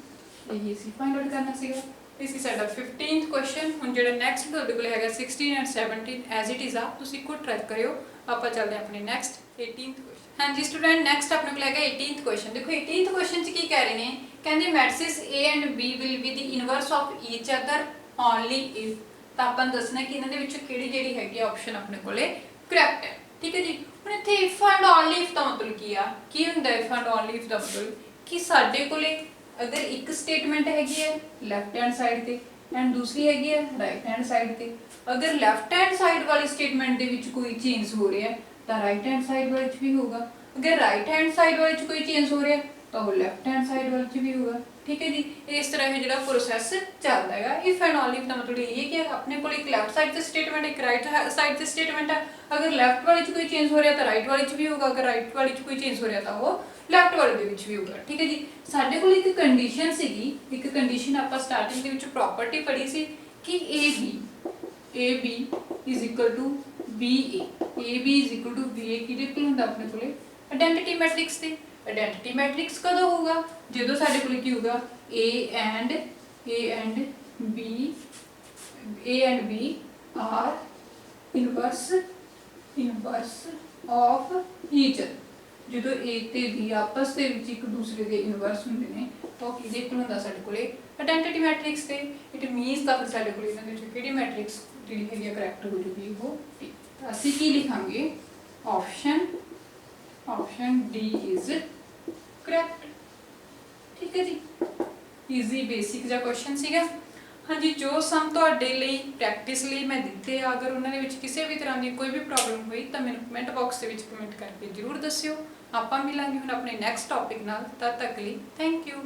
यही ਅਸੀਂ ਫਾਈਂਡ ਆਊਟ ਕਰਨਾ ਸੀਗਾ। ਇਸ ਹੀ ਸਾਡਾ 15th ਕੁਐਸਚਨ। ਹੁਣ ਜਿਹੜਾ ਨੈਕਸਟ ਤੁਹਾਡੇ ਕੋਲ ਹੈਗਾ 16 ਐਂਡ 17 ਐਜ਼ ਇਟ ਇਜ਼ ਆ, ਤੁਸੀਂ ਖੁਦ ਟਰਾਈ ਕਰਿਓ। ਆਪਾਂ ਚੱਲਦੇ ਹਾਂ ਆਪਣੇ ਨੈਕਸਟ 18th ਕੁਐਸਚਨ। ਹਾਂਜੀ ਸਟੂਡੈਂਟ ਨੈਕਸਟ ਆਪਣੇ ਕੋਲ ਹੈਗਾ 18th ਕੁਐਸਚਨ। ਦੇਖੋ 18th ਕੁਐਸਚਨ ਚ ਕੀ ਕਹਿ ਰਹੇ ਨੇ, ਕਹਿੰਦੇ matrix A and B will be the inverse of each other only if, ਤਾਂ ਆਪਾਂ ਦੱਸਣਾ ਕਿ ਇਹਨਾਂ ਦੇ ਵਿੱਚੋਂ ਕਿਹੜੀ ਜਿਹੜੀ ਹੈਗੀ ਆਪਸ਼ਨ ਆਪਣੇ ਕੋਲੇ ਕਰੈਕਟ ਹੈ, ਠੀਕ ਹੈ ਜੀ। ਹੁਣ ਇੱਥੇ ਇਫ ਐਂਡ ਓਨਲੀ ਇਫ ਦਾ ਮਤਲਬ ਕੀ ਆ, ਕੀ ਹੁੰਦਾ ਇਫ ਐਂਡ ਓਨਲੀ ਇਫ ਦਾ ਮਤਲਬ ਕਿ ਸਾਡੇ ਕੋਲੇ अगर एक स्टेटमेंट हैगी है लैफ्ट हैंड साइड ते एंड दूसरी हैगी है राइट हैंड साइड ते, अगर लैफ्ट हैंड साइड वाली स्टेटमेंट दे विच कोई चेंज हो रहा है तो राइट हैंड साइड वाले च भी होगा, अगर राइट हैंड साइड वाले च कोई चेंज हो रहा है तो वो लैफ्ट हैंड साइड वाले च भी होगा, ठीक है जी। इस तरह है जो प्रोसैस चलता है। इफ एंड ओनली इफ का मतलब ये है कि अपने को एक लैफ्ट साइड से स्टेटमेंट एक राइट साइड से स्टेटमेंट है, अगर लैफ्ट वाले च कोई चेंज हो रहा है तो राइट वाले च भी होगा, अगर राइट वाले च कोई चेंज हो रहा था वो लैफ्ट वाले ਦੇ ਵਿੱਚ ਵੀ ਹੋਊਗਾ, ਠੀਕ ਹੈ ਜੀ। ਸਾਡੇ ਕੋਲ ਇੱਕ ਕੰਡੀਸ਼ਨ ਸੀਗੀ, ਇੱਕ ਕੰਡੀਸ਼ਨ ਆਪਾਂ ਸਟਾਰਟਿੰਗ ਦੇ ਵਿੱਚ ਪ੍ਰੋਪਰਟੀ ਪੜ੍ਹੀ ਸੀ ਕਿ AB is equal to BA, AB is equal to BA ਕਿਹਦੇ ਕੋਲ ਹੁੰਦਾ ਆਪਣੇ ਕੋਲੇ ਆਇਡੈਂਟੀਟੀ ਮੈਟ੍ਰਿਕਸ ਤੇ। ਆਇਡੈਂਟੀਟੀ ਮੈਟ੍ਰਿਕਸ ਕਦੋਂ ਹੋਊਗਾ, ਜਦੋਂ ਸਾਡੇ ਕੋਲ ਕੀ ਹੋਊਗਾ A and B are inverse of each other। ਜਦੋਂ A ਤੇ B ਆਪਸ ਦੇ ਵਿੱਚ ਇੱਕ ਦੂਸਰੇ ਦੇ ਇਨਵਰਸ ਹੁੰਦੇ ਨੇ ਤਾਂ ਉਹ ਕਿਹਦੇ ਕੋਲ ਹੁੰਦਾ ਸਾਡੇ ਕੋਲੇ ਆਇਡੈਂਟੀਟੀ ਮੈਟ੍ਰਿਕਸ ਤੇ। ਇਟ ਮੀਨਸ ਤਾਂ ਫਿਰ ਸਾਡੇ ਕੋਲੇ ਇਹਨਾਂ ਦੇ ਵਿੱਚ ਕਿਹੜੀ ਮੈਟ੍ਰਿਕਸ ਜਿਹੜੀ ਹੈਗੀ ਕਰੈਕਟ ਹੋ ਜੂਗੀ ਉਹ T। ਤਾਂ ਅਸੀਂ ਕੀ ਲਿਖਾਂਗੇ ਆਪਸ਼ਨ D ਇਜ਼ ਕਰੈਕਟ, ਠੀਕ ਹੈ ਜੀ। ਈਜ਼ੀ ਬੇਸਿਕ ਜਿਹਾ ਕੁਐਸਚਨ ਸੀਗਾ। ਹਾਂਜੀ ਜੋ ਸਮ ਤੁਹਾਡੇ ਲਈ ਪ੍ਰੈਕਟਿਸ ਲਈ ਮੈਂ ਦਿੱਤੇ ਆ, ਅਗਰ ਉਹਨਾਂ ਦੇ ਵਿੱਚ ਕਿਸੇ ਵੀ ਤਰ੍ਹਾਂ ਦੀ ਕੋਈ ਵੀ ਪ੍ਰੋਬਲਮ ਹੋਈ ਤਾਂ ਮੈਨੂੰ ਕਮੈਂਟ ਬਾਕਸ ਦੇ ਵਿੱਚ ਕਮੈਂਟ ਕਰਕੇ ਜ਼ਰੂਰ ਦੱਸਿਓ। ਆਪਾਂ ਮਿਲਾਂਗੇ ਹੁਣ ਆਪਣੇ ਨੈਕਸਟ ਟੌਪਿਕ ਨਾਲ, ਤਦ ਤੱਕ ਲਈ ਥੈਂਕ ਯੂ।